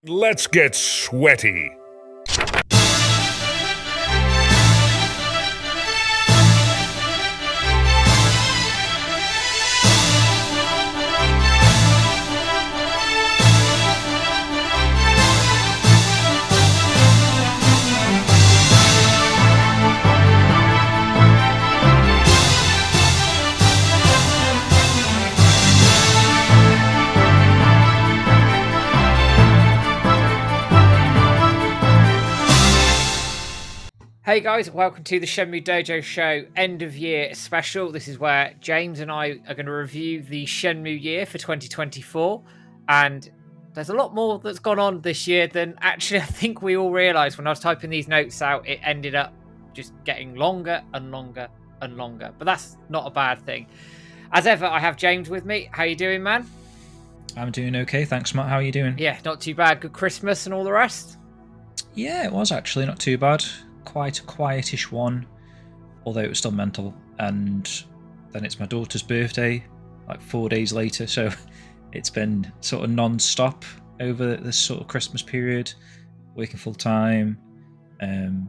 Let's get sweaty. Hey guys, welcome to the Shenmue Dojo show end of year special. This is where James and I are going to review the Shenmue year for 2024. And there's a lot more that's gone on this year than actually I think we all realised when I was typing these notes out. It ended up just getting longer and longer and longer. But that's not a bad thing. As ever, I have James with me. How you doing, man? I'm doing okay, thanks, Matt. How are you doing? Yeah, not too bad. Good Christmas and all the rest? Yeah, it was actually not too bad. Quite a quietish one, although it was still mental. And then it's my daughter's birthday, like 4 days later, so it's been sort of non-stop over this sort of Christmas period, working full time,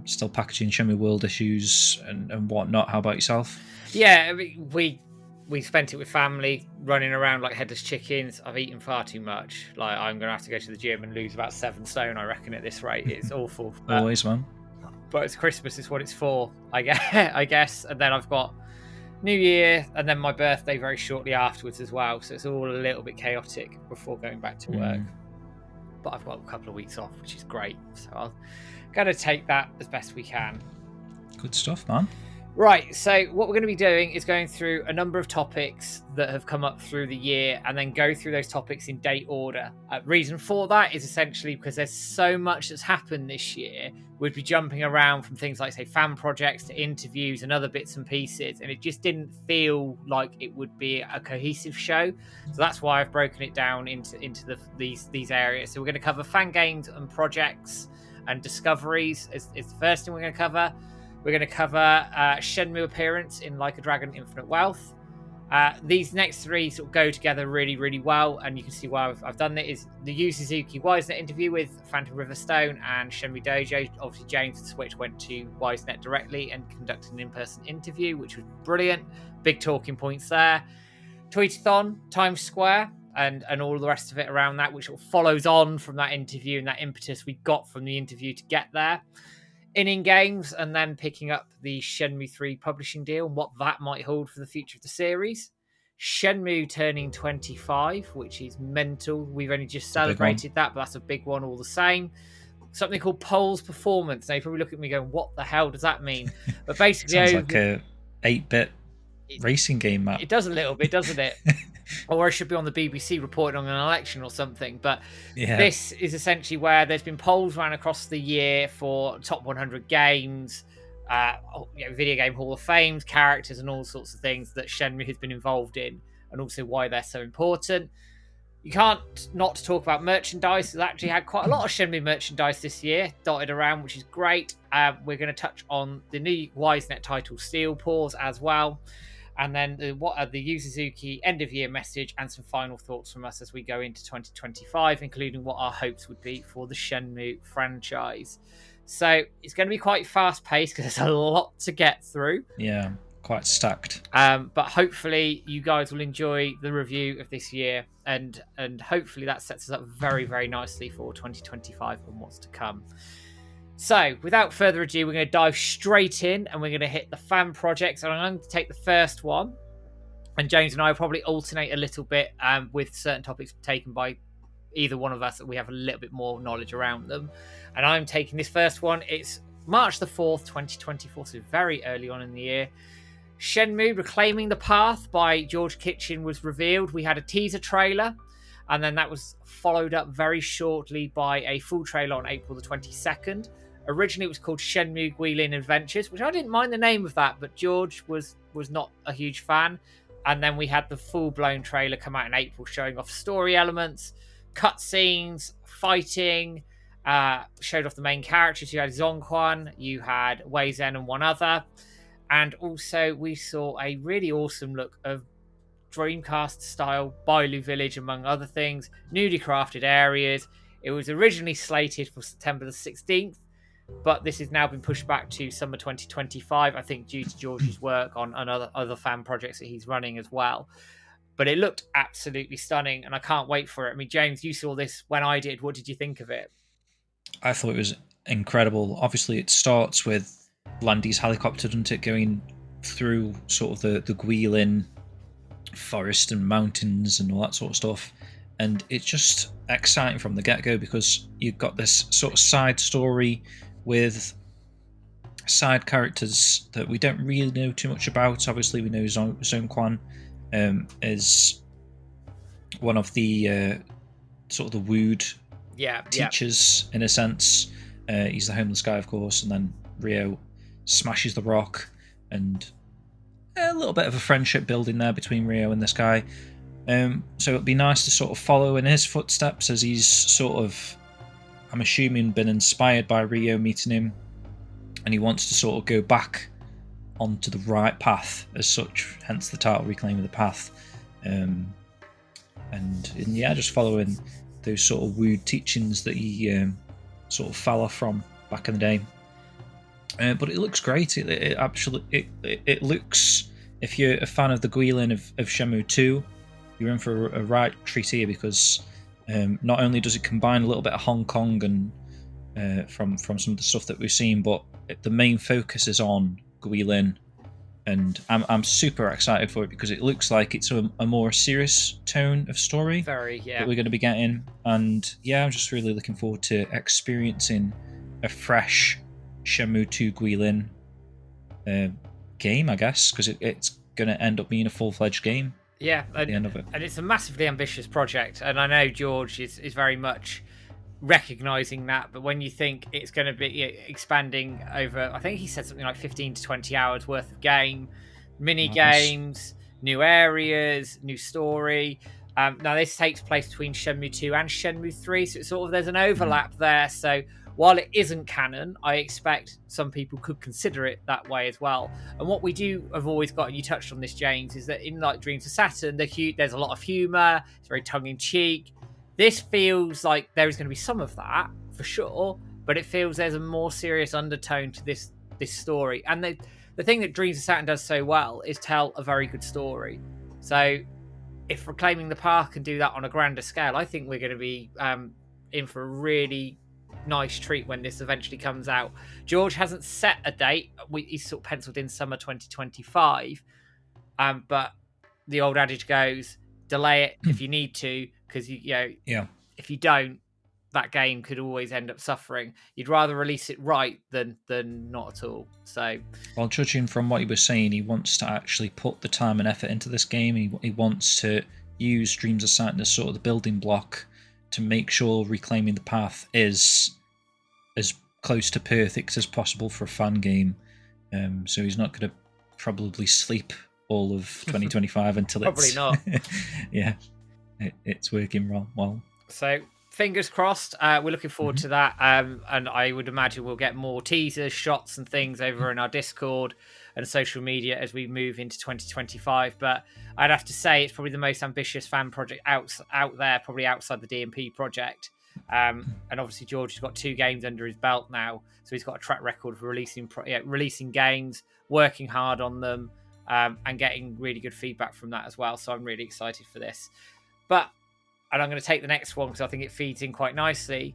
still packaging Shenmue World issues and whatnot. How about yourself? Yeah, I mean, we spent it with family, running around like headless chickens. I've eaten far too much. Like, I'm gonna have to go to the gym and lose about 7 stone, I reckon, at this rate. It's awful. Always, man. But it's Christmas, it's what it's for, I guess. And then I've got New Year and then my birthday very shortly afterwards as well. So it's all a little bit chaotic before going back to work. But I've got a couple of weeks off, which is great. So I'm going to take that as best we can. Good stuff, man. Right, so what we're going to be doing is going through a number of topics that have come up through the year and then go through those topics in date order. Reason for that is essentially because there's so much that's happened this year. We'd be jumping around from things like, say, fan projects to interviews and other bits and pieces, and it just didn't feel like it would be a cohesive show. So that's why I've broken it down into these areas. So we're going to cover fan games and projects and discoveries is the first thing we're going to cover. We're going to cover Shenmue appearance in Like a Dragon Infinite Wealth. These next three sort of go together really, really well, and you can see why I've done it. Is the Yu Suzuki YSNET interview with Phantom Riverstone and Shenmue Dojo. Obviously, James and Switch went to YSNET directly and conducted an in-person interview, which was brilliant. Big talking points there. Tweetathon, Times Square, and all the rest of it around that, which sort of follows on from that interview and that impetus we got from the interview to get there. ININ Games, and then picking up the Shenmue 3 publishing deal and what that might hold for the future of the series. Shenmue turning 25, which is mental. We've only just celebrated that, but that's a big one all the same. Something called Pole's Performance. Now, you probably look at me going, what the hell does that mean? But basically... Sounds like a 8-bit racing game, Matt. It does a little bit, doesn't it? Or I should be on the BBC reporting on an election or something. But This is essentially where there's been polls ran across the year for top 100 games, Video Game Hall of Fame, characters and all sorts of things that Shenmue has been involved in, and also why they're so important. You can't not talk about merchandise. We've actually had quite a lot of Shenmue merchandise this year dotted around, which is great. We're going to touch on the new YSNET title Steel Paws as well. And then the Yu Suzuki end-of-year message and some final thoughts from us as we go into 2025, including what our hopes would be for the Shenmue franchise. So it's going to be quite fast-paced because there's a lot to get through. Yeah, quite stacked. But hopefully you guys will enjoy the review of this year, and hopefully that sets us up very, very nicely for 2025 and what's to come. So, without further ado, we're going to dive straight in and we're going to hit the fan projects. And I'm going to take the first one. And James and I will probably alternate a little bit with certain topics taken by either one of us that we have a little bit more knowledge around them. And I'm taking this first one. It's March the 4th, 2024, so very early on in the year. Shenmue Reclaiming the Path by George Kitchen was revealed. We had a teaser trailer. And then that was followed up very shortly by a full trailer on April the 22nd. Originally, it was called Shenmue Guilin Adventures, which I didn't mind the name of that, but George was not a huge fan. And then we had the full-blown trailer come out in April, showing off story elements, cutscenes, fighting, showed off the main characters. You had Zhang, you had Wei Zhen and one other. And also, we saw a really awesome look of Dreamcast-style Bailu Village, among other things, newly crafted areas. It was originally slated for September the 16th, but this has now been pushed back to summer 2025, I think due to George's work on other fan projects that he's running as well. But it looked absolutely stunning, and I can't wait for it. I mean, James, you saw this when I did. What did you think of it? I thought it was incredible. Obviously, it starts with Landy's helicopter, doesn't it, going through sort of the Guilin forest and mountains and all that sort of stuff. And it's just exciting from the get-go because you've got this sort of side story with side characters that we don't really know too much about. Obviously, we know Zhang is one of the sort of the wooed teachers in a sense. He's the homeless guy, of course, and then Ryo smashes the rock, and a little bit of a friendship building there between Ryo and this guy. So it'd be nice to sort of follow in his footsteps as he's sort of, I'm assuming, been inspired by Ryo meeting him, and he wants to sort of go back onto the right path as such, hence the title, Reclaiming the Path. And yeah, just following those sort of wooed teachings that he sort of fell off from back in the day. But it looks great. It looks, if you're a fan of the Guilin of Shenmue 2, you're in for a right treat here, because not only does it combine a little bit of Hong Kong and from some of the stuff that we've seen, but the main focus is on Guilin, and I'm super excited for it because it looks like it's a more serious tone of story that we're going to be getting. And yeah, I'm just really looking forward to experiencing a fresh Shenmue 2 Guilin game, I guess, because it's going to end up being a full-fledged game. Yeah, at the end of it. And it's a massively ambitious project, and I know George is very much recognizing that. But when you think it's going to be expanding over, I think he said something like 15 to 20 hours worth of game, mini games, new areas, new story. Now this takes place between Shenmue 2 and Shenmue 3, so it's sort of, there's an overlap there. So while it isn't canon, I expect some people could consider it that way as well. And what we have always got, and you touched on this, James, is that in like Dreams of Saturn, there's a lot of humour, it's very tongue-in-cheek. This feels like there is going to be some of that, for sure, but it feels there's a more serious undertone to this story. And the thing that Dreams of Saturn does so well is tell a very good story. So if Reclaiming the Park can do that on a grander scale, I think we're going to be in for a really nice treat when this eventually comes out. George hasn't set a date. He's sort of penciled in summer 2025, but the old adage goes, delay it if you need to, because if you don't, that game could always end up suffering. You'd rather release it right than not at all. So, well, judging from what he was saying, he wants to actually put the time and effort into this game. He wants to use Dreams of Saturn as sort of the building block to make sure Reclaiming the Path is as close to perfect as possible for a fan game. So he's not going to probably sleep all of 2025 until probably not. Yeah, it's working well. So fingers crossed. We're looking forward to that. And I would imagine we'll get more teasers, shots and things over in our Discord and social media as we move into 2025. But I'd have to say it's probably the most ambitious fan project out there, probably outside the DMP project. And obviously George has got 2 games under his belt now, so he's got a track record for releasing games, working hard on them, and getting really good feedback from that as well. So I'm really excited for this. And I'm going to take the next one because I think it feeds in quite nicely.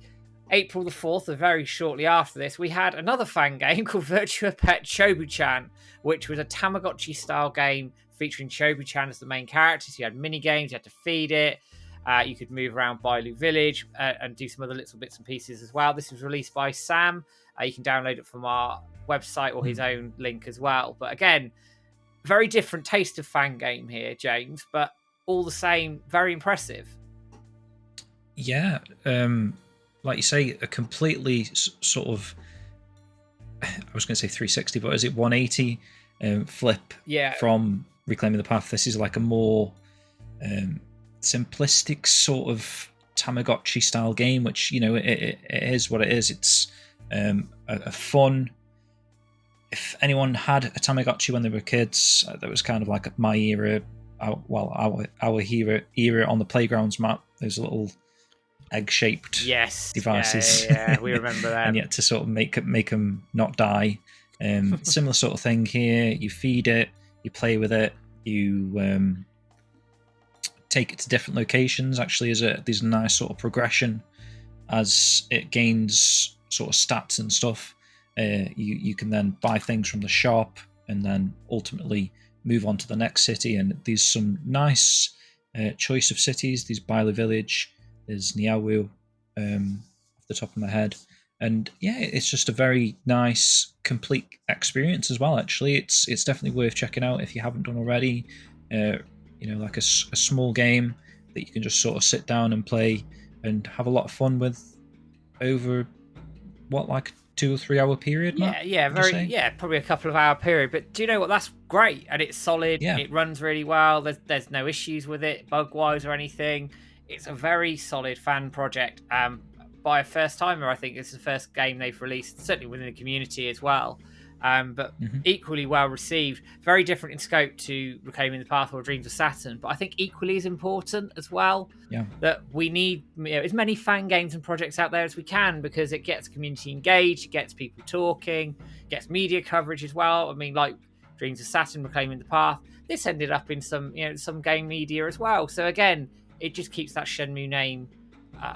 April the 4th, or very shortly after this, we had another fan game called Virtua Pet Chobu Chan, which was a Tamagotchi style game featuring Chobu Chan as the main character. So you had mini games, you had to feed it. You could move around Bailu Village and do some other little bits and pieces as well. This was released by Sam. You can download it from our website or his own link as well. But again, very different taste of fan game here, James, but all the same, very impressive. Yeah, like you say, a completely sort of, I was going to say 360, but is it 180 flip from Reclaiming the Path? This is like a more simplistic sort of Tamagotchi style game, which, it is what it is. It's a fun, if anyone had a Tamagotchi when they were kids, that was kind of like my era, our era on the playgrounds map. There's little egg-shaped Yes. devices. Yeah, we remember that. And yet to sort of make them not die. Similar sort of thing here. You feed it, you play with it, you take it to different locations. Actually, there's a nice sort of progression as it gains sort of stats and stuff. You can then buy things from the shop and then ultimately move on to the next city. And there's some nice choice of cities. There's Bailey Village, there's Niawu, off the top of my head. And yeah, it's just a very nice, complete experience as well. Actually, it's definitely worth checking out if you haven't done already. Like a small game that you can just sort of sit down and play and have a lot of fun with over like 2 or 3 hour period. Matt, probably a couple of hour period. But do you know what? That's great, and it's solid. Yeah. It runs really well. There's no issues with it, bug wise or anything. It's a very solid fan project. By a first timer, I think it's the first game they've released, certainly within the community as well. But equally well received. Very different in scope to Reclaiming the Path or Dreams of Saturn, but I think equally as important as well. Yeah. That we need as many fan games and projects out there as we can, because it gets community engaged, it gets people talking, gets media coverage as well. I mean, like Dreams of Saturn, Reclaiming the Path, this ended up in some game media as well. So again, it just keeps that Shenmue name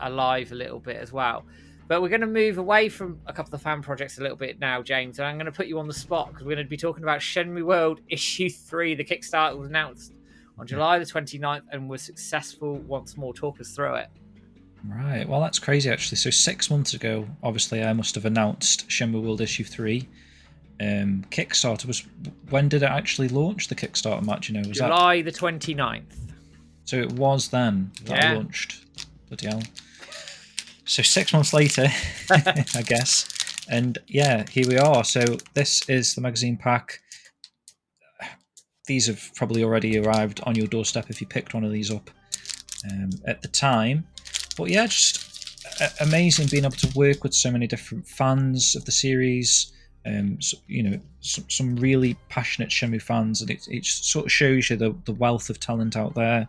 alive a little bit as well. But we're going to move away from a couple of the fan projects a little bit now, James, and I'm going to put you on the spot because we're going to be talking about Shenmue World Issue 3. The Kickstarter was announced on July the 29th and was successful once more. Talk us through it. Right, well, that's crazy actually. So 6 months ago, obviously, I must have announced Shenmue World Issue 3. Kickstarter was... When did it actually launch, the Kickstarter, Matt? Do you know? Was July the 29th. So it was then that it launched. Bloody hell. So 6 months later, I guess. And yeah, here we are. So this is the magazine pack. These have probably already arrived on your doorstep if you picked one of these up at the time. But yeah, just amazing being able to work with so many different fans of the series. Some really passionate Shenmue fans, and it sort of shows you the wealth of talent out there.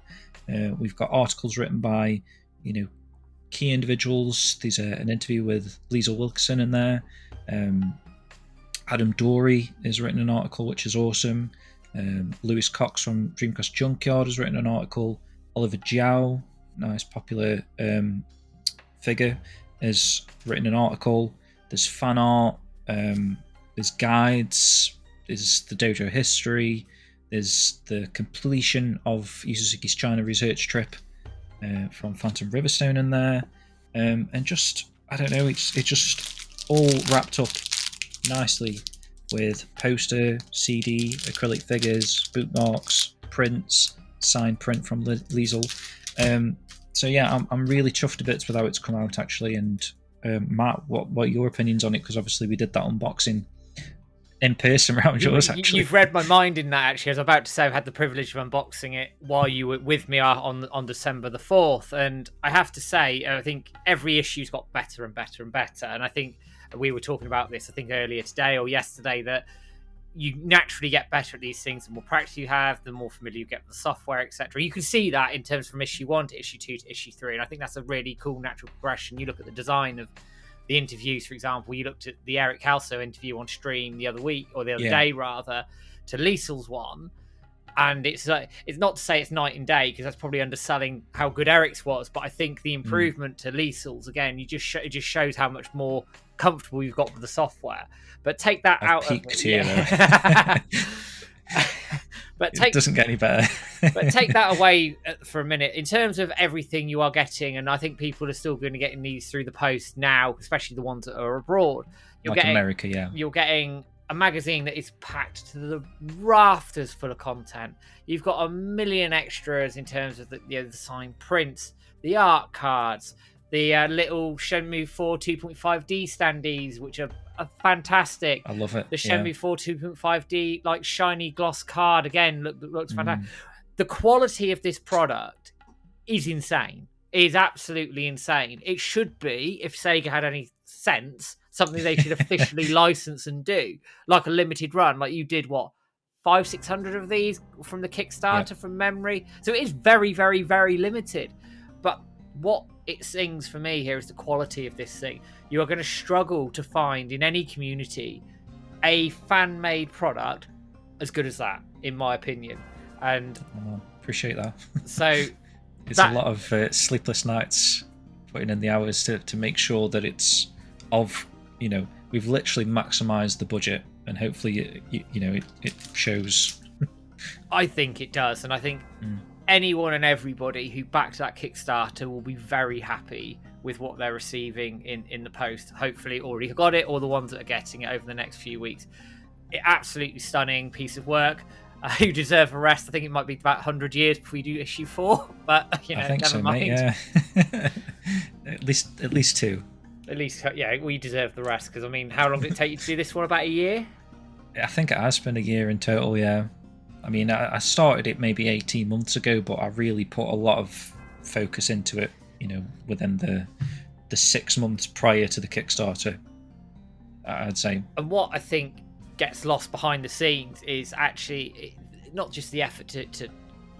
We've got articles written by, key individuals. There's an interview with Liesl Wilkinson in there. Adam Dorey has written an article, which is awesome. Lewis Cox from Dreamcast Junkyard has written an article. Oliver Jiao, nice popular figure, has written an article. There's fan art. There's guides. There's the dojo history. There's the completion of Yu Suzuki's China research trip from Phantom Riverstone in there. And just, I don't know, it's just all wrapped up nicely with poster, CD, acrylic figures, bookmarks, prints, signed print from Liesl. So yeah, I'm really chuffed to bits with how it's come out actually. And Matt, what are your opinions on it? Because obviously we did that unboxing in person around yours actually. You've read my mind in that actually. As I was about to say, I've had the privilege of unboxing it while you were with me on December the 4th. And I have to say, I think every issue's got better and better and better. And I think we were talking about this, I think earlier today or yesterday, that you naturally get better at these things. The more practice you have, the more familiar you get with the software, etc. You can see that in terms from issue 1 to issue 2 to issue 3. And I think that's a really cool natural progression. You look at the design of the interviews, for example. You looked at the Eric Kelso interview on stream the other week, or the other day rather, to Liesl's one, and it's not to say it's night and day, because that's probably underselling how good Eric's was, but I think the improvement to Liesl's, again, it just shows how much more comfortable you've got with the software. But take that out of it. But it doesn't get any better. But take that away for a minute. In terms of everything you are getting, and I think people are still going to get these through the post now, especially the ones that are abroad. America, yeah. You're getting a magazine that is packed to the rafters full of content. You've got a million extras in terms of the signed prints, the art cards, the little Shenmue 4 2.5D standees, which are fantastic. I love it. The Shenmue 4 2.5D like shiny gloss card again looks fantastic. The quality of this product is insane. It is absolutely insane. It should be, if Sega had any sense, something they should officially license and do, like a limited run. Like you did, 500-600 of these from the Kickstarter from memory. So it is very, very, very limited. But what it sings for me here is the quality of this thing. You are going to struggle to find in any community a fan-made product as good as that, in my opinion. And appreciate that. So it's a lot of sleepless nights putting in the hours to make sure that it's of, we've literally maximized the budget, and hopefully it shows. I think it does, and I think anyone and everybody who backed that Kickstarter will be very happy with what they're receiving in the post. Hopefully already got it, or the ones that are getting it over the next few weeks. Absolutely stunning piece of work. You deserve a rest. I think it might be about 100 years before you do issue 4, but I think never so, mind. Mate, yeah. at least 2. At least, yeah, we deserve the rest, because I mean, how long did it take you to do this one? About a year? I think it has been a year in total, yeah. I mean, I started it maybe 18 months ago, but I really put a lot of focus into it, within the 6 months prior to the Kickstarter, I'd say. And what I think gets lost behind the scenes is actually not just the effort to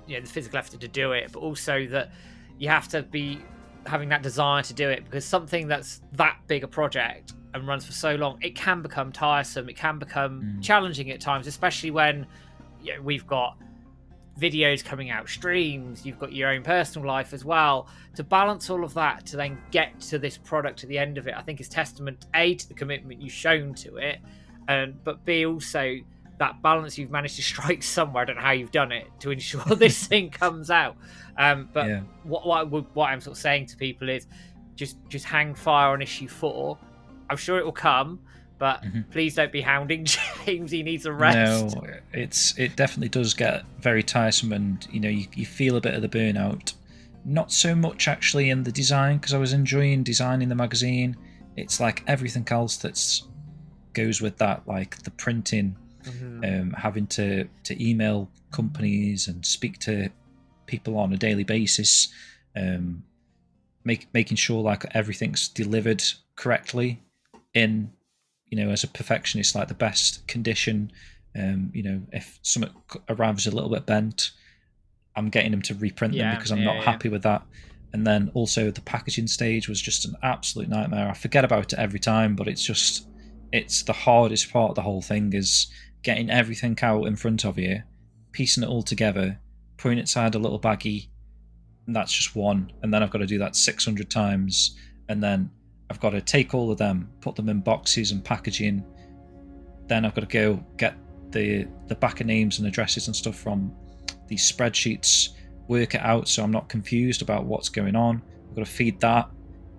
the physical effort to do it, but also that you have to be having that desire to do it, because something that's that big a project and runs for so long, it can become tiresome, it can become challenging at times, especially when we've got videos coming out, streams, you've got your own personal life as well. To balance all of that, to then get to this product at the end of it, I think is testament A, to the commitment you've shown to it, but B, also that balance you've managed to strike somewhere. I don't know how you've done it to ensure this thing comes out. What I'm sort of saying to people is just hang fire on issue 4. I'm sure it will come, but please don't be hounding James. He needs a rest. No, it definitely does get very tiresome, and you feel a bit of the burnout. Not so much actually in the design, because I was enjoying designing the magazine. It's like everything else that's goes with that, like the printing, having to email companies and speak to people on a daily basis, making sure like everything's delivered correctly in, as a perfectionist, like the best condition. If something arrives a little bit bent, I'm getting them to reprint them because I'm not happy with that. And then also the packaging stage was just an absolute nightmare. I forget about it every time, but it's the hardest part of the whole thing, is getting everything out in front of you, piecing it all together, putting it inside a little baggie, and that's just one. And then I've got to do that 600 times, and then I've got to take all of them, put them in boxes and packaging. Then I've got to go get the backer names and addresses and stuff from these spreadsheets, work it out so I'm not confused about what's going on. I've got to feed that,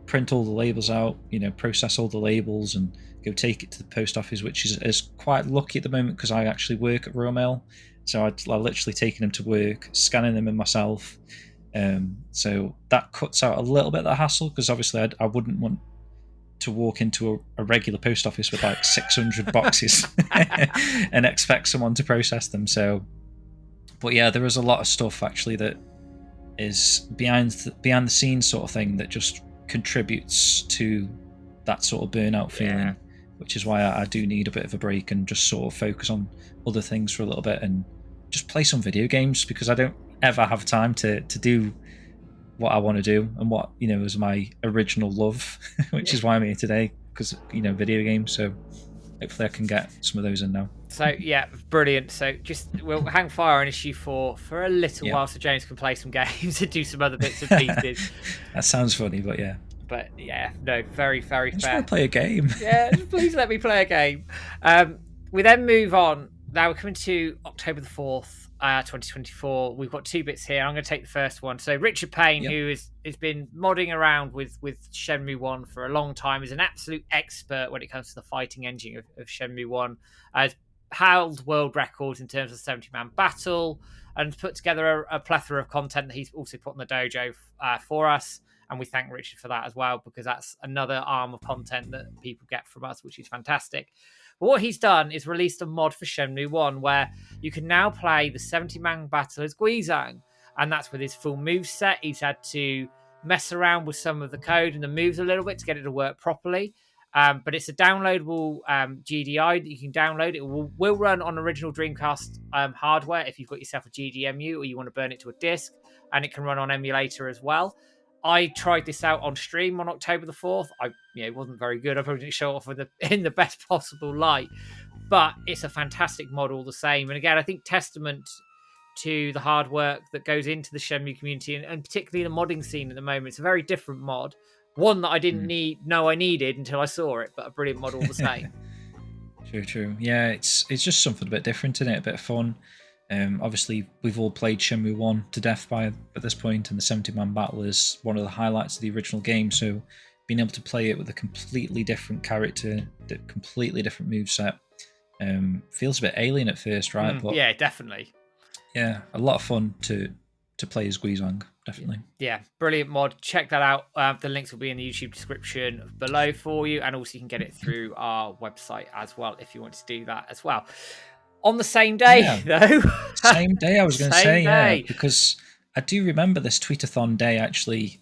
print all the labels out, process all the labels, and go take it to the post office, which is quite lucky at the moment because I actually work at Royal Mail. So I literally taking them to work, scanning them in myself. So that cuts out a little bit of the hassle, because obviously I wouldn't want to walk into a regular post office with like 600 boxes and expect someone to process them. So, but yeah, there is a lot of stuff actually that is behind the scenes sort of thing that just contributes to that sort of burnout feeling, which is why I do need a bit of a break and just sort of focus on other things for a little bit and just play some video games, because I don't ever have time to do what I want to do and what is my original love, which is why I'm here today, because video games. So hopefully I can get some of those in now. So brilliant. So we'll hang fire on issue 4 for a little while, so James can play some games and do some other bits and pieces. That sounds funny, but yeah. But yeah, no, very, very fair. I just want to play a game. Yeah, please let me play a game. We then move on. Now we're coming to October the 4th, 2024. We've got 2 bits here. I'm going to take the first one. So Richard Payne, who has been modding around with Shenmue 1 for a long time, is an absolute expert when it comes to the fighting engine of Shenmue 1. Has held world records in terms of 70-man battle, and put together a plethora of content that he's also put on the dojo for us. And we thank Richard for that as well, because that's another arm of content that people get from us, which is fantastic. But what he's done is released a mod for Shenmue 1 where you can now play the 70-man battle as Guizhang. And that's with his full move set. He's had to mess around with some of the code and the moves a little bit to get it to work properly. But it's a downloadable GDI that you can download. It will run on original Dreamcast hardware if you've got yourself a GDMU or you want to burn it to a disc. And it can run on emulator as well. I tried this out on stream on October the 4th. It wasn't very good. I probably didn't show off in the best possible light, but it's a fantastic mod all the same. And again, I think testament to the hard work that goes into the Shenmue community, and particularly the modding scene at the moment. It's a very different mod, one that I didn't know I needed until I saw it, but a brilliant mod all the same. True. Yeah, it's just something a bit different, isn't it? A bit of fun. Obviously, we've all played Shenmue 1 to death at this point, and the 70-man battle is one of the highlights of the original game. So, being able to play it with a completely different character, a completely different moveset, feels a bit alien at first, right? But yeah, definitely. Yeah, a lot of fun to play as Guizhang, definitely. Yeah, brilliant mod. Check that out. The links will be in the YouTube description below for you, and also you can get it through our website as well if you want to do that as well. On the same day, though. Same day, I was going to say, yeah, because I do remember this Tweetathon day, actually.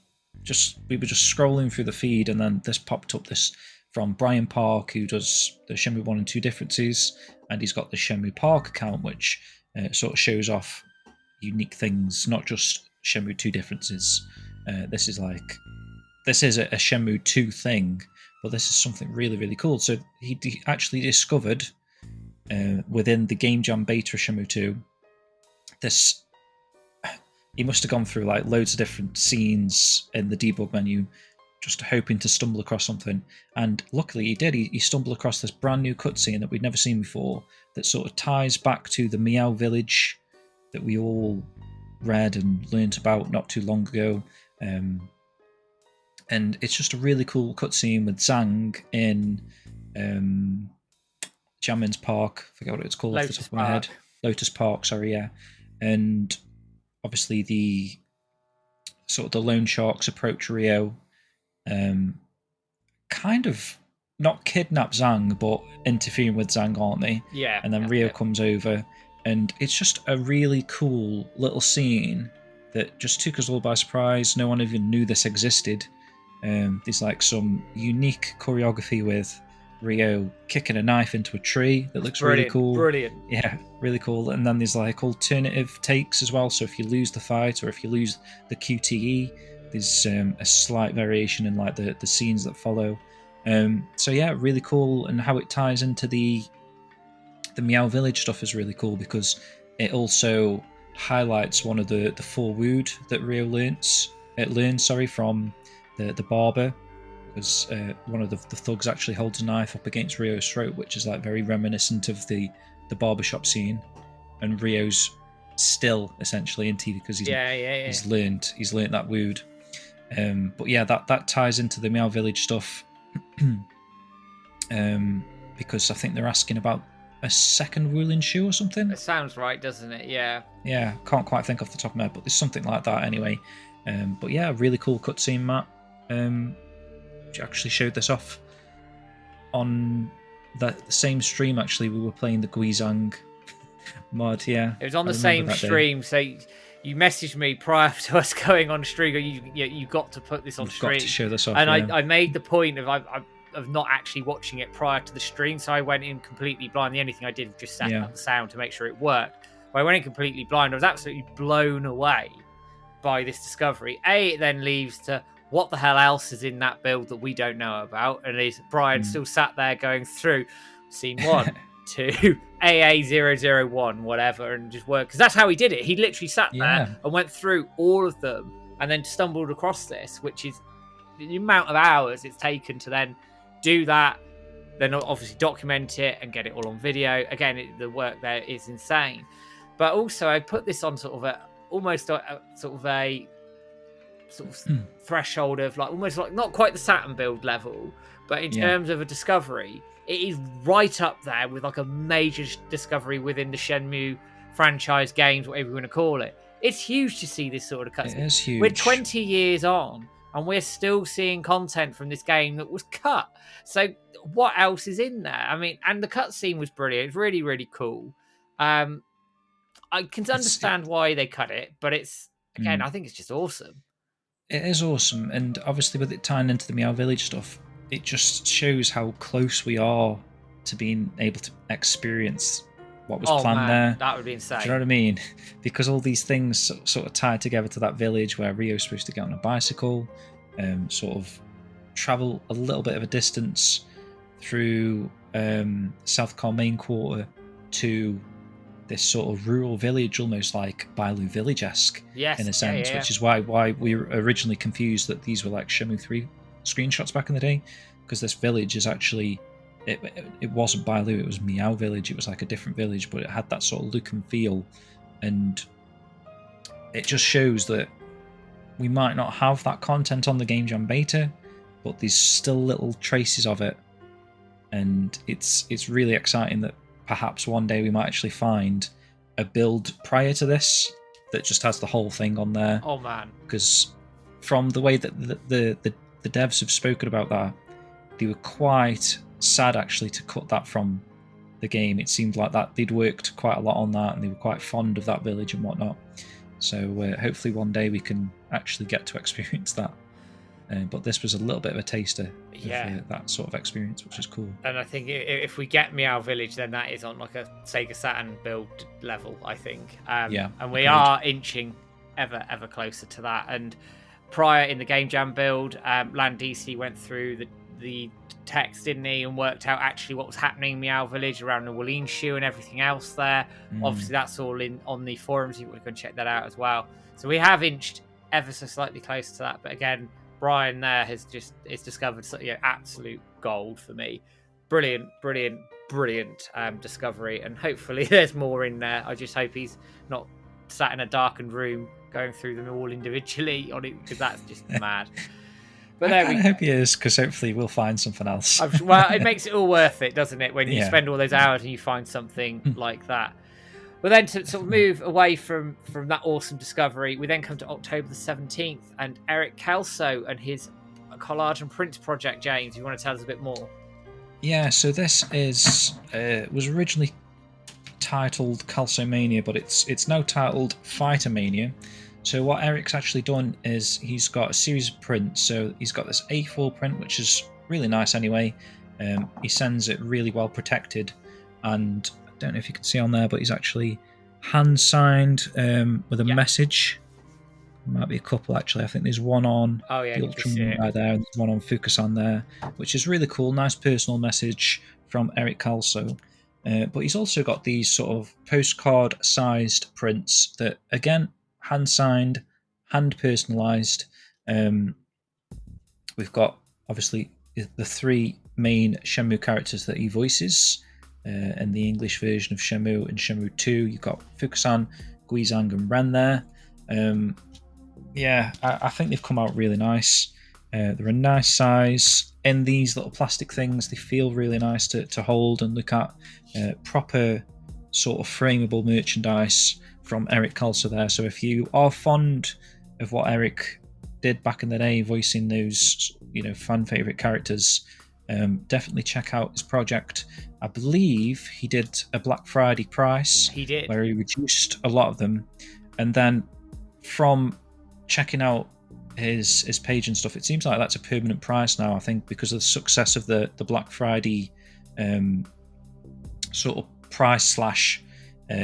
We were just scrolling through the feed, and then this popped up, this from Brian Park, who does the Shenmue 1 and 2 differences, and he's got the Shenmue Park account, which sort of shows off unique things, not just Shenmue 2 differences. This is a Shenmue 2 thing, but this is something really, really cool. So he actually discovered within the GameJam Beta of Shenmue 2, he must have gone through like loads of different scenes in the debug menu, just hoping to stumble across something. And luckily he did. He stumbled across this brand new cutscene that we'd never seen before that sort of ties back to the Meow Village that we all read and learnt about not too long ago. And it's just a really cool cutscene with Zhang in Jamin's Park. I forget what it's called off the top of my head. Lotus Park, sorry, yeah. And obviously the sort of the loan sharks approach Ryo, kind of not kidnap Zhang, but interfering with Zhang, aren't they? Yeah. And then Ryo comes over, and it's just a really cool little scene that just took us all by surprise. No one even knew this existed. There's like some unique choreography with Ryo kicking a knife into a tree that looks really cool. Brilliant. Yeah, really cool. And then there's like alternative takes as well. So if you lose the fight or if you lose the QTE, there's a slight variation in like the scenes that follow. So yeah, really cool. And how it ties into the Meow Village stuff is really cool because it also highlights one of the 4 wood that Ryo learns from the barber. Because one of the thugs actually holds a knife up against Ryo's throat, which is like very reminiscent of the barbershop scene. And Ryo's still essentially in TV because he's learned that wood. But yeah, that ties into the Meow Village stuff. Because I think they're asking about a second ruling shoe or something. It sounds right, doesn't it? Yeah. Yeah, can't quite think off the top of my head, but there's something like that anyway. But yeah, really cool cutscene, Matt. Which actually showed this off on the same stream. Actually, we were playing the Guizhang mod. Yeah, it was on the same stream. So you messaged me prior to us going on stream. You got to put this on stream. Got to show this off. And I made the point of not actually watching it prior to the stream, so I went in completely blind. The only thing I did was just set up the sound to make sure it worked. But I went in completely blind. I was absolutely blown away by this discovery. It then leaves to what the hell else is in that build that we don't know about? And is Brian still sat there going through scene 1, 2, AA001, whatever, and just work? Because that's how he did it. He literally sat there and went through all of them and then stumbled across this, which is the amount of hours it's taken to then do that, then obviously document it and get it all on video. Again, the work there is insane. But also, I put this on sort of a threshold of like almost like not quite the Saturn build level, but in terms of a discovery, it is right up there with like a major discovery within the Shenmue franchise games, whatever you want to call it. It's huge to see this sort of cutscene. It is huge. We're 20 years on and we're still seeing content from this game that was cut. So what else is in there? I mean, and the cutscene was brilliant. It's really, really cool. I can understand why they cut it, but it's, again, I think it's just awesome. It is awesome, and obviously with it tying into the Meow Village stuff, it just shows how close we are to being able to experience what was planned there. That would be insane. Do you know what I mean? Because all these things sort of tied together to that village where Ryo's supposed to get on a bicycle, sort of travel a little bit of a distance through South main quarter to this sort of rural village, almost like Bailu Village-esque in a sense, which is why we were originally confused that these were like Shenmue 3 screenshots back in the day, because this village is actually, it wasn't Bailu, it was Meow Village. It was like a different village, but it had that sort of look and feel, and it just shows that we might not have that content on the GameJam Beta, but there's still little traces of it, and it's really exciting that perhaps one day we might actually find a build prior to this that just has the whole thing on there. Oh man! Because from the way that the devs have spoken about that, they were quite sad actually to cut that from the game. It seemed like that they'd worked quite a lot on that, and they were quite fond of that village and whatnot. So hopefully one day we can actually get to experience that. But this was a little bit of a taster of that sort of experience, which is cool. And I think if we get Meow Village, then that is on like a Sega Saturn build level, I think. And we are inching ever closer to that. And prior in the Game Jam build, Landisi went through the text, didn't he, and worked out actually what was happening in Meow Village around the Wallin Shoe and everything else there. Obviously, that's all on the forums. You want to go and check that out as well. So we have inched ever so slightly closer to that. But again, Brian there has discovered absolute gold for me. Brilliant discovery, and hopefully there's more in there. I just hope he's not sat in a darkened room going through them all individually on it, because that's just mad. But I hope he is, because hopefully we'll find something else. Well, it makes it all worth it, doesn't it, when you spend all those hours and you find something like that. But then to sort of move away from that awesome discovery, we then come to October the 17th, and Eric Kelso and his collage and print project. James, you want to tell us a bit more? Yeah, so this was originally titled Kelso Mania, but it's now titled Fighter Mania. So what Eric's actually done is he's got a series of prints. So he's got this A4 print, which is really nice anyway. He sends it really well protected, and don't know if you can see on there, but he's actually hand signed with a message. There might be a couple actually. I think there's one on the Ultraman right there, and there's one on Fukusan there, which is really cool. Nice personal message from Eric Kelso. But he's also got these sort of postcard sized prints that, again, hand signed, hand personalized. We've got obviously the three main Shenmue characters that he voices. In the English version of Shenmue and Shenmue 2, you've got Fukusan, Guizhang and Ren there. I think they've come out really nice. They're a nice size. In these little plastic things, they feel really nice to hold and look at. Proper sort of frameable merchandise from Eric Kelso there. So if you are fond of what Eric did back in the day, voicing those fan favourite characters, definitely check out his project. I believe he did a Black Friday price. He did, where he reduced a lot of them, and then from checking out his page and stuff, it seems like that's a permanent price now. I think because of the success of the Black Friday sort of price slash,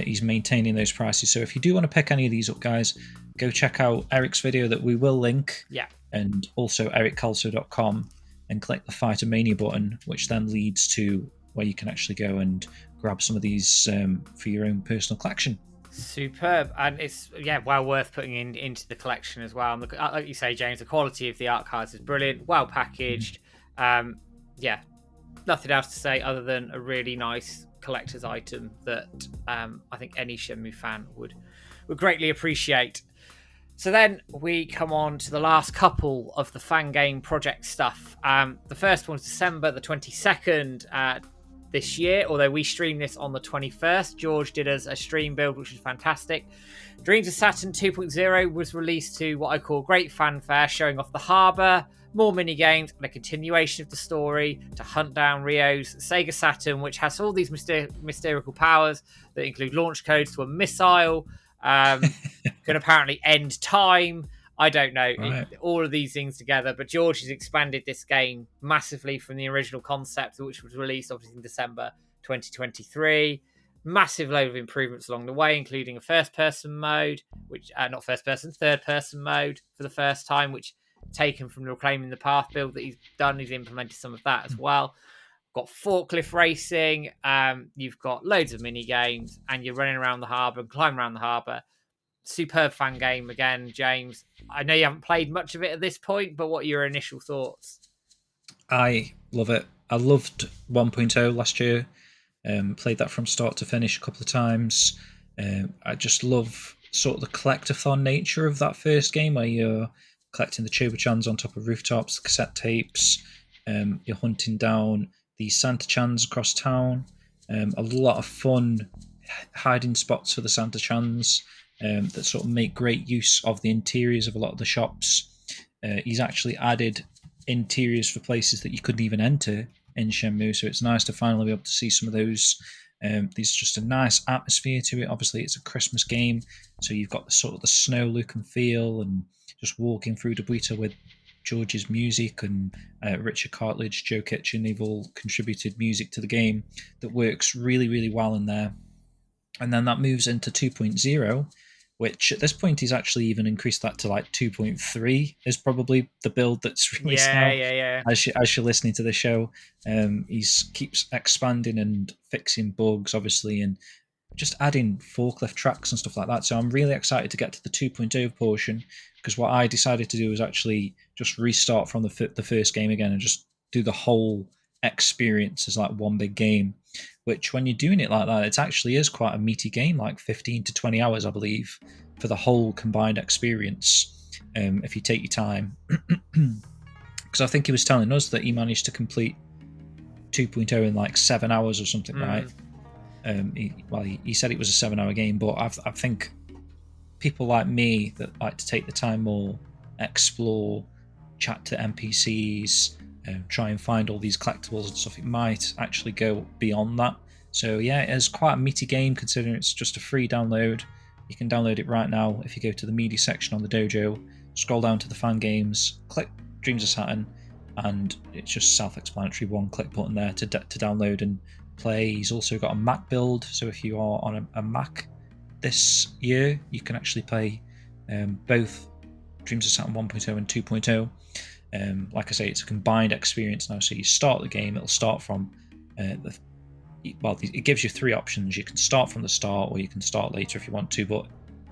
he's maintaining those prices. So if you do want to pick any of these up, guys, go check out Eric's video that we will link, and also erickelso.com, and click the Fighter Mania button, which then leads to where you can actually go and grab some of these for your own personal collection. Superb, and it's well worth putting into the collection as well. And like you say, James, the quality of the art cards is brilliant, well packaged. Nothing else to say other than a really nice collector's item that I think any Shenmue fan would greatly appreciate. So then we come on to the last couple of the fan game project stuff. The first one was December the 22nd this year, although we streamed this on the 21st. George did us a stream build, which was fantastic. Dreams of Saturn 2.0 was released to what I call great fanfare, showing off the harbour, more mini-games, and a continuation of the story to hunt down Ryo's Sega Saturn, which has all these mystical powers that include launch codes to a missile, can apparently end time. I don't know, all of these things together, but George has expanded this game massively from the original concept, which was released obviously in December 2023. massive load of improvements along the way, including a first-person mode, which not first-person, third-person mode for the first time, which taken from the Reclaiming the Path build that he's done. He's implemented some of that as well. Got forklift racing. You've got loads of mini games, and you're running around the harbour and climbing around the harbour. Superb fan game again, James. I know you haven't played much of it at this point, but what are your initial thoughts? I love it. I loved 1.0 last year. Played that from start to finish a couple of times. I just love sort of the collectathon nature of that first game, where you're collecting the Chobu Chans on top of rooftops, the cassette tapes. You're hunting down the Santa Chans across town. A lot of fun hiding spots for the Santa Chans that sort of make great use of the interiors of a lot of the shops. He's actually added interiors for places that you couldn't even enter in Shenmue, so it's nice to finally be able to see some of those. There's just a nice atmosphere to it. Obviously, it's a Christmas game, so you've got the sort of the snow look and feel, and just walking through Debuita with George's music and Richard Cartledge, Joe Kitchen. They've all contributed music to the game that works really, really well in there. And then that moves into 2.0, which at this point he's actually even increased that to like 2.3 is probably the build that's released now. Yeah. As you're listening to the show, he's keeps expanding and fixing bugs, obviously, and just adding forklift tracks and stuff like that. So I'm really excited to get to the 2.0 portion, because what I decided to do was actually just restart from the first game again and just do the whole experience as like one big game, which when you're doing it like that, it actually is quite a meaty game, like 15 to 20 hours, I believe, for the whole combined experience, if you take your time. Because I think he was telling us that he managed to complete 2.0 in like 7 hours or something, right? He said it was a 7-hour game, but I think people like me that like to take the time more, explore, chat to NPCs, try and find all these collectibles and stuff, it might actually go beyond that. So yeah, it's quite a meaty game considering it's just a free download. You can download it right now if you go to the media section on the dojo, scroll down to the fan games, click Dreams of Saturn, and it's just self-explanatory, one click button there to download and play. He's also got a Mac build, so if you are on a Mac this year, you can actually play both Dreams of Saturn 1.0 and 2.0. Like I say, it's a combined experience now, so you start the game, it'll start from it gives you 3 options. You can start from the start, or you can start later if you want to, but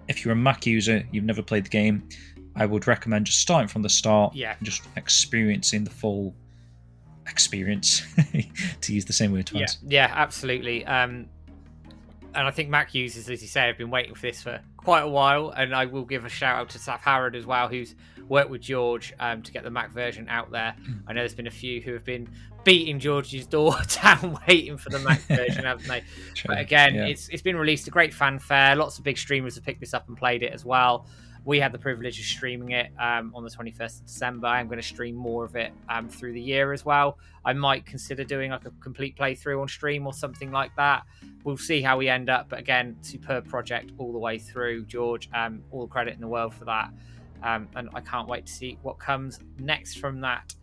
if you're a Mac user, you've never played the game, I would recommend just starting from the start, and just experiencing the full experience, to use the same word twice. Yeah, absolutely. And I think Mac users, as you say, have been waiting for this for quite a while, and I will give a shout out to Saf Harrod as well, who's worked with George to get the Mac version out there. I know there's been a few who have been beating George's door down waiting for the Mac version, haven't they? But again, it's been released, a great fanfare. Lots of big streamers have picked this up and played it as well. We had the privilege of streaming it on the 21st of December. I'm going to stream more of it through the year as well. I might consider doing like a complete playthrough on stream or something like that. We'll see how we end up. But again, superb project all the way through, George. All the credit in the world for that. And I can't wait to see what comes next from that.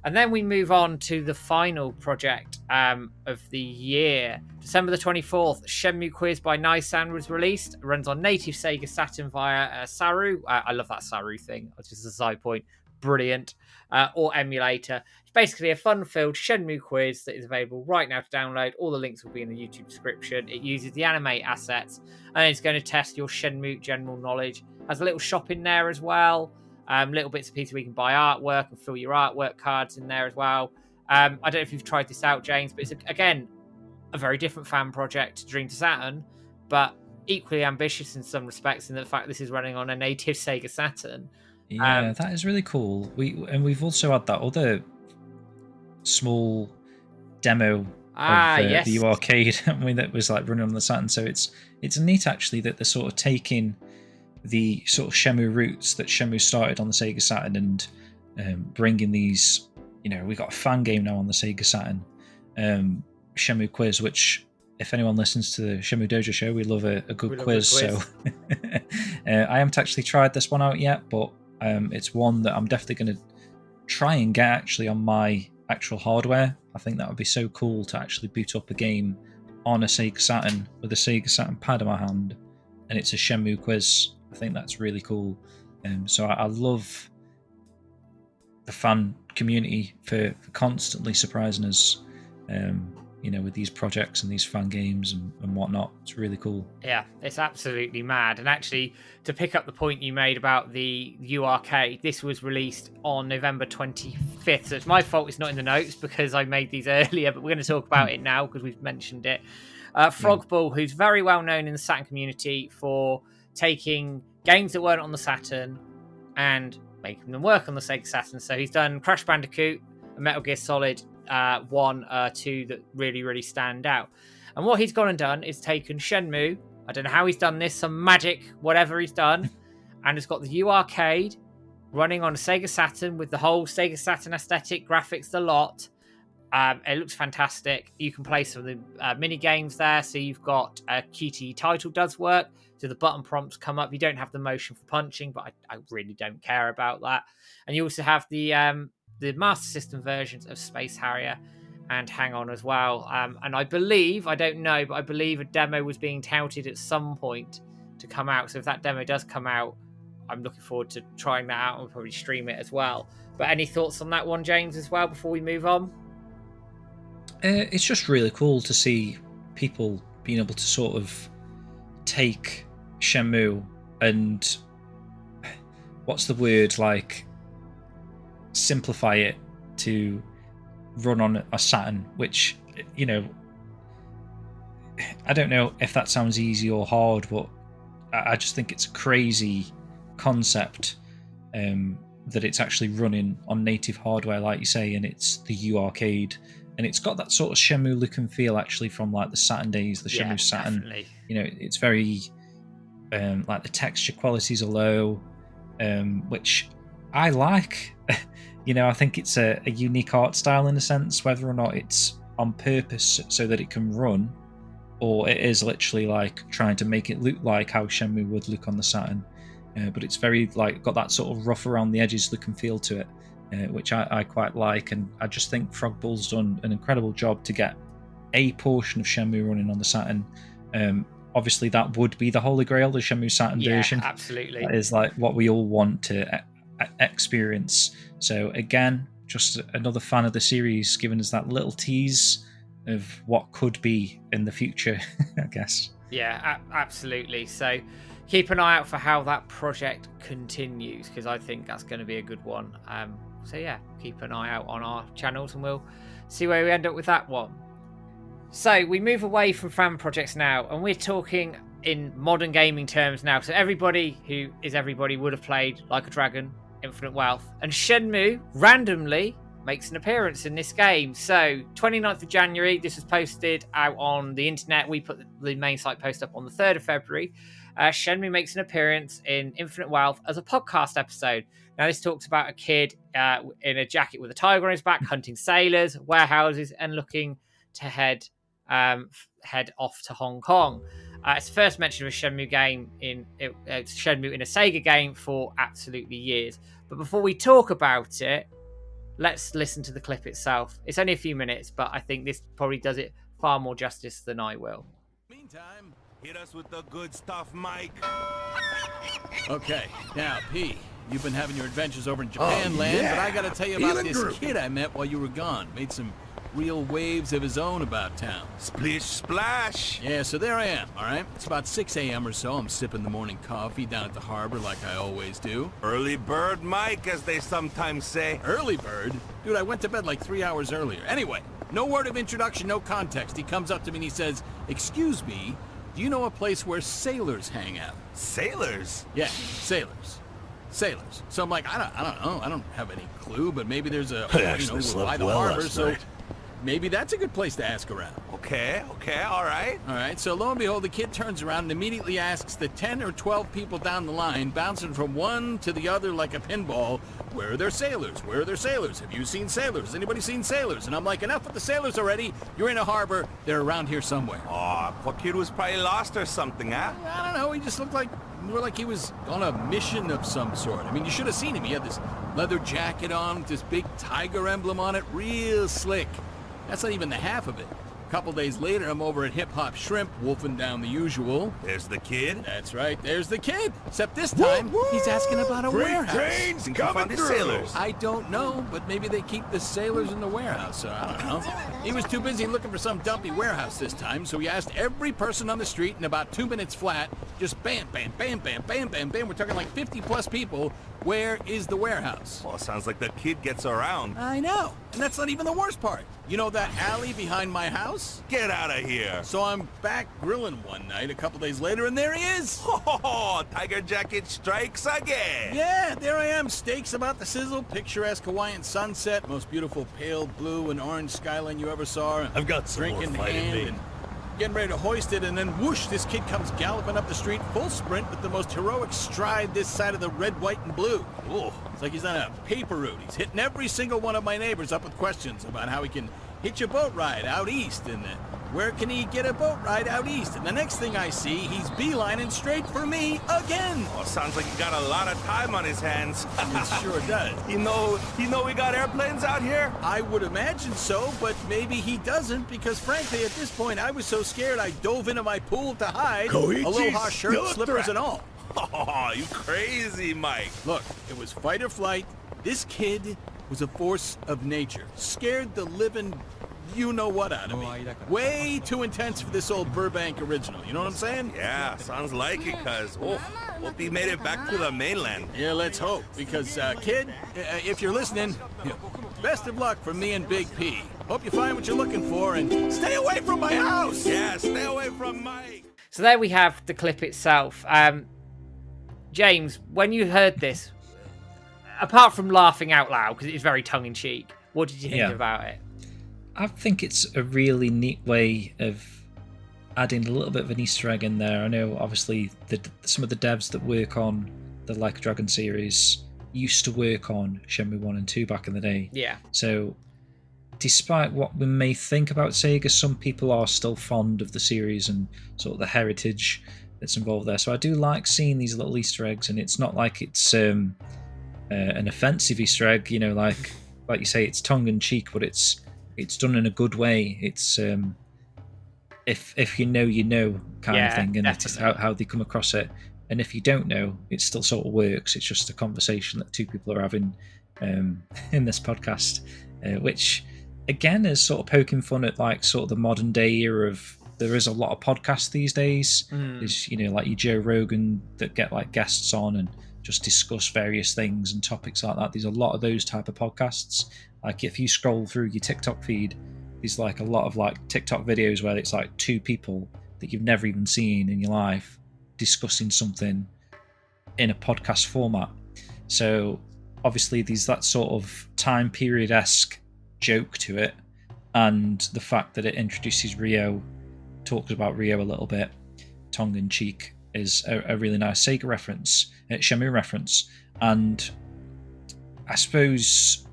And then we move on to the final project of the year. December the 24th, Shenmue Quiz by Nisan was released. It runs on native Sega Saturn via Saroo. I love that Saroo thing. It's just a side point. Brilliant. Or emulator. It's basically a fun-filled Shenmue Quiz that is available right now to download. All the links will be in the YouTube description. It uses the anime assets, and it's going to test your Shenmue general knowledge. Has a little shop in there as well. Little bits and pieces where you can buy artwork and fill your artwork cards in there as well. I don't know if you've tried this out, James, but it's, again, a very different fan project to Dream to Saturn, but equally ambitious in some respects in the fact this is running on a native Sega Saturn. Yeah, that is really cool. We've also had that other small demo of the arcade that was like running on the Saturn. So it's neat actually that they're sort of taking the sort of Shenmue roots that Shenmue started on the Sega Saturn and bringing these, we got a fan game now on the Sega Saturn, Shenmue Quiz, which if anyone listens to the Shenmue Dojo show, we love a good quiz. So I haven't actually tried this one out yet, but it's one that I'm definitely going to try and get actually on my actual hardware. I think that would be so cool to actually boot up a game on a Sega Saturn with a Sega Saturn pad in my hand, and it's a Shenmue Quiz. I think that's really cool. So I love the fan community for constantly surprising us, with these projects and these fan games and whatnot. It's really cool. Yeah, it's absolutely mad. And actually, to pick up the point you made about the URK, this was released on November 25th. So it's my fault it's not in the notes because I made these earlier, but we're going to talk about it now because we've mentioned it. Frogbull, who's very well known in the Saturn community for taking games that weren't on the Saturn and making them work on the Sega Saturn. So he's done Crash Bandicoot and Metal Gear Solid 1, 2 that really, really stand out. And what he's gone and done is taken Shenmue, I don't know how he's done this, some magic, whatever he's done, and it's got the U Arcade running on a Sega Saturn with the whole Sega Saturn aesthetic, graphics, the lot. It looks fantastic. You can play some of the mini games there. So you've got QTE Title does work. So the button prompts come up. You don't have the motion for punching, but I really don't care about that. And you also have the Master System versions of Space Harrier and Hang On as well. And I believe, I don't know, but I believe a demo was being touted at some point to come out. So if that demo does come out, I'm looking forward to trying that out and we'll probably stream it as well. But any thoughts on that one, James, as well, before we move on? It's just really cool to see people being able to sort of take Shenmue and, what's the word, like, simplify it to run on a Saturn, which, I don't know if that sounds easy or hard, but I just think it's a crazy concept that it's actually running on native hardware, like you say, and it's the U Arcade. And it's got that sort of Shenmue look and feel, actually, from like the Saturn days, the Shenmue Saturn. Definitely. It's very like the texture qualities are low, which I like. I think it's a unique art style in a sense, whether or not it's on purpose so that it can run, or it is literally like trying to make it look like how Shenmue would look on the Saturn. But it's very like got that sort of rough around the edges look and feel to it. Which I quite like, and I just think Frogbull's done an incredible job to get a portion of Shenmue running on the Saturn. Obviously, that would be the holy grail, the Shenmue Saturn version. Absolutely. That is like what we all want to experience. So again, just another fan of the series, giving us that little tease of what could be in the future, I guess. Yeah, absolutely. So keep an eye out for how that project continues, because I think that's going to be a good one. So yeah, keep an eye out on our channels and we'll see where we end up with that one. So we move away from fan projects now, and we're talking in modern gaming terms now. So everybody who is everybody would have played Like a Dragon, Infinite Wealth, and Shenmue randomly makes an appearance in this game. So 29th of January, this was posted out on the internet. We put the main site post up on the 3rd of February. Shenmue makes an appearance in Infinite Wealth as a podcast episode. Now, this talks about a kid in a jacket with a tiger on his back, hunting sailors, warehouses, and looking to head off to Hong Kong. It's the first mention of a Shenmue game Shenmue in a Sega game for absolutely years. But before we talk about it, let's listen to the clip itself. It's only a few minutes, but I think this probably does it far more justice than I will. Meantime, hit us with the good stuff, Mike. Okay, now, P, you've been having your adventures over in Japan land, but I gotta tell you about this kid I met while you were gone. Made some real waves of his own about town. Splish splash. Yeah, so there I am, all right? It's about 6 a.m. or so. I'm sipping the morning coffee down at the harbor like I always do. Early bird Mike, as they sometimes say. Early bird? Dude, I went to bed like 3 hours earlier. Anyway, no word of introduction, no context. He comes up to me and he says, "Excuse me, do you know a place where sailors hang out?" Sailors? Yeah, sailors. So I'm like, I don't know. I don't have any clue, but maybe there's a, we're by the harbor, so maybe that's a good place to ask around. Okay, all right. All right, so lo and behold, the kid turns around and immediately asks the 10 or 12 people down the line, bouncing from one to the other like a pinball, "Where are their sailors? Where are their sailors? Have you seen sailors? Has anybody seen sailors?" And I'm like, enough with the sailors already. You're in a harbor. They're around here somewhere. Oh, poor kid was probably lost or something, huh? I don't know. He just looked like more like he was on a mission of some sort. I mean, you should have seen him. He had this leather jacket on with this big tiger emblem on it. Real slick. That's not even the half of it. Couple days later, I'm over at Hip Hop Shrimp, wolfing down the usual. There's the kid. That's right, there's the kid. Except this time, he's asking about a warehouse. Trains coming through. Sailors. I don't know, but maybe they keep the sailors in the warehouse, so I don't know. He was too busy looking for some dumpy warehouse this time, so he asked every person on the street in about 2 minutes flat, just bam, bam, bam, bam, bam, bam, bam. We're talking like 50 plus people. Where is the warehouse? Well, sounds like the kid gets around. I know, and that's not even the worst part. You know that alley behind my house? Get out of here. So I'm back grilling one night a couple days later, and there he is. Oh, Tiger Jacket strikes again. Yeah, there I am, steaks about the sizzle, picturesque Hawaiian sunset, most beautiful pale blue and orange skyline you ever saw. I've got some drink more in fight in hand me. and getting ready to hoist it, and then whoosh, this kid comes galloping up the street, full sprint with the most heroic stride this side of the red, white, and blue. Ooh, it's like he's on a paper route. He's hitting every single one of my neighbors up with questions about how he can hitch a boat ride out east, and where can he get a boat ride out east. And the next thing I see, he's beelining straight for me again. Oh, sounds like he got a lot of time on his hands. It sure does. You know we got airplanes out here? I would imagine so, but maybe he doesn't, because frankly, at this point, I was so scared I dove into my pool to hide. Aloha shirt, slippers, and all. Oh, you crazy, Mike. Look, it was fight or flight. This kid was a force of nature. Scared the living you-know-what out of me. Way too intense for this old Burbank original, you know what I'm saying? Yeah, sounds like it, cuz. Oh, hope he made it back to the mainland. Yeah, let's hope, because, kid, if you're listening, best of luck from me and Big P. Hope you find what you're looking for, and stay away from my house! Yeah, stay away from Mike. So there we have the clip itself. James, when you heard this, apart from laughing out loud, because it is very tongue-in-cheek, what did you think about it? I think it's a really neat way of adding a little bit of an Easter egg in there. I know, obviously, some of the devs that work on the Like a Dragon series used to work on Shenmue 1 and 2 back in the day. Yeah. So, despite what we may think about Sega, some people are still fond of the series and sort of the heritage that's involved there. So I do like seeing these little Easter eggs, and it's not like it's an offensive Easter egg, you know, like you say, it's tongue-in-cheek, but it's done in a good way. It's if you know kind of thing, and it's how they come across it. And if you don't know, it still sort of works. It's just a conversation that two people are having in this podcast, which again is sort of poking fun at like sort of the modern day era of. There is a lot of podcasts these days. There's, you know, like your Joe Rogan that get like guests on and just discuss various things and topics like that. There's a lot of those type of podcasts. Like if you scroll through your TikTok feed, there's like a lot of like TikTok videos where it's like two people that you've never even seen in your life discussing something in a podcast format. So obviously there's that sort of time period-esque joke to it, and the fact that it introduces Ryo, talks about Ryo a little bit, tongue-in-cheek, is a really nice Sega reference, Shenmue reference. And I suppose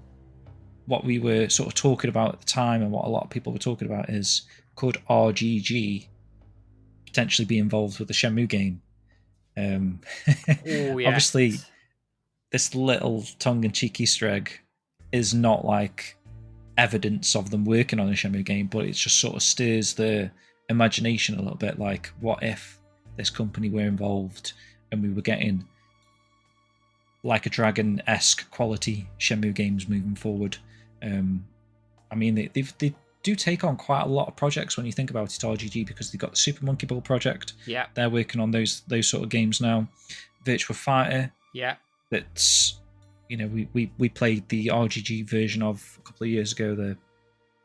what we were sort of talking about at the time, and what a lot of people were talking about, is could RGG potentially be involved with the Shenmue game? Obviously, this little tongue-in-cheek Easter egg is not like evidence of them working on a Shenmue game, but it just sort of stirs the imagination a little bit. Like, what if this company were involved and we were getting like a Dragon-esque quality Shenmue games moving forward? I mean, they do take on quite a lot of projects when you think about it, RGG, because they've got the Super Monkey Ball project. Yeah, they're working on those sort of games now. Virtua Fighter. Yeah, that's, you know, we played the RGG version of a couple of years ago, the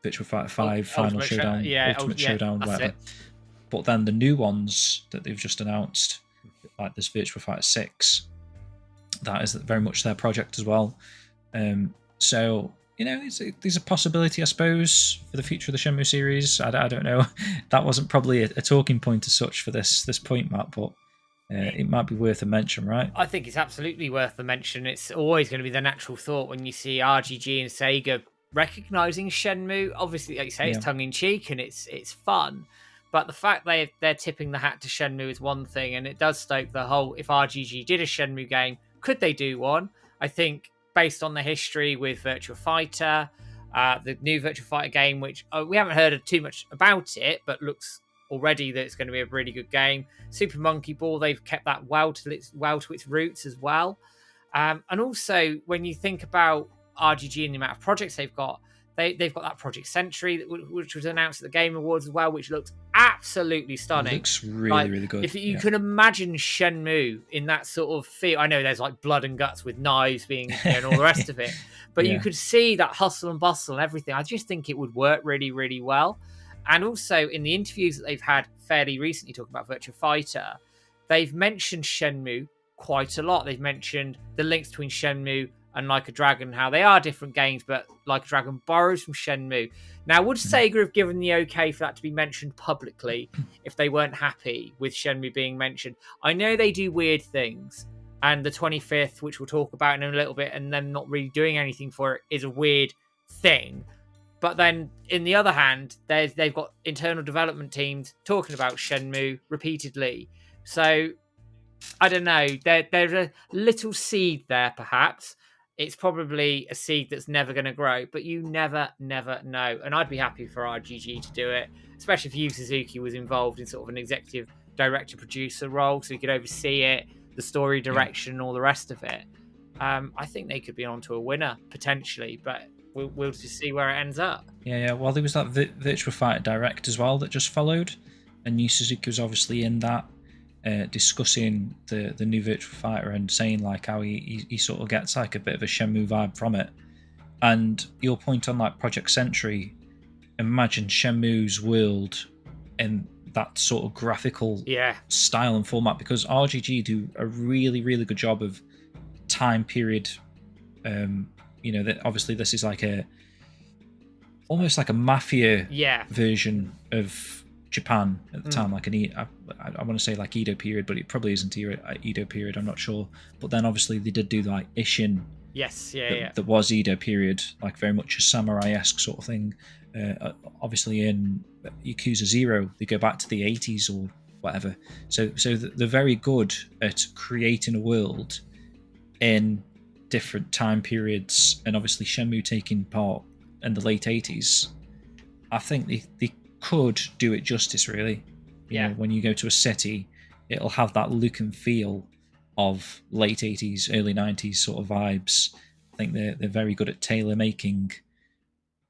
Virtua Fighter 5 Final Showdown, Ultimate Showdown, whatever. But then the new ones that they've just announced, like this Virtua Fighter 6, that is very much their project as well. So, you know, there's a possibility, I suppose, for the future of the Shenmue series. I don't know. That wasn't probably a talking point as such for this point, Matt, but it might be worth a mention, right? I think it's absolutely worth a mention. It's always going to be the natural thought when you see RGG and Sega recognising Shenmue. Obviously, like you say, it's tongue-in-cheek and it's fun. But the fact they're tipping the hat to Shenmue is one thing, and it does stoke the whole, if RGG did a Shenmue game, could they do one? I think based on the history with Virtua Fighter, The new Virtua Fighter game, which we haven't heard too much about it, but looks already that it's going to be a really good game. Super Monkey Ball, they've kept that well to its roots as well. And also, when you think about RGG and the amount of projects they've got that Project Sentry, which was announced at the Game Awards as well, which looks absolutely stunning. It looks really good. If you can imagine Shenmue in that sort of feel, I know there's like blood and guts with knives being and all the rest of it, but you could see that hustle and bustle and everything. I just think it would work really, really well. And also in the interviews that they've had fairly recently talking about Virtua Fighter, they've mentioned Shenmue quite a lot. They've mentioned the links between Shenmue and Like a Dragon, how they are different games, but Like a Dragon borrows from Shenmue. Now, would Sega have given the okay for that to be mentioned publicly if they weren't happy with Shenmue being mentioned? I know they do weird things, and the 25th, which we'll talk about in a little bit, and them not really doing anything for it is a weird thing. But then, in the other hand, they've got internal development teams talking about Shenmue repeatedly. So, I don't know. There's a little seed there, perhaps. It's probably a seed that's never going to grow, but you never know. And I'd be happy for RGG to do it, especially if Yu Suzuki was involved in sort of an executive director-producer role, so he could oversee it, the story direction, and all the rest of it. I think they could be onto a winner, potentially, but we'll just see where it ends up. Yeah. Well, there was that Virtua Fighter Direct as well that just followed, and Yu Suzuki was obviously in that, discussing the new Virtua Fighter and saying like how he sort of gets like a bit of a Shenmue vibe from it. And your point on like Project Sentry, imagine Shenmue's world in that sort of graphical style and format, because RGG do a really good job of time period. That obviously this is like almost like a mafia version of Japan at the time, like I want to say like Edo period, but it probably isn't Edo period, I'm not sure. But then obviously they did do like Ishin, that was Edo period, like very much a samurai-esque sort of thing. Obviously in Yakuza 0 they go back to the 80s or whatever, so they're very good at creating a world in different time periods. And obviously Shenmue taking part in the late 80s, I think they could do it justice, really. You know, when you go to a city, it'll have that look and feel of late 80s, early 90s sort of vibes. I think they're very good at tailor making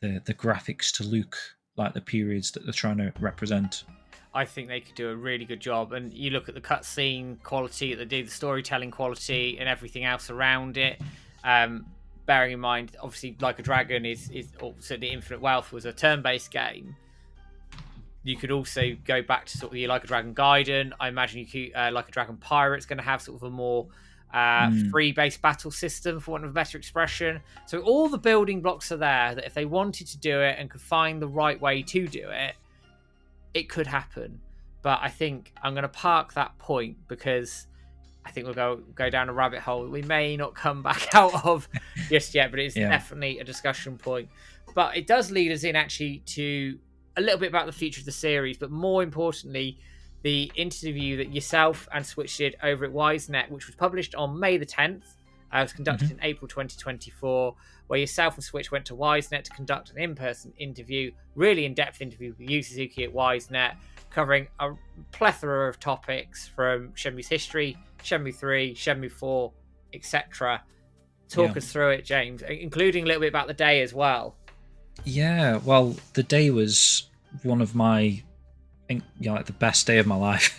the graphics to look like the periods that they're trying to represent. I think they could do a really good job. And you look at the cutscene quality that they do, the storytelling quality, and everything else around it. Bearing in mind, obviously, Like a Dragon is also the Infinite Wealth was a turn-based game. You could also go back to sort of the Like a Dragon Gaiden. I imagine you could, Like a Dragon Pirate's going to have sort of a more free-based battle system, for want of a better expression. So all the building blocks are there that if they wanted to do it and could find the right way to do it, it could happen. But I think I'm going to park that point because I think we'll go down a rabbit hole that we may not come back out of just yet, but it's definitely a discussion point. But it does lead us in actually to a little bit about the future of the series, but more importantly, the interview that yourself and Switch did over at YSNET, which was published on May the 10th. It was conducted in April 2024, where yourself and Switch went to YSNET to conduct an in-person interview, really in-depth interview with Yu Suzuki at YSNET, covering a plethora of topics from Shenmue's history, Shenmue 3, Shenmue 4, etc. Talk us through it, James, including a little bit about the day as well. Yeah, well, the day was one of my, like the best day of my life.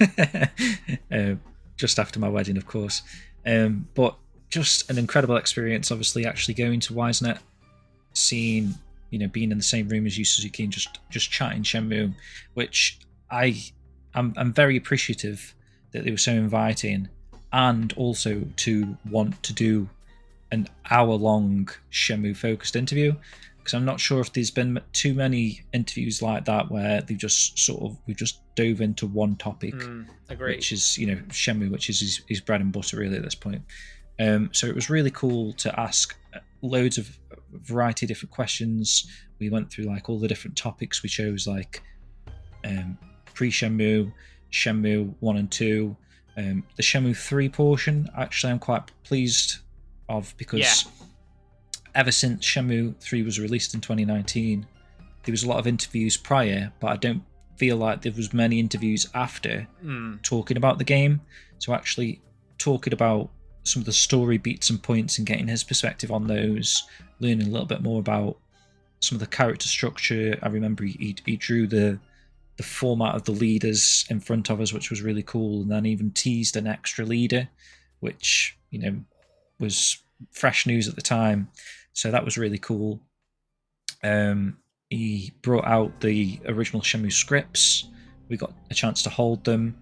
Just after my wedding, of course. But just an incredible experience, obviously, actually going to YSNET, seeing, being in the same room as Yu Suzuki and just chatting Shenmue, which I'm very appreciative that they were so inviting, and also to want to do an hour-long Shenmue-focused interview, because I'm not sure if there's been too many interviews like that where we've just dove into one topic, which is Shenmue, which is his bread and butter really at this point. So it was really cool to ask loads of variety of different questions. We went through like all the different topics. We chose like pre-Shenmue, Shenmue 1 and 2, the Shenmue 3 portion. Actually, I'm quite pleased of, because ever since Shenmue 3 was released in 2019, there was a lot of interviews prior, but I don't feel like there was many interviews after talking about the game. So actually talking about some of the story beats and points and getting his perspective on those, learning a little bit more about some of the character structure. I remember he drew the format of the leaders in front of us, which was really cool, and then even teased an extra leader, which, you know, was fresh news at the time. So that was really cool. He brought out the original Shenmue scripts. We got a chance to hold them,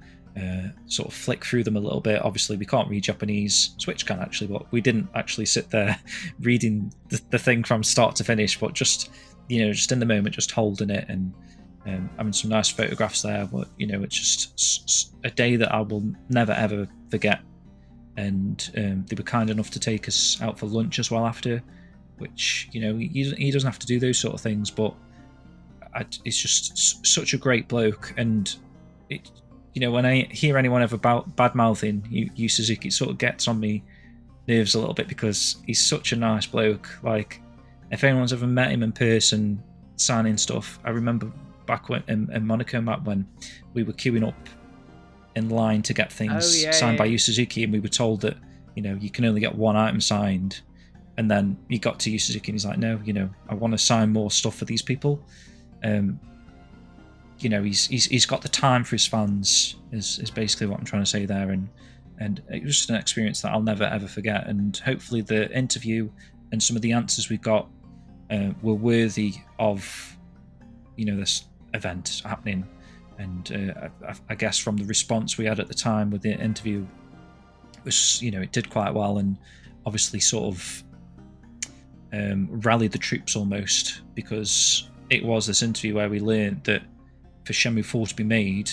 sort of flick through them a little bit. Obviously, we can't read Japanese. Switch can actually, but we didn't actually sit there reading the thing from start to finish, but just, you know, just in the moment, just holding it and having some nice photographs there. But, you know, it's just a day that I will never ever forget. And they were kind enough to take us out for lunch as well after, which, you know, he doesn't have to do those sort of things, but it's just such a great bloke. And it, you know, when I hear anyone ever bad mouthing Yu Suzuki, it sort of gets on me nerves a little bit, because he's such a nice bloke. Like, if anyone's ever met him in person signing stuff, I remember back when in Monaco map when we were queuing up in line to get things signed by Yu Suzuki, and we were told that, you know, you can only get one item signed. And then he got to Yu Suzuki and he's like, no, you know, I want to sign more stuff for these people. You know, he's got the time for his fans, is basically what I'm trying to say there. And it was just an experience that I'll never ever forget. And hopefully the interview and some of the answers we got were worthy of, you know, this event happening. And I guess from the response we had at the time with the interview, it was, you know, it did quite well, and obviously sort of rallied the troops almost, because it was this interview where we learned that for Shenmue 4 to be made,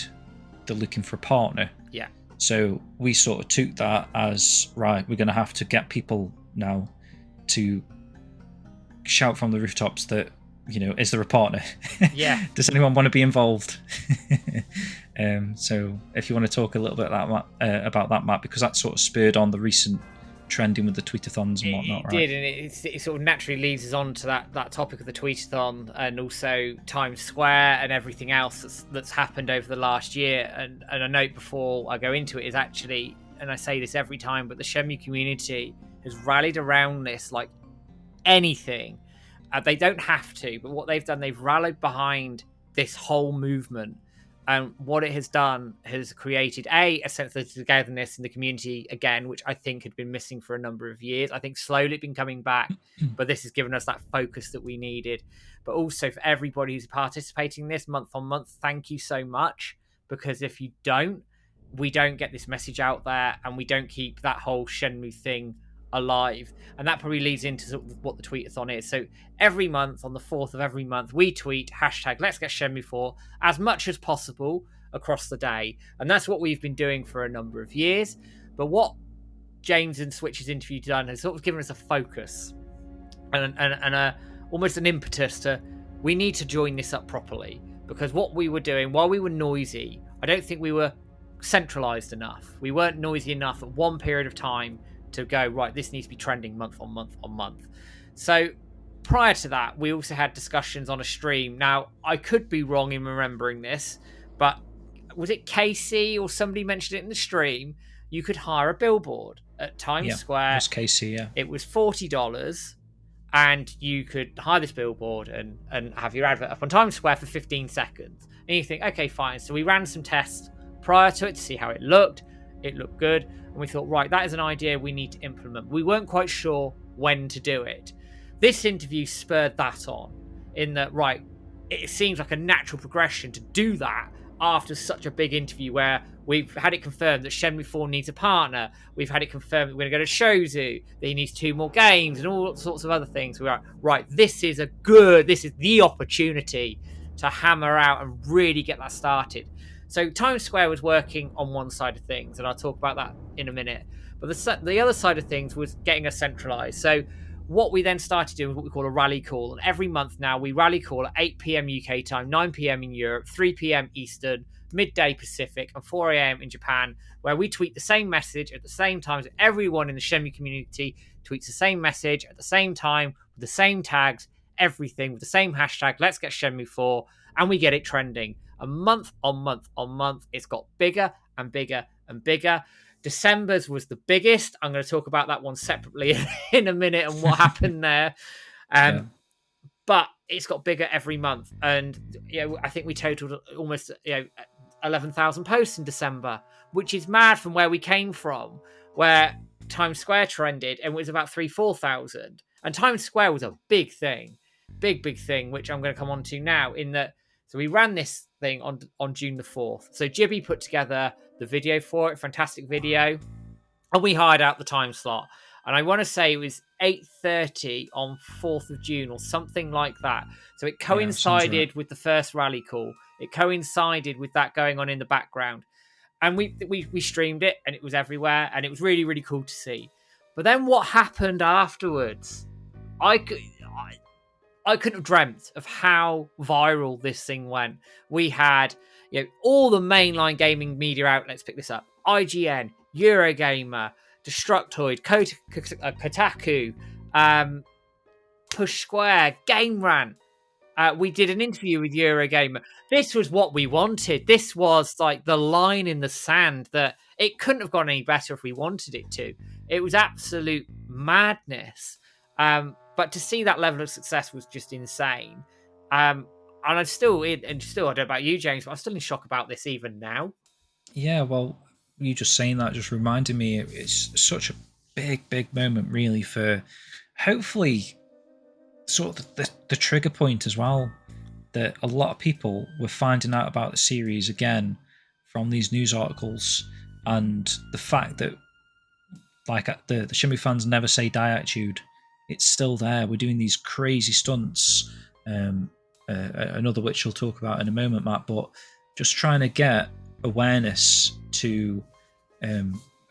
they're looking for a partner. Yeah. So we sort of took that as, right, we're going to have to get people now to shout from the rooftops that, you know, is there a partner? Yeah. Does anyone want to be involved? So if you want to talk a little bit about that, Matt, because that sort of spurred on the recent trending with the tweetathons and whatnot, right? It did, and it sort of naturally leads us on to that topic of the tweetathon, and also Times Square and everything else that's happened over the last year. And a note before I go into it is actually, and I say this every time, but the Shenmue community has rallied around this like anything. They don't have to, but what they've done, they've rallied behind this whole movement. And what it has done has created a sense of togetherness in the community again, which I think had been missing for a number of years. I think slowly it's been coming back, but this has given us that focus that we needed. But also for everybody who's participating in this month on month, thank you so much, because if you don't, we don't get this message out there, and we don't keep that whole Shenmue thing alive. And that probably leads into sort of what the tweetathon is. So every month, on the 4th of every month, we tweet hashtag Let's Get Shenmue 4 as much as possible across the day, and that's what we've been doing for a number of years. But what James and Switch's interview done has sort of given us a focus and almost an impetus to, we need to join this up properly, because what we were doing while we were noisy, I don't think we were centralized enough. We weren't noisy enough at one period of time to go, right, this needs to be trending month on month on month. So prior to that, we also had discussions on a stream. Now, I could be wrong in remembering this, but was it Casey or somebody mentioned it in the stream? You could hire a billboard at Times Square. It was Casey, yeah. It was $40, and you could hire this billboard and have your advert up on Times Square for 15 seconds. And you think, okay, fine. So we ran some tests prior to it to see how it looked. It looked good. And we thought, right, that is an idea we need to implement. We weren't quite sure when to do it. This interview spurred that on, in that, right, it seems like a natural progression to do that after such a big interview where we've had it confirmed that Shenmue 4 needs a partner. We've had it confirmed that we're going to go to Shozu, that he needs 2 more games, and all sorts of other things. We're like, right, this is the opportunity to hammer out and really get that started. So Times Square was working on one side of things, and I'll talk about that in a minute. But the other side of things was getting us centralized. So what we then started doing was what we call a rally call. And every month now, we rally call at 8 p.m. UK time, 9 p.m. in Europe, 3 p.m. Eastern, midday Pacific, and 4 a.m. in Japan, where we tweet the same message at the same time as everyone in the Shenmue community tweets the same message at the same time, with the same tags, everything, with the same hashtag, let's get Shenmue 4, and we get it trending. And month on month on month, it's got bigger and bigger and bigger. December's was the biggest. I'm going to talk about that one separately in a minute and what happened there. But it's got bigger every month. And I think we totaled almost 11,000 posts in December, which is mad from where we came from, where Times Square trended and it was about 4,000. And Times Square was a big thing, big thing, which I'm going to come on to now. So we ran this thing on June the 4th. So Jibby put together the video for it, fantastic video, and we hired out the time slot. And I want to say it was 8:30 on 4th of June or something like that. So it coincided with the first rally call. It coincided with that going on in the background. And we streamed it, and it was everywhere, and it was really, really cool to see. But then what happened afterwards, I couldn't have dreamt of how viral this thing went. We had all the mainline gaming media outlets pick this up. IGN, Eurogamer, Destructoid, Kotaku, Push Square, Game Rant. We did an interview with Eurogamer. This was what we wanted. This was like the line in the sand that it couldn't have gone any better if we wanted it to. It was absolute madness. But to see that level of success was just insane. And I'm still I don't know about you, James, but I'm still in shock about this even now. Yeah, well, you just saying that just reminded me it's such a big moment, really, for hopefully sort of the trigger point as well, that a lot of people were finding out about the series again from these news articles, and the fact that like the Shenmue fans never say die attitude, it's still there. We're doing these crazy stunts, another which we'll talk about in a moment, Matt, but just trying to get awareness to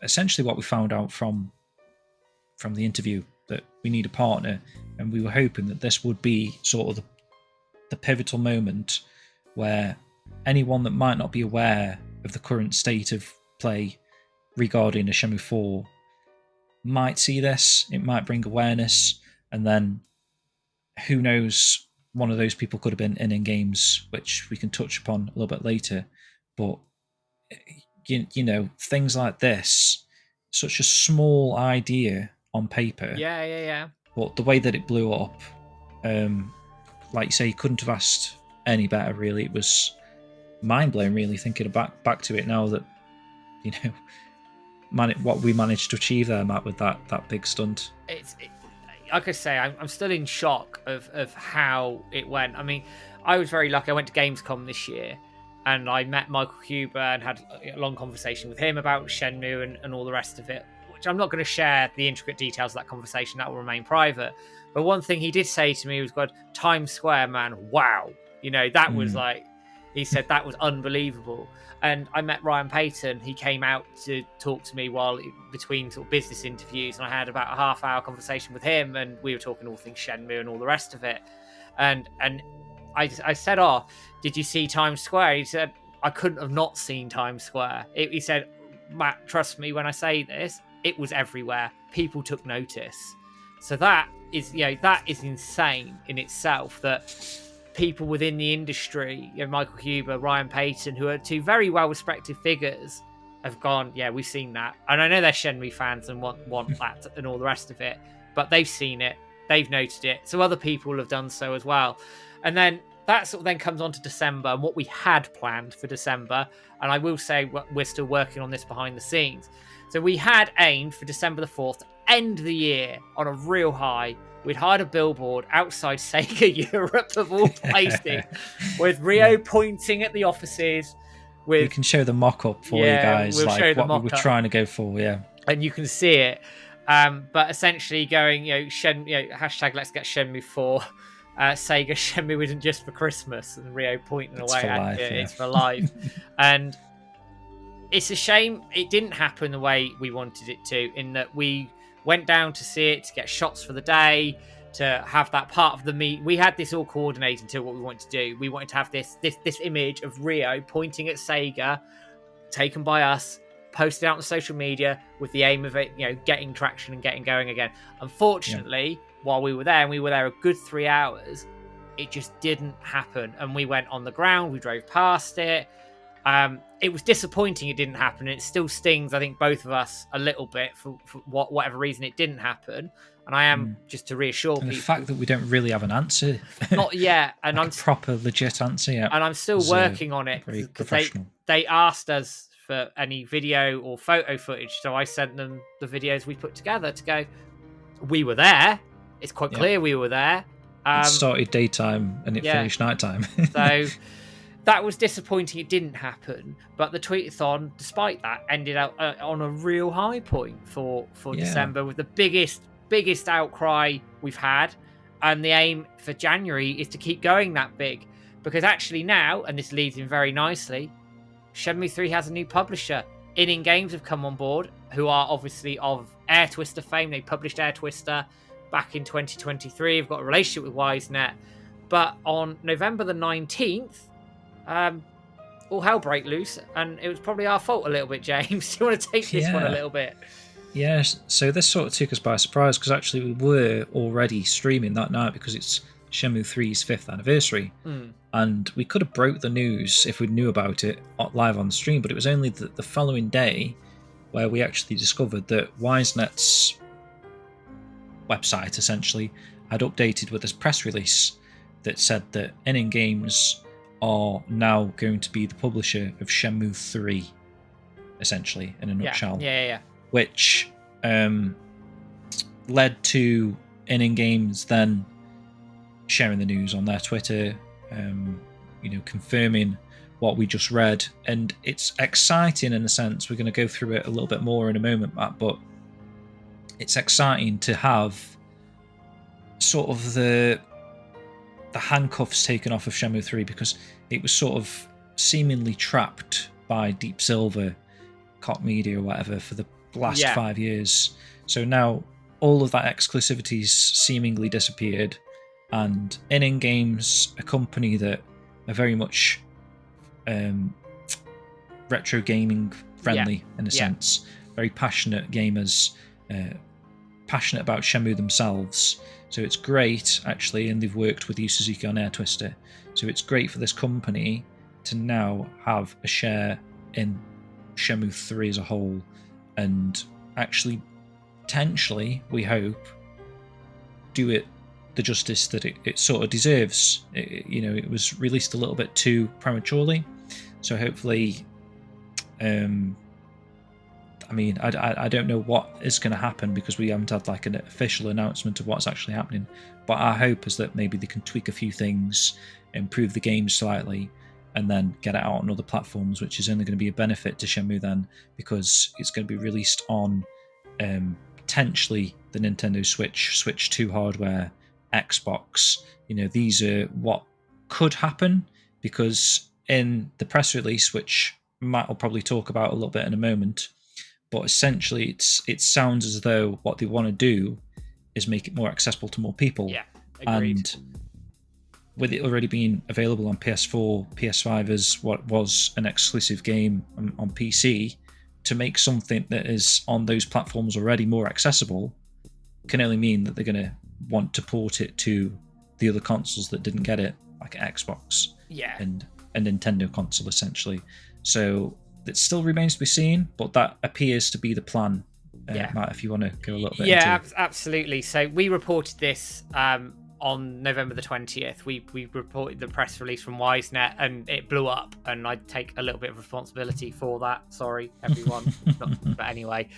essentially what we found out from the interview, that we need a partner, and we were hoping that this would be sort of the pivotal moment where anyone that might not be aware of the current state of play regarding a Shenmue 4 might see this. It might bring awareness, and then who knows, one of those people could have been ININ Games, which we can touch upon a little bit later. But you know, things like this, such a small idea on paper, but the way that it blew up, like you say, you couldn't have asked any better, really. It was mind-blowing, really, thinking back to it now, that what we managed to achieve there, Matt, with that big stunt. Like I say, I'm still in shock of how it went. I mean, I was very lucky. I went to Gamescom this year, and I met Michael Huber and had a long conversation with him about Shenmue and all the rest of it, which I'm not going to share the intricate details of that conversation. That will remain private. But one thing he did say to me was, God, Times Square, man, wow. That was like, he said that was unbelievable. And I met Ryan Payton. He came out to talk to me between sort of business interviews, and I had about a half-hour conversation with him, and we were talking all things Shenmue and all the rest of it. And I said, "Oh, did you see Times Square?" He said, "I couldn't have not seen Times Square." He said, "Matt, trust me when I say this. It was everywhere. People took notice." So that is insane in itself, that people within the industry, Michael Huber, Ryan Payton, who are two very well-respected figures, have gone, yeah, we've seen that. And I know they're Shenmue fans and want that and all the rest of it, but they've seen it, they've noted it, so other people have done so as well. And then that sort of then comes on to December and what we had planned for December, and I will say we're still working on this behind the scenes. So we had aimed for December the 4th to end the year on a real high. We'd hired a billboard outside Sega Europe, of all places, with Ryo pointing at the offices. We can show the mock-up for you guys, we'll like what we were trying to go for, and you can see it. But essentially going, hashtag Let's Get Shenmue 4. Sega Shenmue isn't just for Christmas, and Ryo pointing away at it. It's for life. And it's a shame it didn't happen the way we wanted it to, in that we went down to see it, to get shots for the day, to have that part of the meet. We had this all coordinated into what we wanted to do. We wanted to have this image of Ryo pointing at Sega, taken by us, posted out on social media with the aim of it, getting traction and getting going again. Unfortunately, while we were there, and we were there a good 3 hours, it just didn't happen. And we went on the ground, we drove past it. It was disappointing it didn't happen. And it still stings, I think, both of us a little bit for whatever reason it didn't happen. And I am just to reassure and people. the fact that we don't really have an answer. Not yet. And like I'm a proper, legit answer yet. And I'm still working on it. Very Because professional. they asked us for any video or photo footage. So I sent them the videos we put together to go, we were there. It's quite clear we were there. It started daytime and it finished nighttime. So that was disappointing. It didn't happen. But the tweetathon, despite that, ended up on a real high point for December, with the biggest outcry we've had. And the aim for January is to keep going that big. Because actually now, and this leads in very nicely, Shenmue 3 has a new publisher. ININ Games have come on board, who are obviously of Air Twister fame. They published Air Twister back in 2023. Have got a relationship with YSNET. But on November the 19th, all hell broke loose. And it was probably our fault a little bit, James. Do you want to take this one a little bit? Yes, so this sort of took us by surprise, because actually we were already streaming that night because it's Shenmue 3's 5th anniversary. And we could have broke the news if we knew about it live on the stream, but it was only the following day where we actually discovered that YSNET's website essentially had updated with this press release that said that ININ Games are now going to be the publisher of Shenmue 3, essentially, in a nutshell. Yeah. Which led to ININ Games then sharing the news on their Twitter, confirming what we just read. And it's exciting in a sense. We're going to go through it a little bit more in a moment, Matt, but it's exciting to have sort of the handcuffs taken off of Shenmue 3, because it was sort of seemingly trapped by Deep Silver, Koch Media or whatever for the last 5 years. So now all of that exclusivity's seemingly disappeared, and ININ Games, a company that are very much retro gaming friendly in a sense, very passionate gamers, passionate about Shenmue themselves. So it's great, actually, and they've worked with Yu Suzuki on Air Twister. So it's great for this company to now have a share in Shenmue 3 as a whole, and actually, potentially, we hope, do it the justice that it sort of deserves. It was released a little bit too prematurely, so hopefully, I don't know what is going to happen, because we haven't had like an official announcement of what's actually happening, but our hope is that maybe they can tweak a few things, improve the game slightly, and then get it out on other platforms, which is only going to be a benefit to Shenmue then, because it's going to be released on potentially the Nintendo Switch, Switch 2 hardware, Xbox. These are what could happen, because in the press release, which Matt will probably talk about a little bit in a moment, but essentially it sounds as though what they want to do is make it more accessible to more people. Yeah, agreed. And with it already being available on PS4, PS5 as what was an exclusive game on PC, to make something that is on those platforms already more accessible can only mean that they're going to want to port it to the other consoles that didn't get it, like Xbox and a Nintendo console, essentially. So it still remains to be seen, but that appears to be the plan. Matt, if you want to go a little bit into it. Absolutely. So we reported this on November the 20th. We reported the press release from YSNET, and it blew up, and I take a little bit of responsibility for that. Sorry, everyone. But anyway.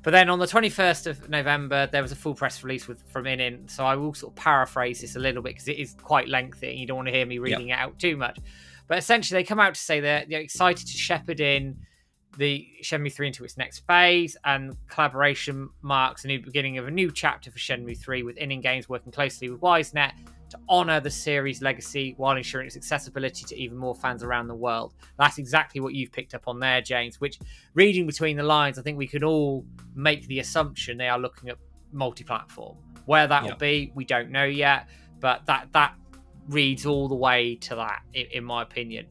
But then on the 21st of November, there was a full press release from ININ, so I will sort of paraphrase this a little bit, because it is quite lengthy, and you don't want to hear me reading it out too much. But essentially, they come out to say they're excited to shepherd in the Shenmue 3 into its next phase, and collaboration marks a new beginning of a new chapter for Shenmue 3, with ININ Games working closely with YSNET to honour the series' legacy while ensuring its accessibility to even more fans around the world. That's exactly what you've picked up on there, James, which, reading between the lines, I think we can all make the assumption they are looking at multi-platform. Where that will be, we don't know yet, but that reads all the way to that, in my opinion.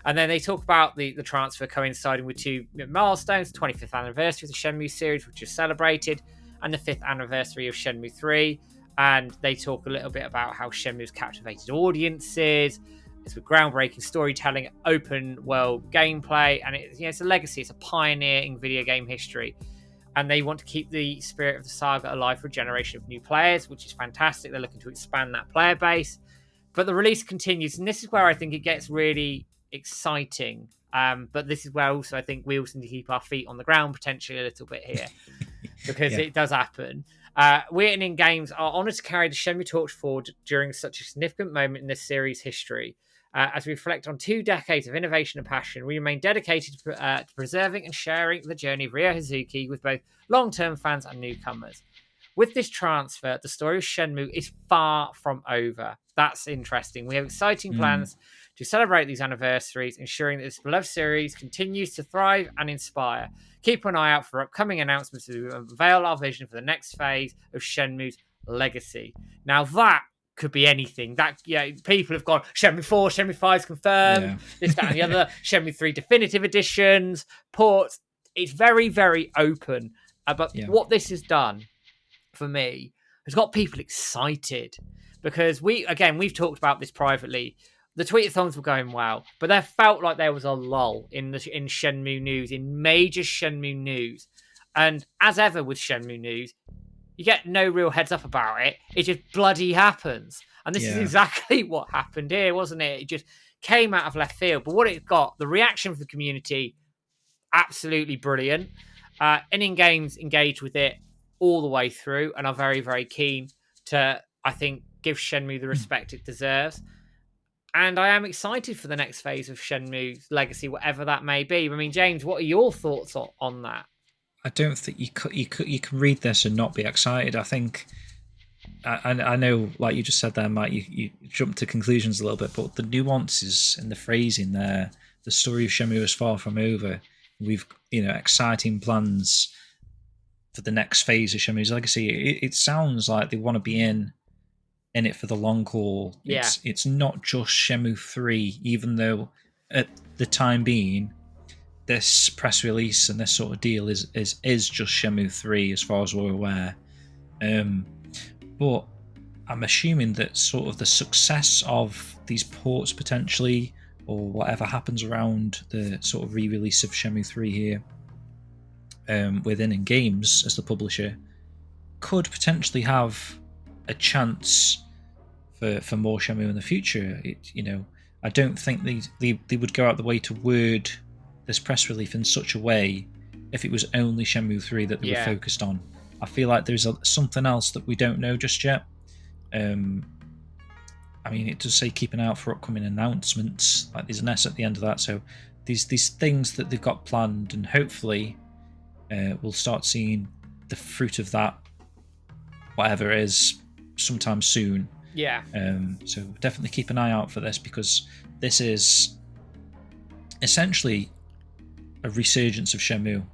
And then they talk about the transfer coinciding with two milestones: 25th anniversary of the Shenmue series, which is celebrated, and the 5th anniversary of Shenmue 3. And they talk a little bit about how Shenmue's captivated audiences. It's with groundbreaking storytelling, open world gameplay, and it's a legacy. It's a pioneer in video game history. And they want to keep the spirit of the saga alive for a generation of new players, which is fantastic. They're looking to expand that player base. But the release continues, and this is where I think it gets really exciting. But this is where also I think we also need to keep our feet on the ground potentially a little bit here, because it does happen. We at ININ Games are honoured to carry the Shenmue torch forward during such a significant moment in this series' history. As we reflect on 2 decades of innovation and passion, we remain dedicated to preserving and sharing the journey of Ryo Hazuki with both long-term fans and newcomers. With this transfer, the story of Shenmue is far from over. That's interesting. We have exciting plans to celebrate these anniversaries, ensuring that this beloved series continues to thrive and inspire. Keep an eye out for upcoming announcements as we unveil our vision for the next phase of Shenmue's legacy. Now that could be anything. That people have gone Shenmue 4, Shenmue 5 is confirmed, this, that, and the other. Shenmue 3 definitive editions, ports. It's very, very open. But what this has done for me has got people excited, because we've talked about this privately. The tweetathons were going well, but there felt like there was a lull in Shenmue news, in major Shenmue news. And as ever with Shenmue news, you get no real heads up about it. It just bloody happens. And this is exactly what happened here, wasn't it? It just came out of left field. But what it got, the reaction from the community, absolutely brilliant. ININ Games engaged with it all the way through and are very, very keen to, I think, give Shenmue the respect it deserves. And I am excited for the next phase of Shenmue's legacy, whatever that may be. I mean, James, what are your thoughts on that? I don't think you can read this and not be excited. I think I know, like you just said there, Matt, you jumped to conclusions a little bit, but the nuances and the phrasing there, the story of Shenmue is far from over. We've exciting plans for the next phase of Shenmue's legacy. It sounds like they want to be in it for the long haul. Yeah. It's not just Shenmue 3, even though at the time being, this press release and this sort of deal is just Shenmue 3 as far as we're aware. But I'm assuming that sort of the success of these ports potentially, or whatever happens around the sort of re-release of Shenmue 3 here, with ININ Games as the publisher, could potentially have a chance for more Shenmue in the future. I don't think they would go out the way to word this press release in such a way if it was only Shenmue 3 that they were focused on. I feel like there's something else that we don't know just yet. I mean, it does say keep an eye out for upcoming announcements. Like there's an S at the end of that. So these things that they've got planned, and hopefully we'll start seeing the fruit of that, whatever it is, sometime soon. Yeah. So definitely keep an eye out for this, because this is essentially a resurgence of Shenmue,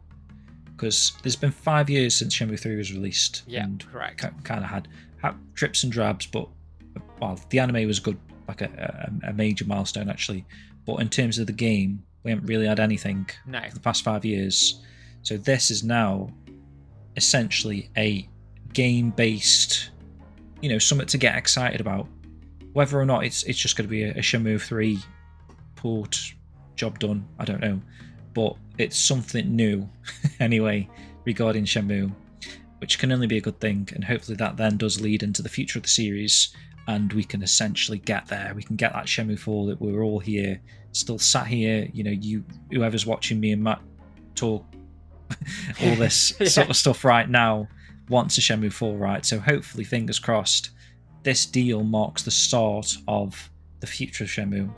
because there's been 5 years since Shenmue 3 was released. Yeah, and correct. Kind of had drips and drabs, but the anime was good, like a major milestone actually. But in terms of the game, we haven't really had anything for the past 5 years. So this is now essentially a game-based, something to get excited about. Whether or not it's just going to be a Shenmue 3 port, job done, I don't know. But it's something new anyway regarding Shenmue, which can only be a good thing, and hopefully that then does lead into the future of the series, and we can essentially get there. We can get that Shenmue 4 that we're all here, still sat here, whoever's watching me and Matt talk all this sort of stuff right now wants a Shenmue 4, right? So hopefully, fingers crossed, this deal marks the start of the future of Shenmue.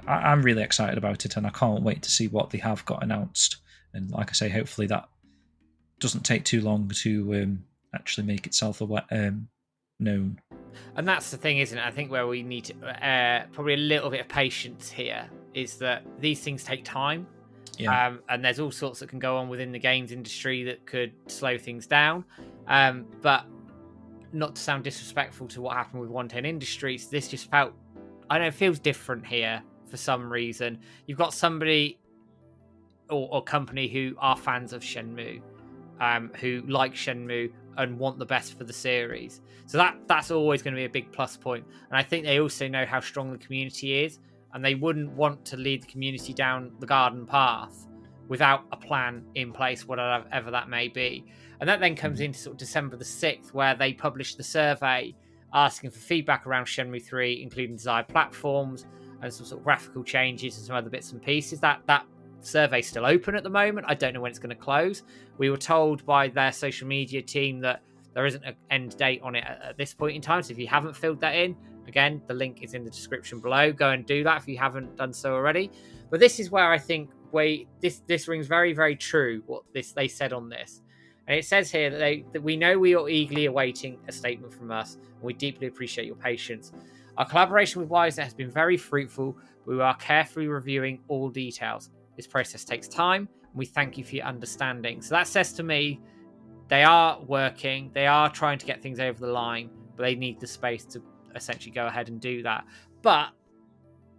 I'm really excited about it, and I can't wait to see what they have got announced. And like I say, hopefully that doesn't take too long to actually make itself known. And that's the thing, isn't it? I think where we need to probably a little bit of patience here is that these things take time. Yeah. And there's all sorts that can go on within the games industry that could slow things down. But not to sound disrespectful to what happened with 110 Industries, this just felt, it feels different here for some reason. You've got somebody or company who are fans of Shenmue, who like Shenmue and want the best for the series. So that's always going to be a big plus point. And I think they also know how strong the community is, and they wouldn't want to lead the community down the garden path without a plan in place, whatever that may be. And that then comes into sort of December the 6th, where they publish the survey asking for feedback around Shenmue 3, including desired platforms and some sort of graphical changes and some other bits and pieces. That survey's still open at the moment. I don't know when it's going to close. We were told by their social media team that there isn't an end date on it at this point in time. So if you haven't filled that in, again, the link is in the description below. Go and do that if you haven't done so already. But this is where I think this rings very, very true, what they said on this. And it says here that we know we are eagerly awaiting a statement from us, and we deeply appreciate your patience. Our collaboration with YSNET has been very fruitful. We are carefully reviewing all details. This process takes time, and we thank you for your understanding. So that says to me, they are working, they are trying to get things over the line, but they need the space to essentially go ahead and do that. But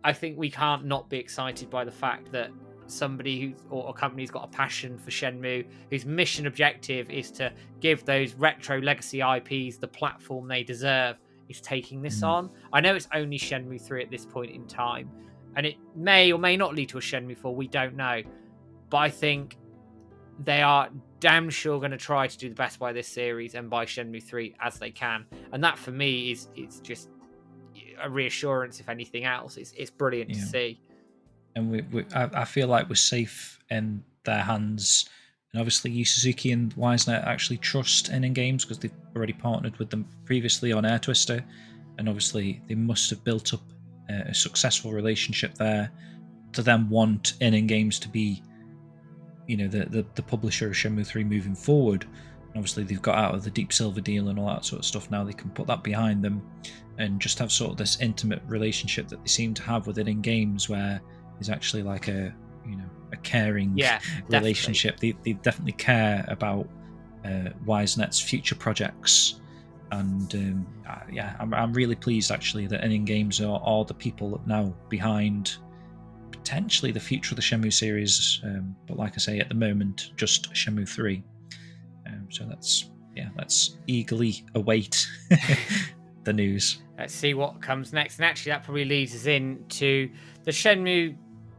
I think we can't not be excited by the fact that somebody or a company's got a passion for Shenmue, whose mission objective is to give those retro legacy IPs the platform they deserve, is taking this on. I know it's only Shenmue 3 at this point in time, and it may or may not lead to a Shenmue 4, we don't know. But I think they are damn sure going to try to do the best by this series and by Shenmue 3 as they can. And that for me is just a reassurance, if anything else. It's brilliant to see. And I feel like we're safe in their hands. And obviously, Suzuki and YSNET actually trust ININ Games because they've already partnered with them previously on Air Twister. And obviously, they must have built up a successful relationship there to then want ININ Games to be, the publisher of Shenmue 3 moving forward. And obviously, they've got out of the Deep Silver deal and all that sort of stuff. Now they can put that behind them and just have sort of this intimate relationship that they seem to have with ININ Games, where is actually like a caring relationship. They definitely care about YSNET's future projects, and I'm really pleased actually that ININ Games are the people now behind potentially the future of the Shenmue series. But like I say, at the moment, just Shenmue 3. So let's eagerly await the news. Let's see what comes next. And actually, that probably leads us into the Shenmue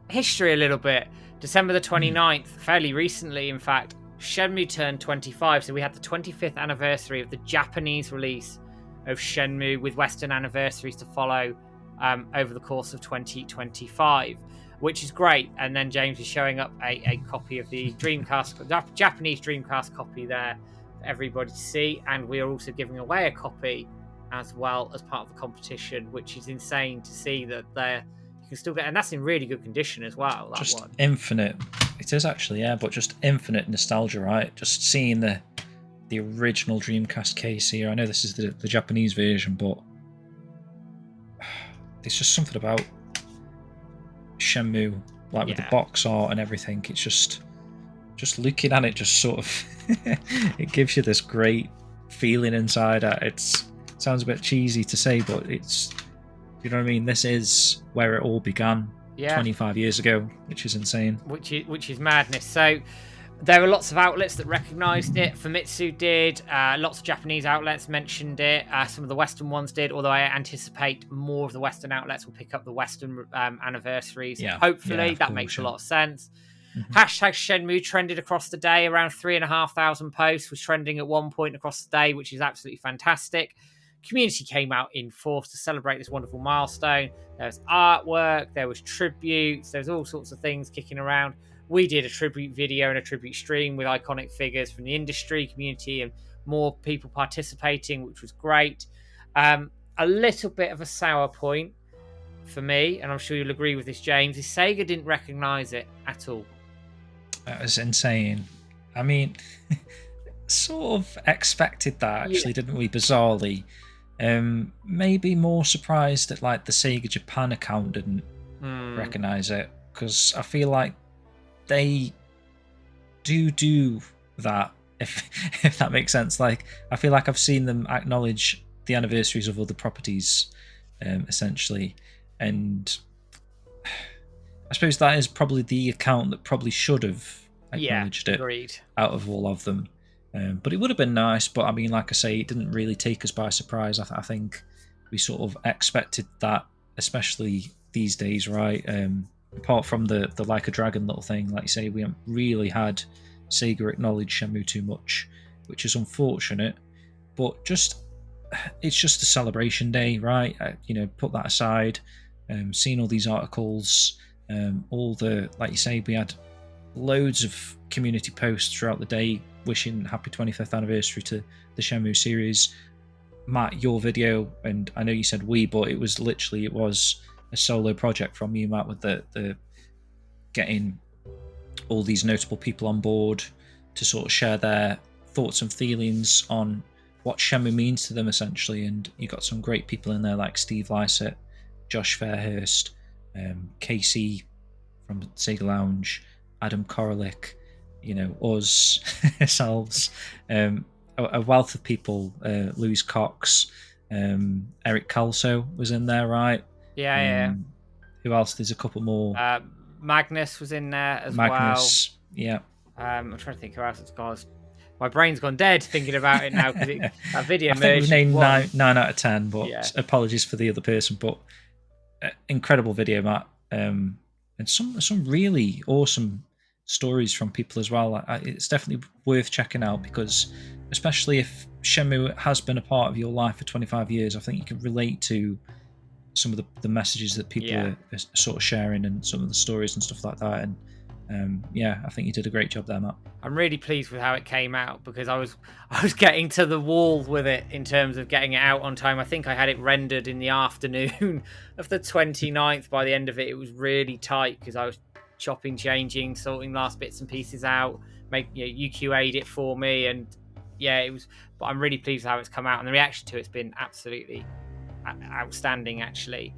history a little bit. December the 29th, fairly recently, in fact, Shenmue turned 25. So we had the 25th anniversary of the Japanese release of Shenmue, with Western anniversaries to follow over the course of 2025, which is great. And then James is showing up a copy of the Dreamcast, Japanese Dreamcast copy there for everybody to see. And we are also giving away a copy as well as part of the competition, which is insane to see that you can still get, and that's in really good condition as well. That just one. Infinite. It is actually, yeah, but just infinite nostalgia, right? Just seeing the original Dreamcast case here. I know this is the Japanese version, but there's just something about Shenmue, like with the box art and everything. It's just looking at it, just sort of it gives you this great feeling inside. It sounds a bit cheesy to say, but it's, you know what I mean? This is where it all began 25 years ago, which is insane. Which is madness. So there were lots of outlets that recognised it. Famitsu did. Lots of Japanese outlets mentioned it. Some of the Western ones did, although I anticipate more of the Western outlets will pick up the Western anniversaries. Yeah. Hopefully, that makes a lot of sense. Mm-hmm. Hashtag Shenmue trended across the day. Around 3,500 posts was trending at one point across the day, which is absolutely fantastic. Community came out in force to celebrate this wonderful milestone. There was artwork, there was tributes, there was all sorts of things kicking around. We did a tribute video and a tribute stream with iconic figures from the industry, community, and more people participating, which was great. A little bit of a sour point for me, and I'm sure you'll agree with this, James, is Sega didn't recognise it at all. That was insane. I mean, sort of expected that, actually, didn't we, bizarrely? Maybe more surprised that like the Sega Japan account didn't recognise it, because I feel like they do that, if that makes sense. Like, I feel like I've seen them acknowledge the anniversaries of other properties, essentially, and I suppose that is probably the account that probably should have acknowledged it agreed. out of all of them. But it would have been nice. But I mean, like I say, it didn't really take us by surprise. I think we sort of expected that, especially these days, right? Apart from the Like a Dragon little thing, like you say, we haven't really had Sega acknowledge Shenmue too much, which is unfortunate. But it's just a celebration day, right? Put that aside. Seeing all these articles, like you say, we had loads of community posts throughout the day wishing happy 25th anniversary to the Shenmue series. Matt, your video, and I know you said we, but it was a solo project from you, Matt, with the getting all these notable people on board to sort of share their thoughts and feelings on what Shenmue means to them, essentially. And you got some great people in there like Steve Lysett, Josh Fairhurst, Casey from Sega Lounge, Adam Korolik, us, ourselves, a wealth of people, Louise Cox, Eric Kelso was in there, right? Yeah. Who else? There's a couple more. Magnus was in there as well. Magnus, yeah. I'm trying to think who else it's gone. My brain's gone dead thinking about it now because that video I think we named 9 out of 10, but yeah. Apologies for the other person. But incredible video, Matt, and some really awesome stories from people as well. It's definitely worth checking out because, especially if Shenmue has been a part of your life for 25 years, I think you can relate to some of the messages that people are sort of sharing and some of the stories and stuff like that. And I think you did a great job there, Matt. I'm really pleased with how it came out because I was getting to the wall with it in terms of getting it out on time. I think I had it rendered in the afternoon of the 29th. By the end of it, it was really tight because I was chopping, changing, sorting last bits and pieces out. You QA'd it for me, and it was. But I'm really pleased with how it's come out, and the reaction to it's been absolutely outstanding, actually.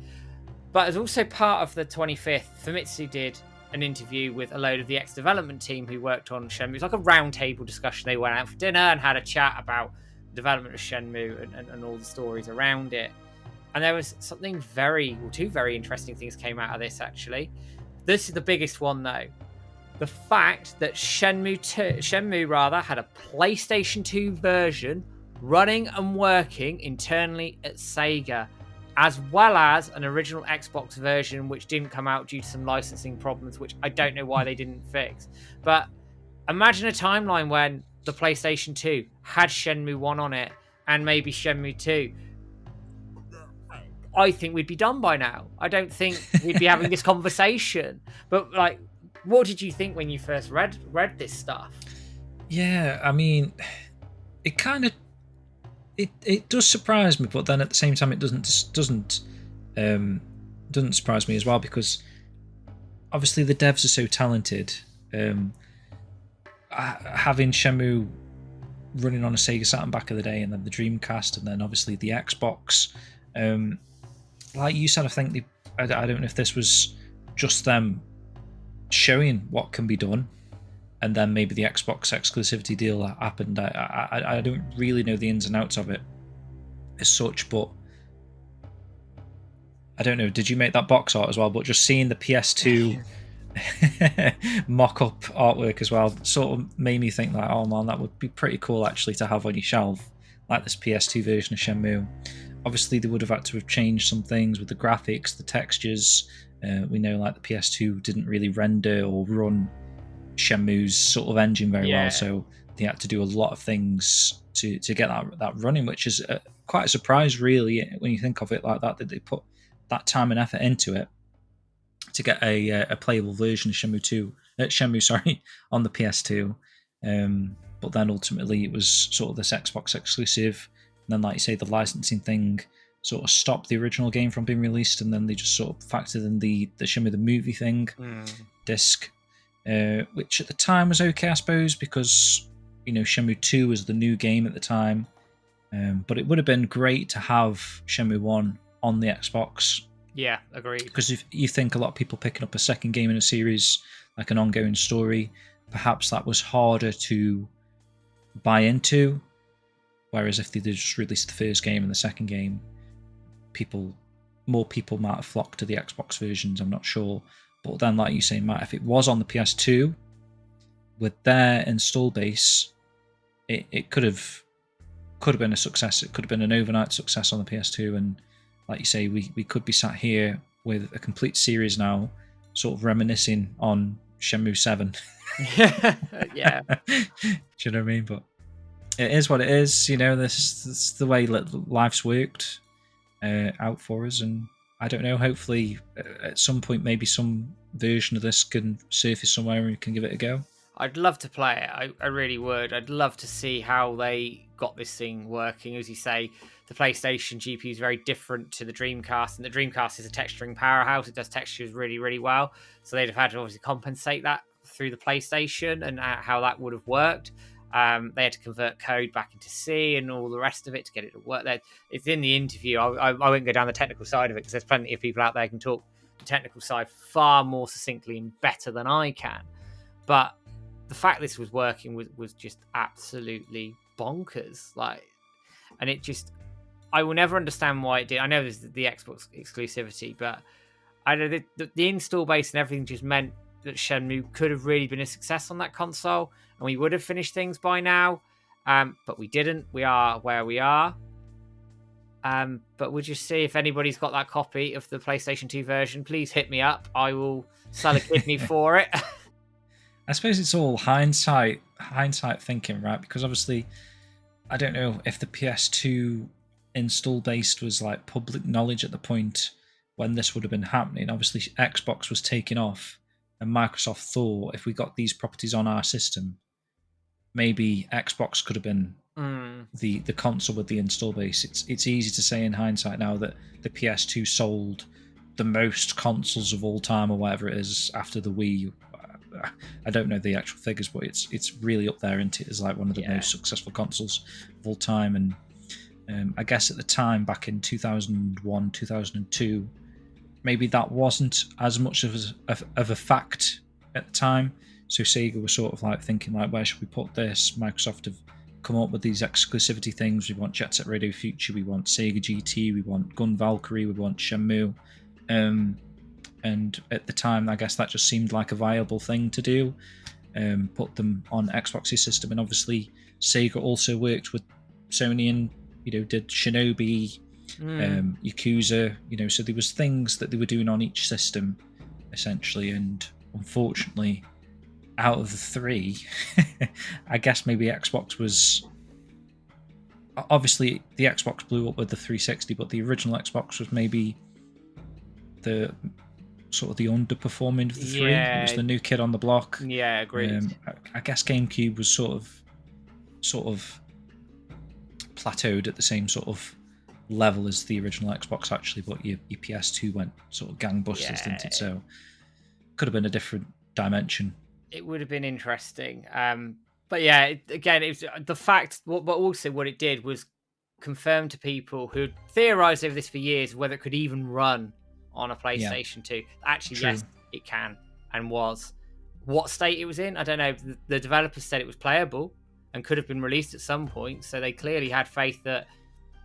But as also part of the 25th, Famitsu did an interview with a load of the ex-development team who worked on Shenmue. It was like a roundtable discussion. They went out for dinner and had a chat about the development of Shenmue and all the stories around it. And there was two very interesting things came out of this, actually. This is the biggest one, though. The fact that Shenmue had a PlayStation 2 version running and working internally at Sega, as well as an original Xbox version which didn't come out due to some licensing problems, which I don't know why they didn't fix. But imagine a timeline when the PlayStation 2 had Shenmue 1 on it and maybe Shenmue 2. I think we'd be done by now. I don't think we'd be having this conversation. But what did you think when you first read this stuff? Yeah, I mean, it kind of it does surprise me, but then at the same time, it doesn't surprise me as well because obviously the devs are so talented. Having Shenmue running on a Sega Saturn back of the day, and then the Dreamcast, and then obviously the Xbox. Like you said, I think I don't know if this was just them showing what can be done, and then maybe the Xbox exclusivity deal happened. I don't really know the ins and outs of it as such, but I don't know. Did you make that box art as well? But just seeing the PS2 mock-up artwork as well sort of made me think that, oh man, that would be pretty cool actually to have on your shelf, like this PS2 version of Shenmue. Obviously, they would have had to have changed some things with the graphics, the textures. We know like the PS2 didn't really render or run Shenmue's sort of engine very well, so they had to do a lot of things to get that running, which is quite a surprise, really, when you think of it like that they put that time and effort into it to get a playable version of Shenmue on the PS2. But then ultimately it was sort of this Xbox exclusive. And then, like you say, the licensing thing sort of stopped the original game from being released, and then they just sort of factored in the Shenmue the movie thing disc, which at the time was okay, I suppose, because Shenmue 2 was the new game at the time. But it would have been great to have Shenmue 1 on the Xbox. Yeah, agreed. Because if you think a lot of people picking up a second game in a series, like an ongoing story, perhaps that was harder to buy into. Whereas if they just released the first game and the second game, people more people might have flocked to the Xbox versions. I'm not sure, but then, like you say, Matt, if it was on the PS2 with their install base, it could have been a success. It could have been an overnight success on the PS2, and like you say, we could be sat here with a complete series now, sort of reminiscing on Shenmue 7. Yeah. Do you know what I mean? But it is what it is. You know, this is the way life's worked out for us, and I don't know. Hopefully, at some point, maybe some version of this can surface somewhere and we can give it a go. I'd love to play it. I really would. I'd love to see how they got this thing working. As you say, the PlayStation GPU is very different to the Dreamcast, and the Dreamcast is a texturing powerhouse. It does textures really, really well. So they'd have had to obviously compensate that through the PlayStation and how that would have worked. They had to convert code back into C and all the rest of it to get it to work. It's in the interview. I won't go down the technical side of it because there's plenty of people out there who can talk the technical side far more succinctly and better than I can. But the fact this was working was just absolutely bonkers. And it just, I will never understand why it did. I know there's the Xbox exclusivity, but I know the install base and everything just meant that Shenmue could have really been a success on that console, and we would have finished things by now. But we didn't. We are where we are. But we'll just see if anybody's got that copy of the PlayStation 2 version. Please hit me up. I will sell a kidney for it. I suppose it's all hindsight thinking, right? Because obviously, I don't know if the PS2 install base was like public knowledge at the point when this would have been happening. Obviously, Xbox was taking off, and Microsoft thought if we got these properties on our system, maybe Xbox could have been the console with the install base. It's easy to say in hindsight now that the PS2 sold the most consoles of all time or whatever it is after the Wii. I don't know the actual figures, but it's really up there, isn't it? It's like one of the most successful consoles of all time. And I guess at the time, back in 2001, 2002, maybe that wasn't as much of a fact at the time. So Sega was sort of like thinking, like, where should we put this? Microsoft have come up with these exclusivity things. We want Jet Set Radio Future, we want Sega GT, we want Gun Valkyrie, we want Shenmue. And at the time, I guess that just seemed like a viable thing to do, put them on Xbox's system. And obviously, Sega also worked with Sony and, did Shinobi, Yakuza, so there was things that they were doing on each system, essentially. And unfortunately, out of the three, I guess maybe Xbox was... Obviously, the Xbox blew up with the 360, but the original Xbox was maybe the sort of the underperforming of the three. It was the new kid on the block. Yeah, agreed. I guess GameCube was sort of plateaued at the same sort of level as the original Xbox, actually, but your PS2 went sort of gangbusters, didn't it? So could have been a different dimension. It would have been interesting. But yeah, again, it was the fact, but also what it did was confirm to people who theorized over this for years whether it could even run on a PlayStation 2. Actually, True. Yes, it can, and was. What state it was in, I don't know. The developers said it was playable and could have been released at some point, so they clearly had faith that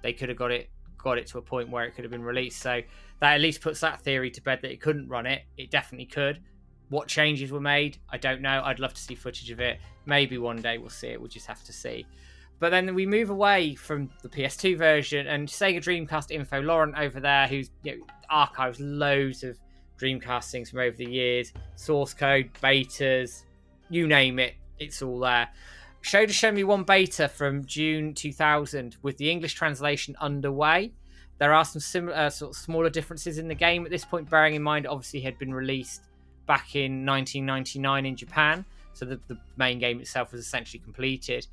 they could have got it to a point where it could have been released. So that at least puts that theory to bed that it couldn't run it. It definitely could. What changes were made, I don't know. I'd love to see footage of it. Maybe one day we'll see it. We'll just have to see. But then we move away from the PS2 version, and Sega Dreamcast info, Lauren over there, who's archives loads of Dreamcast things from over the years, source code, betas, you name it, it's all there. Showed a Shenmue 1 beta from June 2000 with the English translation underway. There are some similar, sort of smaller differences in the game at this point, bearing in mind, obviously, it had been released back in 1999 in Japan, so the main game itself was essentially completed.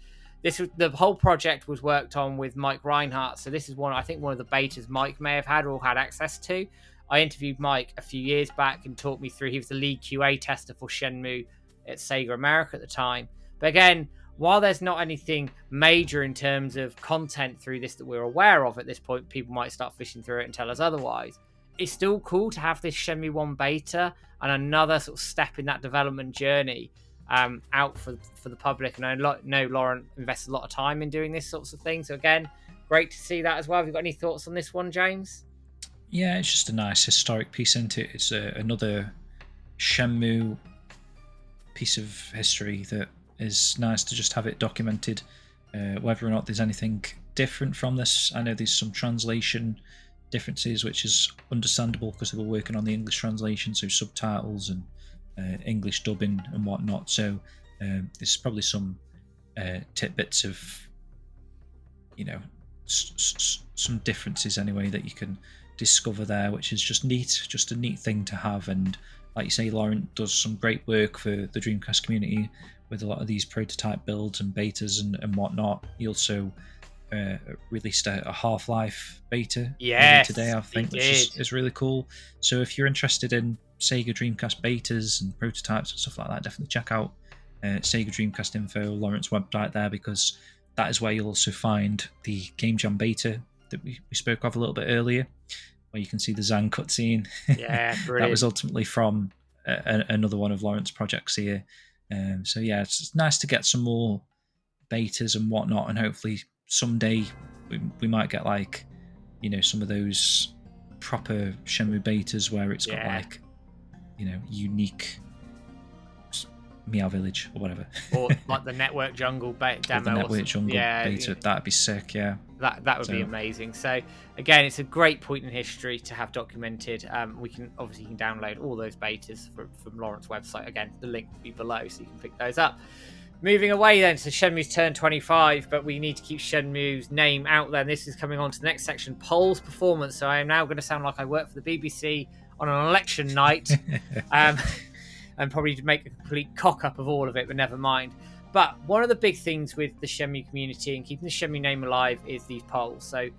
The whole project was worked on with Mike Reinhardt, so this is one of the betas Mike may have had or had access to. I interviewed Mike a few years back and talked me through. He was the lead QA tester for Shenmue at Sega America at the time. But again, while there's not anything major in terms of content through this that we're aware of at this point, people might start fishing through it and tell us otherwise. It's still cool to have this Shenmue 1 beta and another sort of step in that development journey out for the public. And I know Lauren invests a lot of time in doing this sorts of things. So again, great to see that as well. Have you got any thoughts on this one, James? Yeah, it's just a nice historic piece, isn't it? It's another Shenmue piece of history that is nice to just have it documented. Whether or not there's anything different from this, I know there's some translation differences, which is understandable because they were working on the English translation, so subtitles and English dubbing and whatnot. So there's probably some tidbits of, you know, some differences anyway that you can discover there, which is just neat, just a neat thing to have. And like you say, Laurent does some great work for the Dreamcast community with a lot of these prototype builds and betas and whatnot. He also released a Half-Life beta today, I think, which is really cool. So if you're interested in Sega Dreamcast betas and prototypes and stuff like that, definitely check out Sega Dreamcast info, Laurent's website there, because that is where you'll also find the GameJam beta that we spoke of a little bit earlier, where you can see the Zhang cutscene. Yeah, brilliant. That was ultimately from another one of Laurent's projects here. So yeah, it's nice to get some more betas and whatnot, and hopefully someday we might get, like, you know, some of those proper Shenmue betas where it's got like, you know, unique Meow Village or whatever, or like the Network Jungle demo. The Network Jungle beta, that'd be sick. Yeah, that would be amazing. So again, it's a great point in history to have documented. You can download all those betas from Laurent's website. Again, the link will be below, so you can pick those up. Moving away then, so Shenmue's turned 25, but we need to keep Shenmue's name out there. And this is coming on to the next section, polls performance. So I am now going to sound like I work for the BBC on an election night. And probably to make a complete cock-up of all of it, but never mind. But one of the big things with the Shenmue community and keeping the Shenmue name alive is these polls. So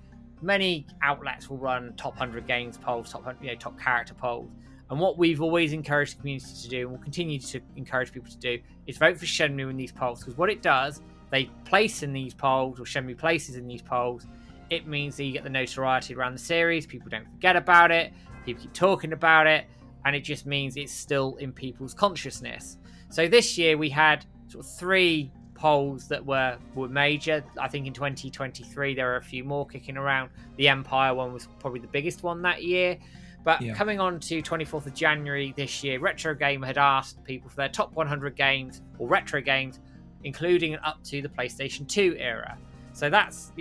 many outlets will run top 100 games polls, top character polls. And what we've always encouraged the community to do, and will continue to encourage people to do, is vote for Shenmue in these polls. Because what it does, they place in these polls, or Shenmue places in these polls, it means that you get the notoriety around the series, people don't forget about it, people keep talking about it, and it just means it's still in people's consciousness. So this year we had sort of 3 polls that were major. I think in 2023 there are a few more kicking around. The Empire one was probably the biggest one that year. But coming on to 24th of January this year, Retrogamer had asked people for their top 100 games, or retro games, including up to the PlayStation 2 era. So that's,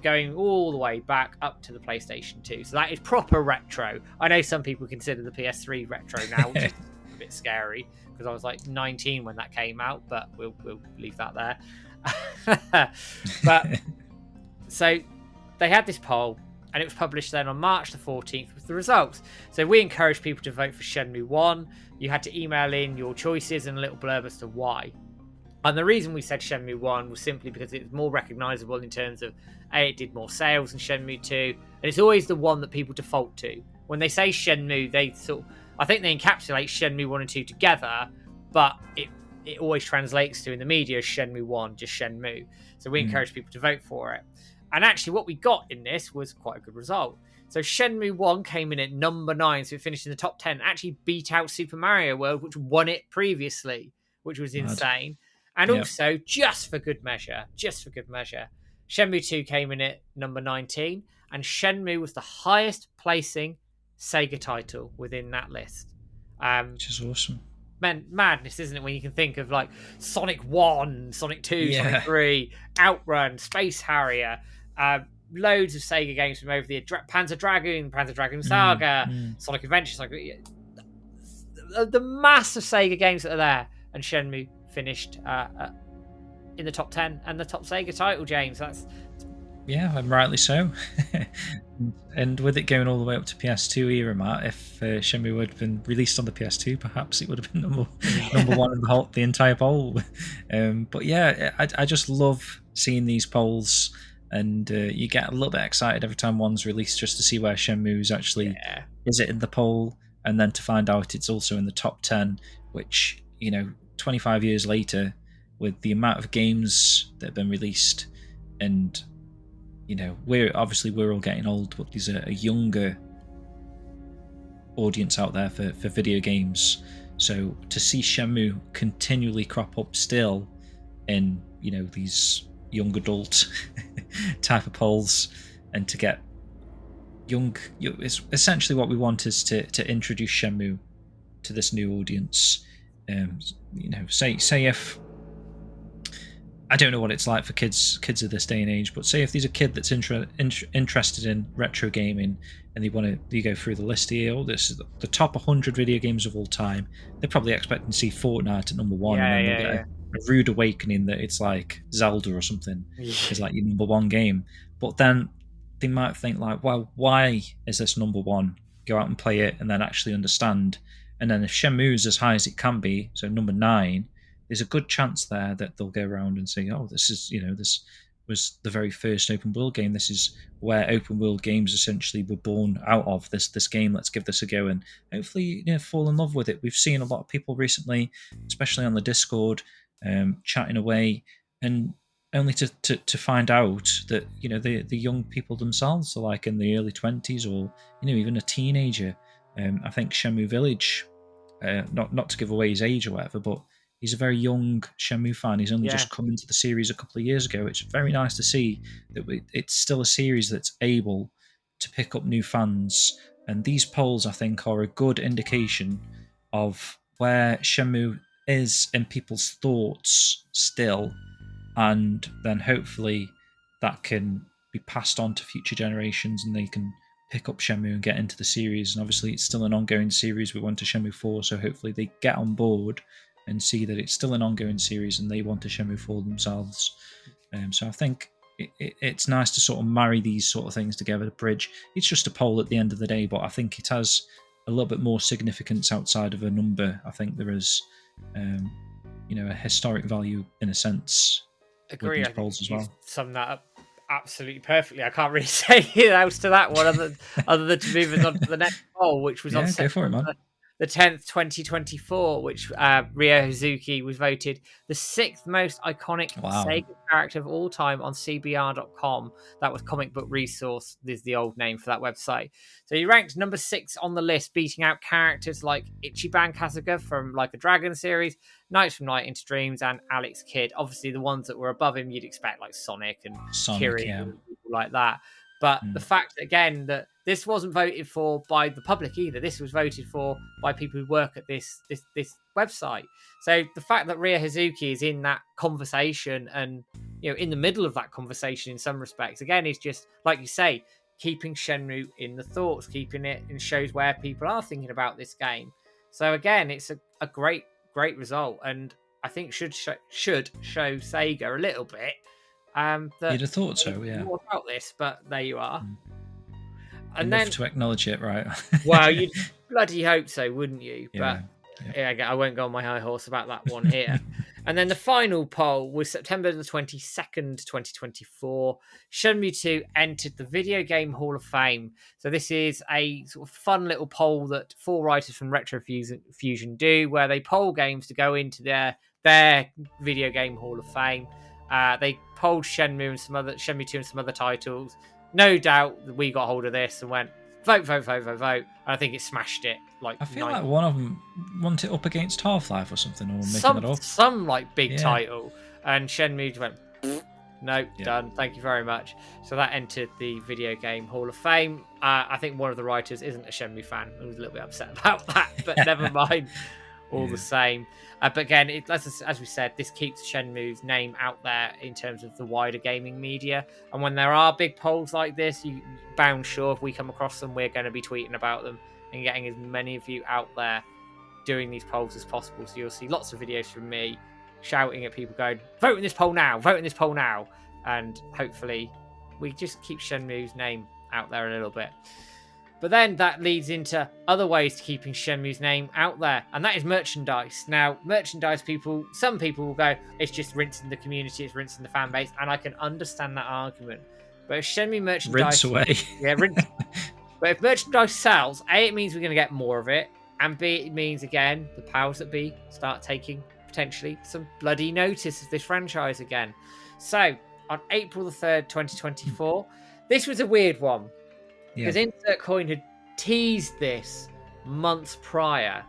going all the way back up to the PlayStation 2. So that is proper retro. I know some people consider the PS3 retro now, which is a bit scary, because I was like 19 when that came out, but we'll leave that there. But so they had this poll, and it was published then on March the 14th with the results. So we encouraged people to vote for Shenmue 1. You had to email in your choices and a little blurb as to why. And the reason we said Shenmue 1 was simply because it was more recognisable in terms of, it did more sales than Shenmue 2. And it's always the one that people default to. When they say Shenmue, I think they encapsulate Shenmue 1 and 2 together, but it always translates to, in the media, Shenmue 1, just Shenmue. So we encourage people to vote for it. And actually what we got in this was quite a good result. So Shenmue 1 came in at number 9, so it finished in the top 10, actually beat out Super Mario World, which won it previously, which was insane. And also, just for good measure, Shenmue 2 came in at number 19, and Shenmue was the highest placing Sega title within that list. Which is awesome. Man, madness, isn't it, when you can think of like Sonic 1, Sonic 2, Sonic 3, Outrun, Space Harrier, loads of Sega games from over the Panzer Dragoon Saga, Sonic Adventure, the mass of Sega games that are there, and Shenmue finished in the top 10 and the top Sega title, James. And rightly so. And with it going all the way up to PS2 era, Matt, if Shenmue would have been released on the PS2, perhaps it would have been number one in the entire poll. But yeah, I just love seeing these polls, and you get a little bit excited every time one's released, just to see where Shenmue is actually is it in the poll, and then to find out it's also in the top 10, which 25 years later, with the amount of games that have been released, and we're all getting old, but there's a younger audience out there for video games. So to see Shenmue continually crop up still in these young adult type of polls, and to get It's essentially what we want is to introduce Shenmue to this new audience. Say if I don't know what it's like for kids of this day and age, but say if there's a kid that's interested in retro gaming and you go through the list here, this is the top 100 video games of all time. They're probably expecting to see Fortnite at number one, and then they'll get a rude awakening that it's like Zelda or something is like your number one game. But then they might think like, well, why is this number one? Go out and play it and then actually understand. And then if Shenmue is as high as it can be, so number 9, there's a good chance there that they'll go around and say, oh, this was the very first open world game. This is where open world games essentially were born out of, this game. Let's give this a go and hopefully fall in love with it. We've seen a lot of people recently, especially on the Discord, chatting away, and only to find out that the young people themselves are like in the early 20s or even a teenager. I think Shenmue Village, not to give away his age or whatever, but he's a very young Shenmue fan. He's only just come into the series a couple of years ago. It's very nice to see that it's still a series that's able to pick up new fans. And these polls, I think, are a good indication of where Shenmue is in people's thoughts still. And then hopefully that can be passed on to future generations and they can pick up Shenmue and get into the series. And obviously it's still an ongoing series. We want to Shenmue 4, so hopefully they get on board and see that it's still an ongoing series and they want to Shenmue 4 themselves. So I think it's nice to sort of marry these sort of things together to bridge. It's just a poll at the end of the day, but I think it has a little bit more significance outside of a number. I think there is, a historic value in a sense. Agree. With these polls as well. Sum that up absolutely perfectly. I can't really say anything else to that one other than to move us on to the next poll, which was on September the 10th, 2024, which Ryo Hazuki was voted the 6th most iconic Sega character of all time on CBR.com. That was Comic Book Resource, is the old name for that website. So he ranked number 6 on the list, beating out characters like Ichiban Kasuga from Like a Dragon series, Nights from Night into Dreams, and Alex Kidd. Obviously, the ones that were above him, you'd expect like Sonic and Kirin and people like that. But the fact, again, that this wasn't voted for by the public either. This was voted for by people who work at this website. So the fact that Ryo Hazuki is in that conversation and in the middle of that conversation in some respects, again, is just, like you say, keeping Shenmue in the thoughts, keeping it in shows where people are thinking about this game. So again, it's a great result, and I think should show Sega a little bit. You'd have thought so, yeah. More about this, but there you are. And then to acknowledge it, right? Well, you'd bloody hope so, wouldn't you? But I won't go on my high horse about that one here. And then the final poll was September the 22nd, 2024. Shenmue 2 entered the Video Game Hall of Fame. So this is a sort of fun little poll that 4 writers from Retro Fusion do, where they poll games to go into their Video Game Hall of Fame. They polled Shenmue 2 and some other titles. No doubt we got hold of this and went, vote. And I think it smashed it. I feel like one of them wanted it up against Half-Life or something, or making it up. Some big title. And Shenmue went, no, done. Thank you very much. So that entered the Video Game Hall of Fame. I think one of the writers isn't a Shenmue fan. I was a little bit upset about that, but never mind. All the same. But again, as we said, this keeps Shenmue's name out there in terms of the wider gaming media. And when there are big polls like this, you bound sure if we come across them, we're going to be tweeting about them and getting as many of you out there doing these polls as possible. So you'll see lots of videos from me shouting at people going, vote in this poll now. And hopefully we just keep Shenmue's name out there a little bit. But then that leads into other ways to keeping Shenmue's name out there, and that is merchandise. Now, merchandise some people will go, it's just rinsing the community, it's rinsing the fan base, and I can understand that argument. But if Shenmue merchandise... Rinse away. rinse. But if merchandise sells, A, it means we're going to get more of it, and B, it means, again, the powers that be start taking, potentially, some bloody notice of this franchise again. So, on April the 3rd, 2024, this was a weird one. Because Insert Coin had teased this months prior,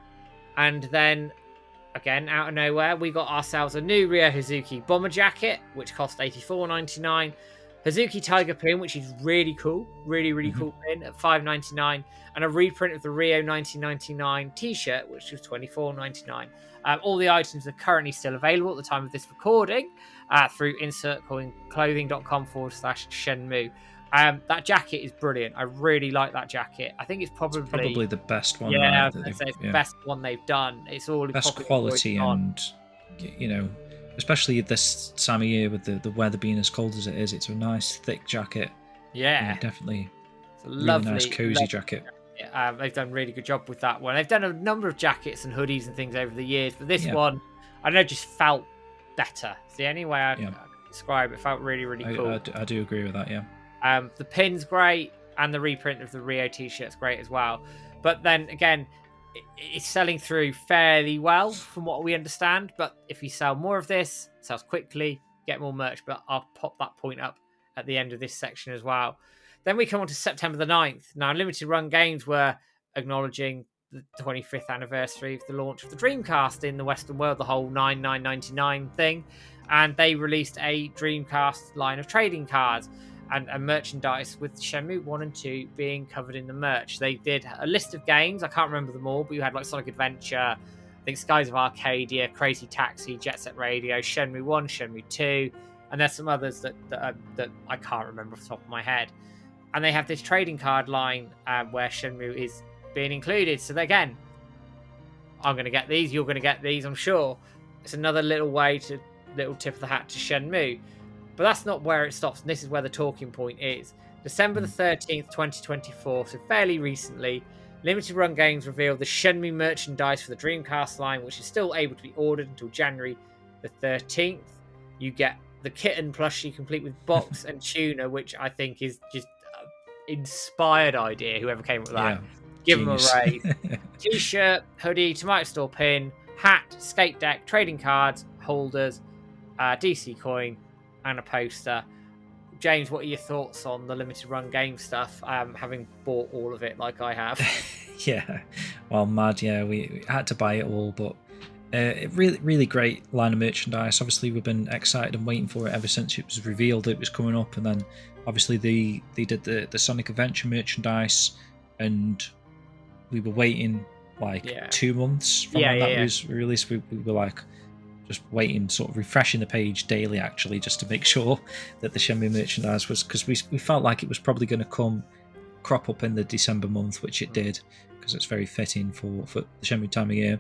and then, again, out of nowhere, we got ourselves a new Ryo Hazuki Bomber Jacket, which cost $84.99, Hazuki Tiger Pin, which is really cool, really cool pin at $5.99, and a reprint of the Ryo 1999 T-shirt, which was $24.99. All the items are currently still available at the time of this recording through insertcoinclothing.com/Shenmue. That jacket is brilliant. I really like that jacket. I think it's probably the best one. Yeah, right, it's the best one they've done. It's all best quality, and especially this time of year with the weather being as cold as it is, it's a nice thick jacket. Yeah, definitely. It's a really lovely, nice cozy jacket. They've done a really good job with that one. They've done a number of jackets and hoodies and things over the years, but this one, I don't know, just felt better. It's the only way I can describe it. Felt really cool. I do agree with that. Yeah. The pin's great, and the reprint of the Ryo T-shirt's great as well. But then again, it's selling through fairly well from what we understand. But if you sell more of this, it sells quickly, get more merch. But I'll pop that point up at the end of this section as well. Then we come on to September the 9th. Now, Limited Run Games were acknowledging the 25th anniversary of the launch of the Dreamcast in the Western world, the whole 99.99 thing. And they released a Dreamcast line of trading cards and merchandise with Shenmue 1 and 2 being covered in the merch. They did a list of games. I can't remember them all, but you had like Sonic Adventure, I think Skies of Arcadia, Crazy Taxi, Jet Set Radio, Shenmue 1, Shenmue 2, and there's some others that I can't remember off the top of my head. And they have this trading card line where Shenmue is being included. So again, I'm going to get these, you're going to get these, I'm sure. It's another little tip of the hat to Shenmue. But that's not where it stops, and this is where the talking point is. December the 13th, 2024, so fairly recently, Limited Run Games revealed the Shenmue merchandise for the Dreamcast line, which is still able to be ordered until January the 13th. You get the Kitten plushie complete with box and tuner, which I think is just an inspired idea, whoever came up with that. Give them a raise. T-shirt, hoodie, Tomato Store pin, hat, skate deck, trading cards, holders, DC coin, and a poster. James, what are your thoughts on the Limited Run Game stuff, having bought all of it like I have? Mad, we had to buy it all, but really great line of merchandise. Obviously, we've been excited and waiting for it ever since it was revealed it was coming up, and then obviously they did the Sonic Adventure merchandise, and we were waiting 2 months from when that was released. We were like just waiting, sort of refreshing the page daily, actually, just to make sure that the Shenmue merchandise was, because we felt like it was probably going to crop up in the December month, which it did, because it's very fitting for the Shenmue time of year.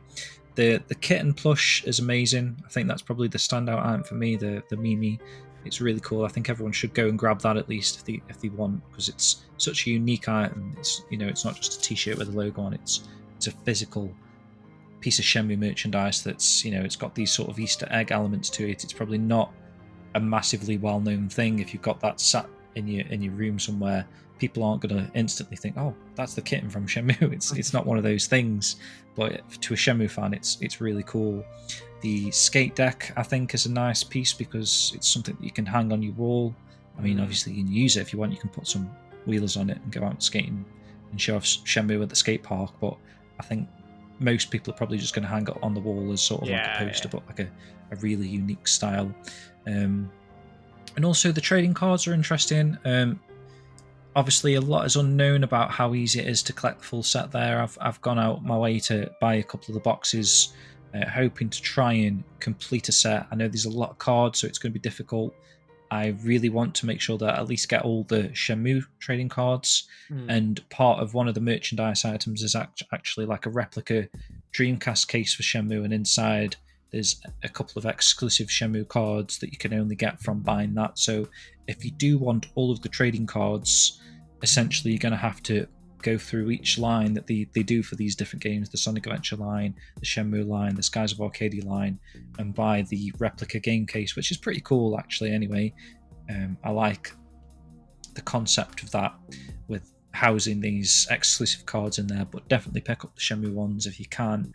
The Kitten plush is amazing. I think that's probably the standout item for me, the Mimi. It's really cool. I think everyone should go and grab that at least if they want, because it's such a unique item. It's it's not just a t-shirt with a logo on. It's a physical piece of Shenmue merchandise that's it's got these sort of Easter egg elements to it. It's probably not a massively well-known thing. If you've got that sat in your room somewhere, people aren't going to instantly think, oh, that's the Kitten from Shenmue. It's not one of those things, but to a Shenmue fan, it's really cool. The skate deck, I think, is a nice piece because it's something that you can hang on your wall. I mean, obviously you can use it if you want. You can put some wheelers on it and go out skating and show off Shenmue at the skate park, but I think most people are probably just going to hang it on the wall as sort of like a poster, but like a really unique style. And also the trading cards are interesting. Obviously, a lot is unknown about how easy it is to collect the full set there. I've gone out my way to buy a couple of the boxes, hoping to try and complete a set. I know there's a lot of cards, so it's going to be difficult. I really want to make sure that I at least get all the Shenmue trading cards, and part of one of the merchandise items is actually like a replica Dreamcast case for Shenmue, and inside there's a couple of exclusive Shenmue cards that you can only get from buying that. So if you do want all of the trading cards, essentially you're going to have to go through each line that they do for these different games, the Sonic Adventure line, the Shenmue line, the Skies of Arcadia line, and buy the replica game case, which is pretty cool actually anyway. I like the concept of that, with housing these exclusive cards in there, but definitely pick up the Shenmue ones if you can.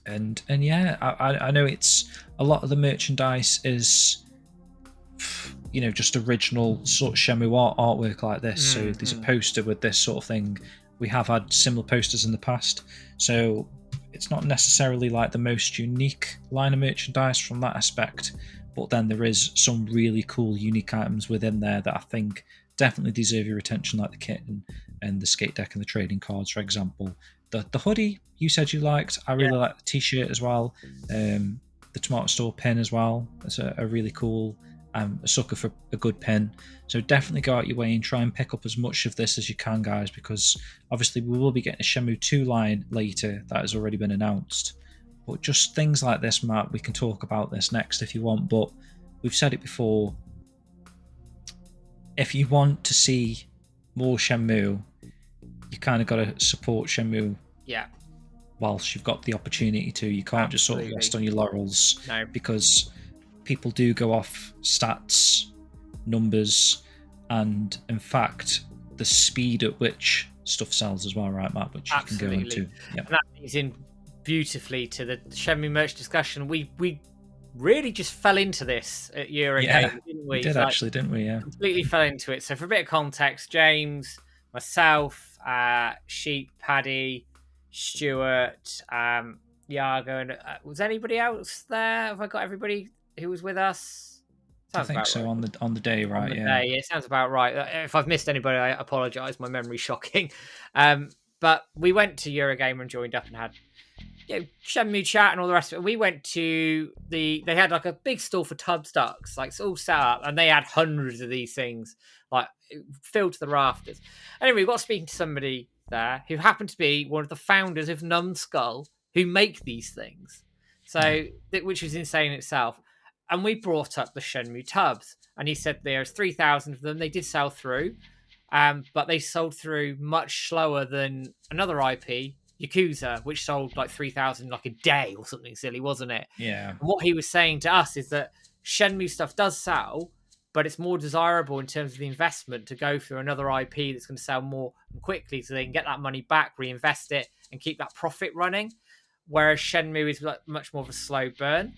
And yeah, I know it's a lot of the merchandise is just original sort of Shenmue artwork like this. So there's a poster with this sort of thing. We have had similar posters in the past, so it's not necessarily like the most unique line of merchandise from that aspect, but then there is some really cool, unique items within there that I think definitely deserve your attention, like the kitten and the skate deck and the trading cards, for example. The hoodie you said you liked. I really like the t-shirt as well. The Tomato Store pin as well. That's a really cool. I'm a sucker for a good pin. So definitely go out your way and try and pick up as much of this as you can, guys, because obviously we will be getting a Shenmue 2 line later that has already been announced. But just things like this, Matt, we can talk about this next if you want, but we've said it before. If you want to see more Shenmue, you kind of got to support Shenmue. Yeah. Whilst you've got the opportunity to. You can't just sort of rest on your laurels. No. Because people do go off stats, numbers, and in fact, the speed at which stuff sells as well, right, Matt? Which you can go into. Yeah. And that leads in beautifully to the Shenmue merch discussion. We really just fell into this at Eurogamer, didn't we? We did actually, didn't we? Yeah. Completely fell into it. So for a bit of context, James, myself, Sheep, Paddy, Stuart, Iago, and was anybody else there? Have I got everybody who was with us? Sounds I think so. Right. On the day, right? Day, it sounds about right. If I've missed anybody, I apologise. My memory's shocking. But we went to Eurogamer and joined up and had Shenmue chat and all the rest of it. We went to they had like a big stall for tub ducks, like it's all set up, and they had hundreds of these things, like filled to the rafters. Anyway, we got speaking to somebody there who happened to be one of the founders of Numbskull, who make these things. So, which was insane in itself. And we brought up the Shenmue tubs, and he said there's 3,000 of them. They did sell through, but they sold through much slower than another IP, Yakuza, which sold like 3,000 like a day or something silly, wasn't it? Yeah. And what he was saying to us is that Shenmue stuff does sell, but it's more desirable in terms of the investment to go through another IP that's going to sell more quickly, so they can get that money back, reinvest it, and keep that profit running. Whereas Shenmue is much more of a slow burn,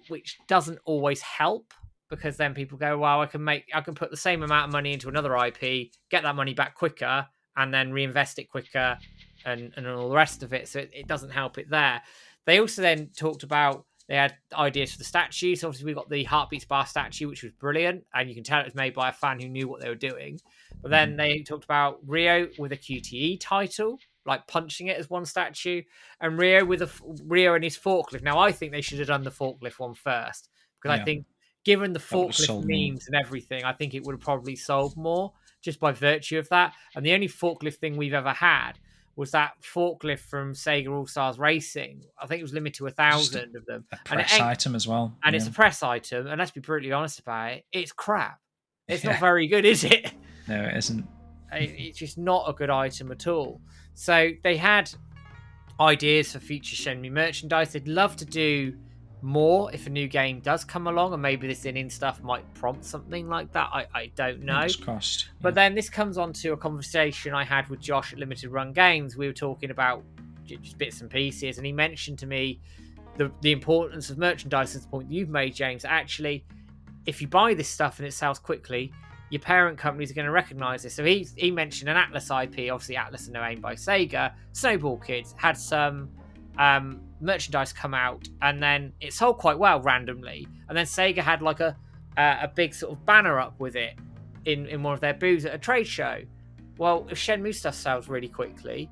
which doesn't always help, because then people go, well, I can put the same amount of money into another IP, get that money back quicker, and then reinvest it quicker, and all the rest of it. So it doesn't help it there. They also then talked about, they had ideas for the statues. Obviously, we got the Heartbeats Bar statue, which was brilliant, and you can tell it was made by a fan who knew what they were doing. But then they talked about Ryo with a QTE title, like punching it as one statue, and Ryo and his forklift. Now, I think they should have done the forklift one first, because I think, given the forklift memes and everything, I think it would have probably sold more just by virtue of that. And the only forklift thing we've ever had was that forklift from Sega All-Stars Racing. I think it was limited to 1,000 of them. A press item as well. And it's a press item, and let's be brutally honest about it, it's crap. It's not very good, is it? No, it isn't. It's just not a good item at all. So they had ideas for future Shenmue merchandise. They'd love to do more if a new game does come along, and maybe this ININ stuff might prompt something like that. I don't know. Fingers crossed. Yeah. But then this comes on to a conversation I had with Josh at Limited Run Games. We were talking about just bits and pieces, and he mentioned to me the importance of merchandise, at the point that you've made, James. Actually, if you buy this stuff and it sells quickly, your parent companies are going to recognise this. So he mentioned an Atlas IP, obviously Atlas and no aim by Sega. Snowball Kids had some merchandise come out, and then it sold quite well randomly. And then Sega had like a big sort of banner up with it in one of their booths at a trade show. Well, if Shenmue stuff sells really quickly,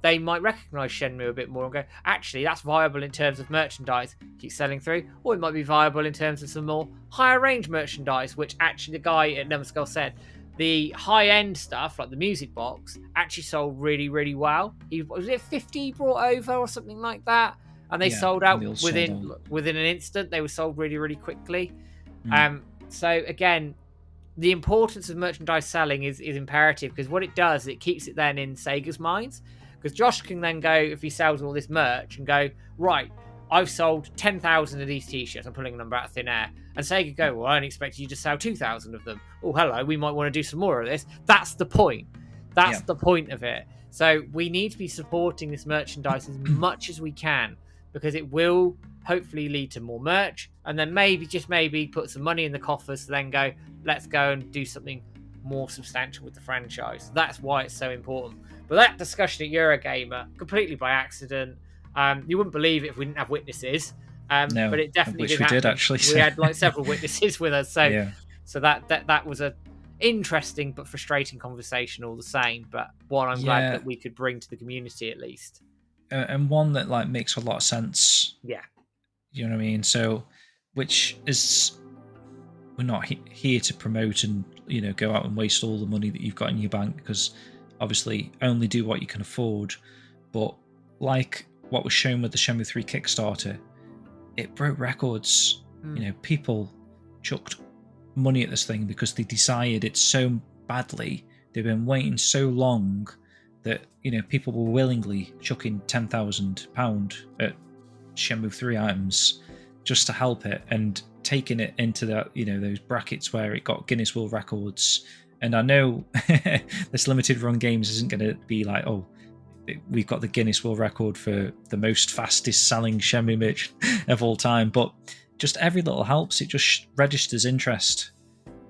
they might recognise Shenmue a bit more and go, actually, that's viable in terms of merchandise, keep selling through. Or it might be viable in terms of some more higher range merchandise, which actually the guy at Numbskull said, the high-end stuff, like the music box, actually sold really, really well. Was it 50 he brought over or something like that? And they sold out within an instant. They were sold really, really quickly. So again, the importance of merchandise selling is imperative, because what it does is it keeps it then in Sega's minds. Because Josh can then go, if he sells all this merch, and go, right, I've sold 10,000 of these t-shirts. I'm pulling a number out of thin air. And Sega go, well, I only expected you to sell 2,000 of them. Oh, hello, we might want to do some more of this. That's the point. That's the point of it. So we need to be supporting this merchandise as much as we can, because it will hopefully lead to more merch, and then maybe, just maybe, put some money in the coffers to then go, let's go and do something more substantial with the franchise. That's why it's so important. But that discussion at Eurogamer, completely by accident. You wouldn't believe it if we didn't have witnesses. No, but it definitely which did we happen. did actually. We had like several witnesses with us, so Yeah. so that was a interesting but frustrating conversation all the same. But one I'm glad that we could bring to the community at least, and one that like makes a lot of sense. Yeah, you know what I mean. So, which is we're not here to promote and go out and waste all the money that you've got in your bank, because obviously only do what you can afford. But like what was shown with the Shenmue 3 Kickstarter, it broke records. People chucked money at this thing because they desired it so badly. They've been waiting so long that people were willingly chucking £10,000 at Shenmue 3 items just to help it, and taking it into that those brackets where it got Guinness World Records. And I know this limited run games isn't going to be like, oh, we've got the Guinness World Record for the most fastest selling Shenmue merch of all time, but just every little helps. It just registers interest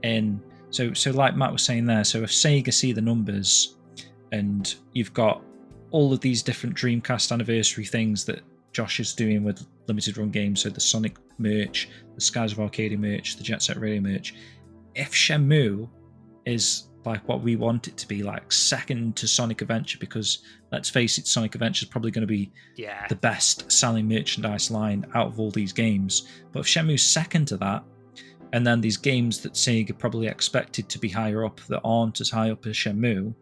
in. So like Matt was saying there, so if Sega see the numbers and you've got all of these different Dreamcast anniversary things that Josh is doing with limited run games, so the Sonic merch, the Skies of Arcadia merch, the Jet Set Radio merch, if Shenmue is like what we want it to be, like second to Sonic Adventure, because let's face it, Sonic Adventure is probably going to be the best selling merchandise line out of all these games. But if Shenmue's second to that, and then these games that Sega probably expected to be higher up that aren't as high up as Shenmue,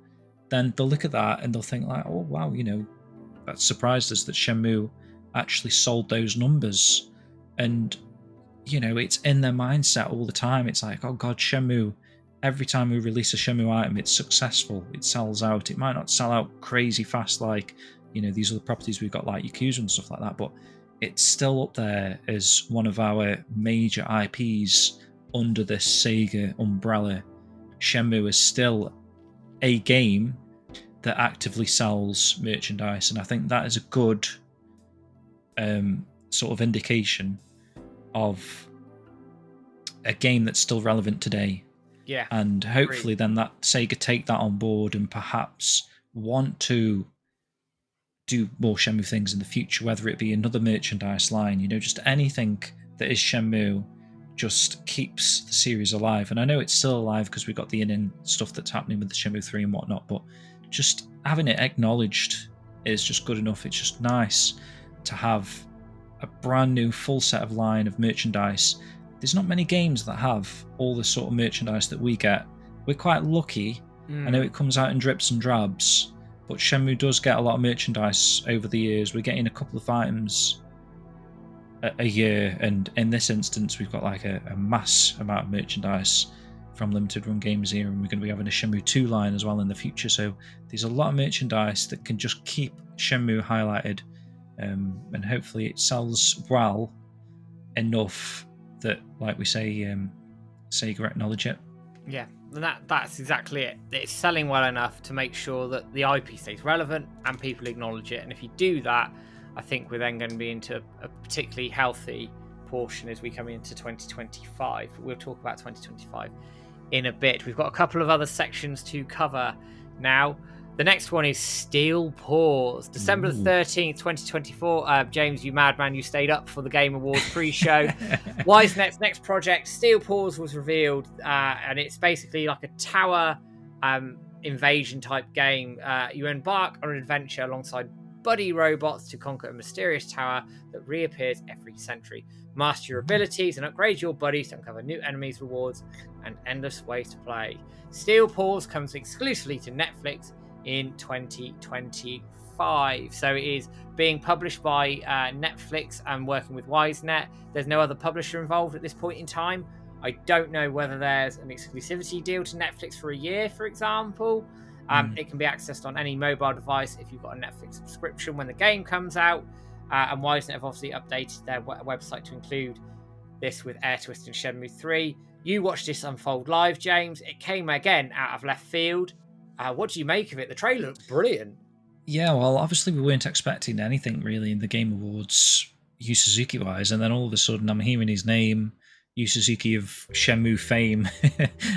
then they'll look at that and they'll think like, oh wow, that surprised us that Shenmue actually sold those numbers. And it's in their mindset all the time. It's like, oh god, Shenmue, every time we release a Shenmue item, it's successful, it sells out. It might not sell out crazy fast like these other properties we've got like Yakuza and stuff like that, but it's still up there as one of our major IPs under this Sega umbrella. Shenmue is still a game that actively sells merchandise, and I think that is a good sort of indication of a game that's still relevant today. Yeah, and hopefully then that Sega take that on board and perhaps want to do more Shenmue things in the future, whether it be another merchandise line, just anything that is Shenmue just keeps the series alive. And I know it's still alive because we've got the ININ stuff that's happening with the Shenmue 3 and whatnot, but just having it acknowledged is just good enough. It's just nice to have a brand new full set of line of merchandise. There's not many games that have all the sort of merchandise that we get. We're quite lucky. I know it comes out in drips and drabs, but Shenmue does get a lot of merchandise over the years. We're getting a couple of items a year, and in this instance we've got like a mass amount of merchandise from limited run games here, and we're going to be having a Shenmue 2 line as well in the future. So there's a lot of merchandise that can just keep Shenmue highlighted, and hopefully it sells well enough that, like we say, Sega acknowledge it. Yeah, and that's exactly it. It's selling well enough to make sure that the IP stays relevant and people acknowledge it. And if you do that, I think we're then going to be into a particularly healthy portion as we come into 2025. We'll talk about 2025 in a bit. We've got a couple of other sections to cover now. The next one is Steel Paws. December the 13th, 2024. James, you madman, you stayed up for the Game Awards pre-show. YSNET's next project, Steel Paws, was revealed, and it's basically like a tower invasion type game. You embark on an adventure alongside buddy robots to conquer a mysterious tower that reappears every century. Master your abilities and upgrade your buddies to uncover new enemies, rewards, and endless ways to play. Steel Paws comes exclusively to Netflix in 2025. So it is being published by Netflix and working with YSNET. There's no other publisher involved at this point in time. I don't know whether there's an exclusivity deal to Netflix for a year, for example. It can be accessed on any mobile device if you've got a Netflix subscription when the game comes out. And YSNET have obviously updated their website to include this with Air Twist and Shenmue 3. You watched this unfold live, James. It came again out of left field. What do you make of it? The trailer looked brilliant. Yeah, well, obviously we weren't expecting anything really in the Game Awards, Yu Suzuki wise, and then all of a sudden I'm hearing his name, Yu Suzuki of Shenmue fame,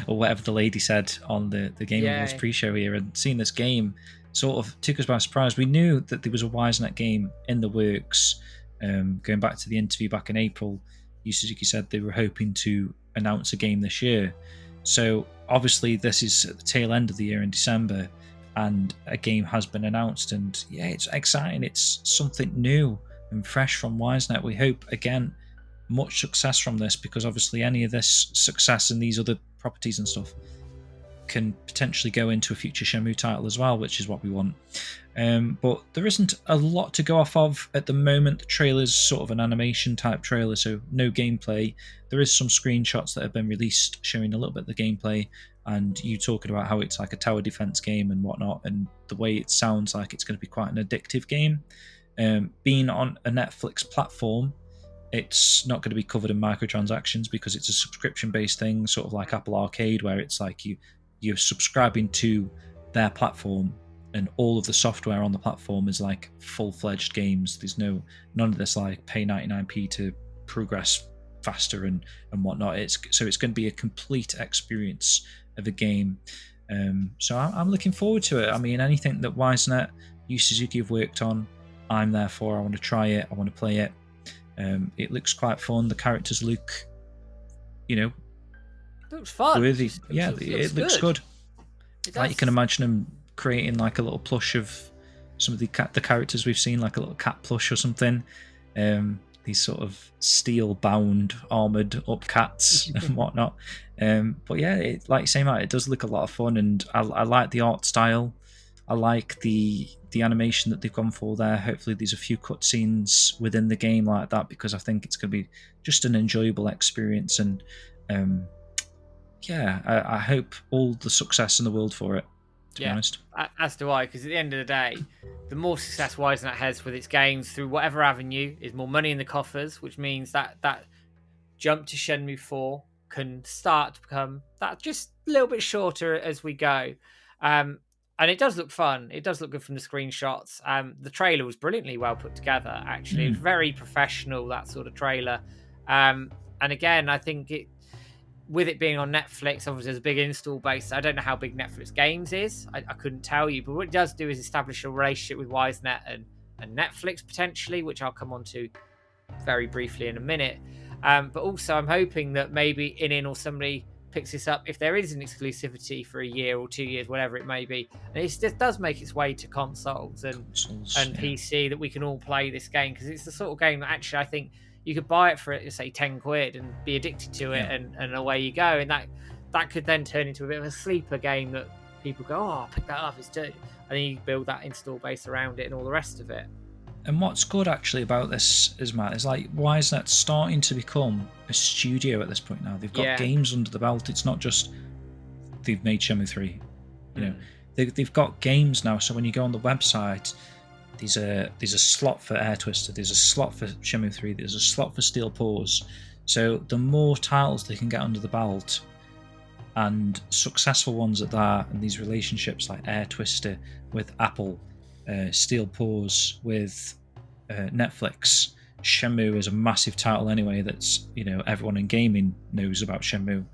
or whatever the lady said on the Game Awards pre-show here, and seeing this game sort of took us by surprise. We knew that there was a YSNET game in the works, Going back to the interview back in April, Yu Suzuki said they were hoping to announce a game this year. So obviously this is at the tail end of the year in December, and a game has been announced, and yeah, it's exciting. It's something new and fresh from YSNET. We hope, again, much success from this, because obviously any of this success in these other properties and stuff can potentially go into a future Shenmue title as well, which is what we want. But there isn't a lot to go off of at the moment. The trailer's sort of an animation type trailer, so no gameplay. There is some screenshots that have been released showing a little bit of the gameplay, and you talking about how it's like a tower defense game and whatnot, and the way it sounds like it's going to be quite an addictive game. Being on a Netflix platform, it's not going to be covered in microtransactions because it's a subscription-based thing, sort of like Apple Arcade, where it's like you're subscribing to their platform, and all of the software on the platform is like full-fledged games. There's none of this like pay 99p to progress faster and whatnot. So it's going to be a complete experience of a game. So I'm looking forward to it. I mean, anything that YSNET, Yu Suzuki have worked on, I'm there for. I want to try it. I want to play it. It looks quite fun. The characters look, looks fun. Worthy. It looks good. Like you can imagine them creating like a little plush of some of the characters we've seen, like a little cat plush or something. These sort of steel-bound, armored up cats and whatnot. But yeah, like you say, Matt, it does look a lot of fun, and I like the art style. I like the animation that they've gone for there. Hopefully there's a few cutscenes within the game like that, because I think it's going to be just an enjoyable experience. And I hope all the success in the world for it, to be honest. As do I, because at the end of the day, the more success YSNET has with its games through whatever avenue is more money in the coffers, which means that jump to Shenmue 4 can start to become that just a little bit shorter as we go. And it does look fun. It does look good from the screenshots. The trailer was brilliantly well put together, actually. It was very professional, that sort of trailer. And again, I think with it being on Netflix, obviously there's a big install base. I don't know how big Netflix Games is. I couldn't tell you. But what it does do is establish a relationship with YSNET and Netflix, potentially, which I'll come on to very briefly in a minute. But also, I'm hoping that maybe ININ or somebody picks this up if there is an exclusivity for a year or 2 years, whatever it may be, and it does make its way to consoles and PC, that we can all play this game, because it's the sort of game that actually I think you could buy it for, say, 10 quid and be addicted to it, and away you go, and that could then turn into a bit of a sleeper game that people go, oh, I'll pick that up, it's good, and then you build that install base around it and all the rest of it. And what's good actually about this is, Matt, is like YSNET starting to become a studio at this point now. They've got games under the belt. It's not just they've made Shenmue 3. They've got games now. So when you go on the website, there's a slot for Air Twister, there's a slot for Shenmue 3, there's a slot for Steel Paws. So the more titles they can get under the belt, and successful ones at that, and these relationships like Air Twister with Apple, Steel Paws with Netflix. Shenmue is a massive title anyway that's, everyone in gaming knows about Shenmue.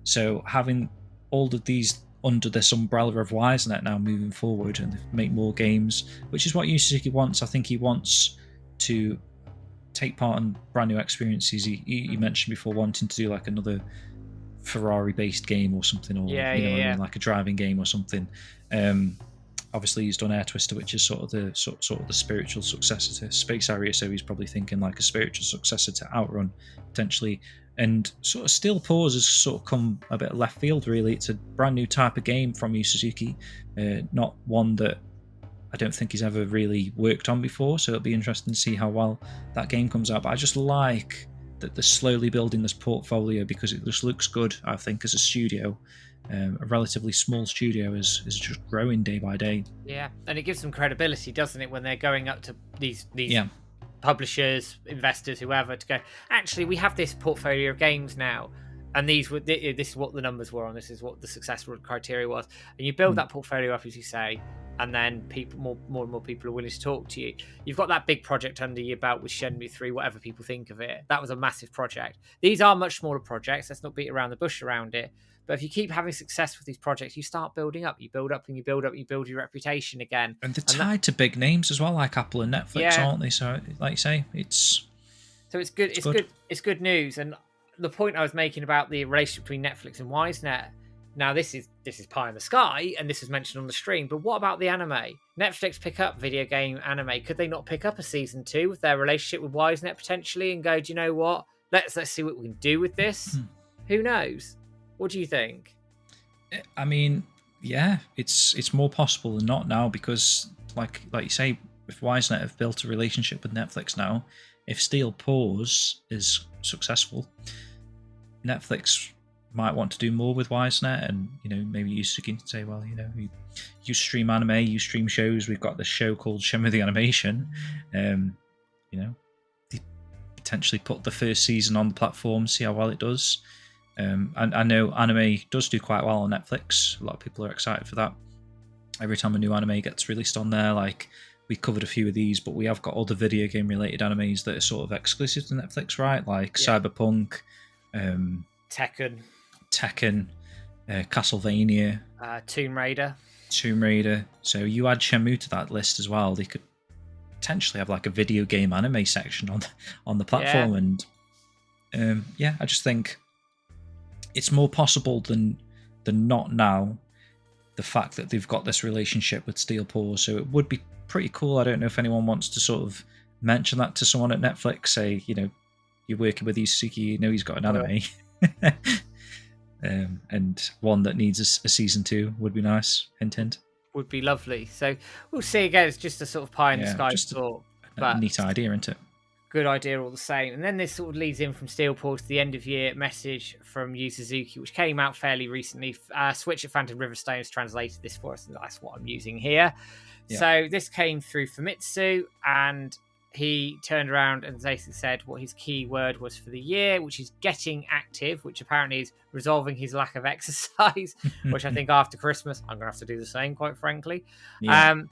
So having all of these under this umbrella of YSNET now moving forward and make more games, which is what Yu Suzuki wants. I think he wants to take part in brand new experiences. He mentioned before wanting to do like another Ferrari-based game or something, or like a driving game or something. Obviously, he's done Air Twister, which is sort of the spiritual successor to Space Harrier. So he's probably thinking like a spiritual successor to Outrun, potentially. And sort of Steel Paws has sort of come a bit left field, really. It's a brand new type of game from Yu Suzuki, not one that I don't think he's ever really worked on before. So it'll be interesting to see how well that game comes out. But I just like that they're slowly building this portfolio, because it just looks good, I think, as a studio. A relatively small studio is just growing day by day. Yeah, and it gives them credibility, doesn't it, when they're going up to these publishers, investors, whoever, to go, actually, we have this portfolio of games now, and this is what the numbers were on, this is what the successful criteria was, and you build that portfolio up, as you say, and then more and more people are willing to talk to you. You've got that big project under your belt with Shenmue 3, whatever people think of it. That was a massive project. These are much smaller projects. Let's not beat around the bush around it. But if you keep having success with these projects, you start building up. You build up and you build up. You build your reputation again. And they're tied to big names as well, like Apple and Netflix, aren't they? So, like you say, it's good. It's good. It's good news. And the point I was making about the relationship between Netflix and YSNET. Now, this is pie in the sky, and this was mentioned on the stream. But what about the anime? Netflix pick up video game anime. Could they not pick up a season 2 with their relationship with YSNET potentially, and go, do you know what? Let's see what we can do with this. Who knows? What do you think? I mean, yeah, it's more possible than not now, because, like you say, if YSNET have built a relationship with Netflix now, if Steel Paws is successful, Netflix might want to do more with YSNET, and maybe Suzuki can say, well, you stream anime, you stream shows. We've got this show called Shenmue the Animation. They potentially put the first season on the platform, see how well it does. And I know anime does do quite well on Netflix. A lot of people are excited for that. Every time a new anime gets released on there, like we covered a few of these, but we have got other video game related animes that are sort of exclusive to Netflix, right? Like Cyberpunk, Tekken, Castlevania, Tomb Raider. So you add Shenmue to that list as well. They could potentially have like a video game anime section on the platform, and I just think it's more possible than not now. The fact that they've got this relationship with Steel Paws, so it would be pretty cool. I don't know if anyone wants to sort of mention that to someone at Netflix. Say, you're working with Suzuki, he's got an anime. And one that needs a season 2 would be nice. Hint, hint. Would be lovely. So we'll see. Again, it's just a sort of pie in the sky thought. But neat idea, isn't it? Good idea all the same. And then this sort of leads in from Steel Paws to the end of year message from Yu Suzuki, which came out fairly recently. Switch at Phantom Riverstone has translated this for us, and that's what I'm using here. Yeah. So this came through Famitsu, and he turned around and basically said what his key word was for the year, which is getting active, which apparently is resolving his lack of exercise, which I think after Christmas, I'm going to have to do the same, quite frankly. Yeah.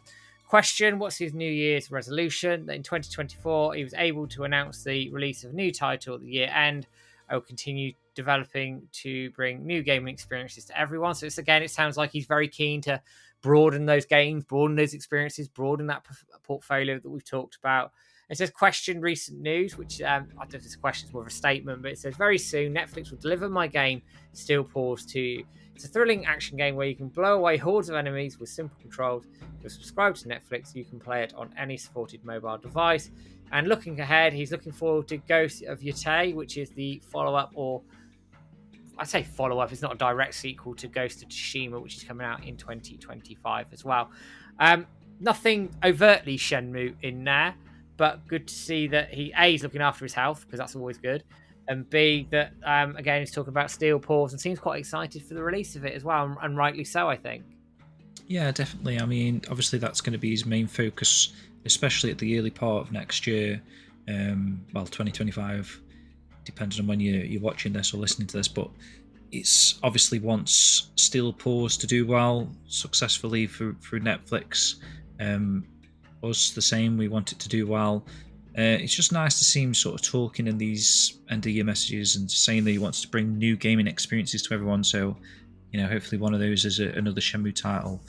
Question, what's his New Year's resolution? In 2024, he was able to announce the release of a new title at the year end. I will continue developing to bring new gaming experiences to everyone. So it sounds like he's very keen to broaden those games, broaden those experiences, broaden that portfolio that we've talked about. It says, question recent news, which I don't know if it's a question, it's more of a statement, but it says, very soon Netflix will deliver my game Steel Paws to you. It's a thrilling action game where you can blow away hordes of enemies with simple controls. If you're subscribed to Netflix, you can play it on any supported mobile device. And looking ahead, he's looking forward to Ghost of Yotei, which is the follow-up, or I say follow-up, it's not a direct sequel to Ghost of Tsushima, which is coming out in 2025 as well. Nothing overtly Shenmue in there, but good to see that he's looking after his health, because that's always good. And B, that, again, he's talking about Steel Paws and seems quite excited for the release of it as well, and rightly so, I think. Yeah, definitely. I mean, obviously that's going to be his main focus, especially at the early part of next year. 2025, depending on when you're watching this or listening to this, but it's obviously wants Steel Paws to do well successfully through Netflix. Us the same, we want it to do well. It's just nice to see him sort of talking in these end of year messages and saying that he wants to bring new gaming experiences to everyone. So, hopefully one of those is another Shenmue title.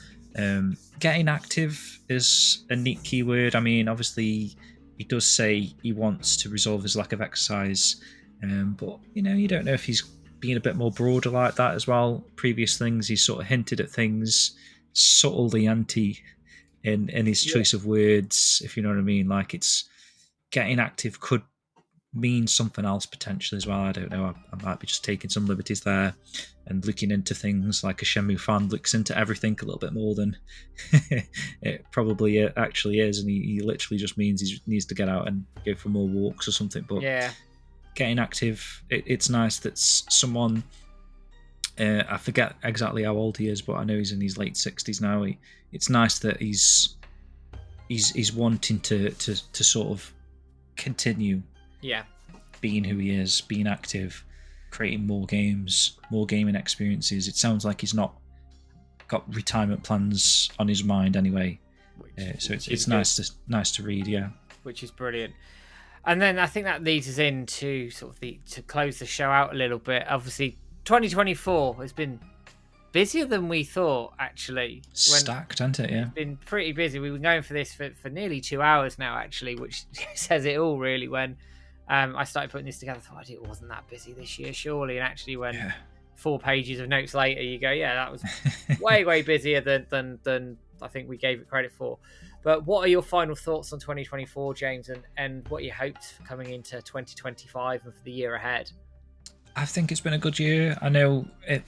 Getting active is a neat keyword. I mean, obviously he does say he wants to resolve his lack of exercise, but you don't know if he's being a bit more broader like that as well. Previous things he's sort of hinted at things subtly anti in his choice of words, if you know what I mean. Like, it's getting active could mean something else potentially as well. I don't know. I might be just taking some liberties there and looking into things like a Shenmue fan looks into everything a little bit more than it probably actually is, and he literally just means he needs to get out and go for more walks or something. But getting active, it's nice that someone, I forget exactly how old he is, but I know he's in his late 60s now. It's nice that he's wanting to sort of continue being who he is, being active, creating more games, more gaming experiences. It sounds like he's not got retirement plans on his mind anyway. So it's nice to read, yeah. Which is brilliant. And then I think that leads us into sort of to close the show out a little bit. Obviously, 2024 has been busier than we thought, actually. Stacked, hasn't it? Yeah. It's been pretty busy. We've been going for this for nearly 2 hours now, actually, which says it all, really. When I started putting this together, I thought it wasn't that busy this year, surely. And actually, when 4 pages of notes later, you go, yeah, that was way, way busier than I think we gave it credit for. But what are your final thoughts on 2024, James, and what are your hopes for coming into 2025 and for the year ahead? I think it's been a good year. I know it,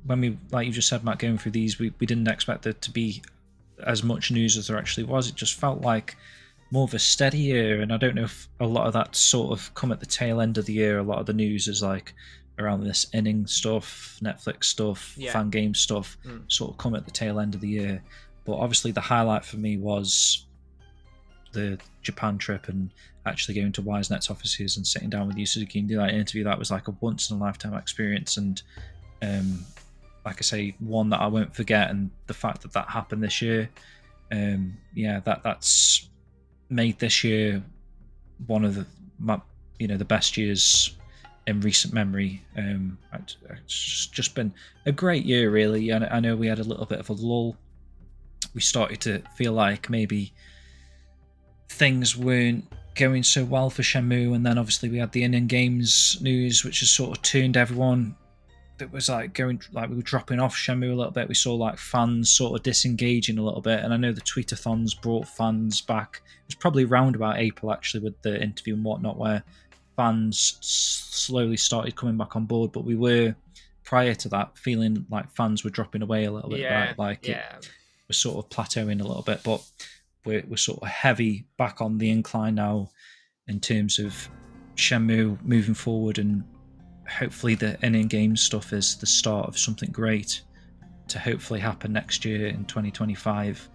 when we, like you just said, Matt, going through these, we didn't expect there to be as much news as there actually was. It just felt like more of a steady year, and I don't know if a lot of that sort of come at the tail end of the year. A lot of the news is like around this ININ stuff, Netflix stuff, fan game stuff, sort of come at the tail end of the year. But obviously the highlight for me was the Japan trip and actually going to YSNET's offices and sitting down with you, Suzuki, and do that interview. That was like a once-in-a-lifetime experience, and like I say, one that I won't forget. And the fact that that happened this year, that's made this year one of the best years in recent memory. It's just been a great year, really. And I know we had a little bit of a lull. We started to feel like maybe things weren't going so well for Shenmue, and then obviously we had the ININ Games news, which has sort of turned everyone. That was like we were dropping off Shenmue a little bit. We saw like fans sort of disengaging a little bit, and I know the tweetathons brought fans back. It was probably round about April actually with the interview and whatnot, where fans slowly started coming back on board. But we were, prior to that, feeling like fans were dropping away a little bit. It was sort of plateauing a little bit, but we're sort of heavy back on the incline now in terms of Shenmue moving forward, and hopefully the ININ Games stuff is the start of something great to hopefully happen next year in 2025,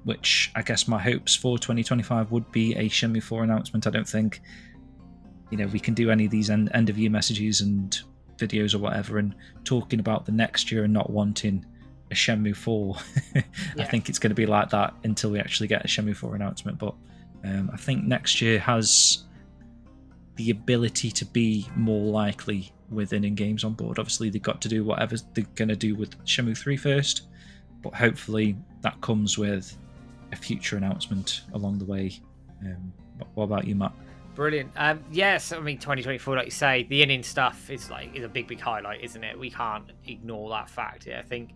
which I guess my hopes for 2025 would be a Shenmue 4 announcement. I don't think we can do any of these end of year messages and videos or whatever and talking about the next year and not wanting a Shenmue 4. I think it's going to be like that until we actually get a Shenmue 4 announcement. But I think next year has the ability to be more likely with ININ Games on board. Obviously, they've got to do whatever they're going to do with Shenmue 3 first, but hopefully that comes with a future announcement along the way. What about you, Matt? Brilliant. Yes, I mean 2024, like you say, the ININ stuff is a big highlight, isn't it? We can't ignore that fact. I think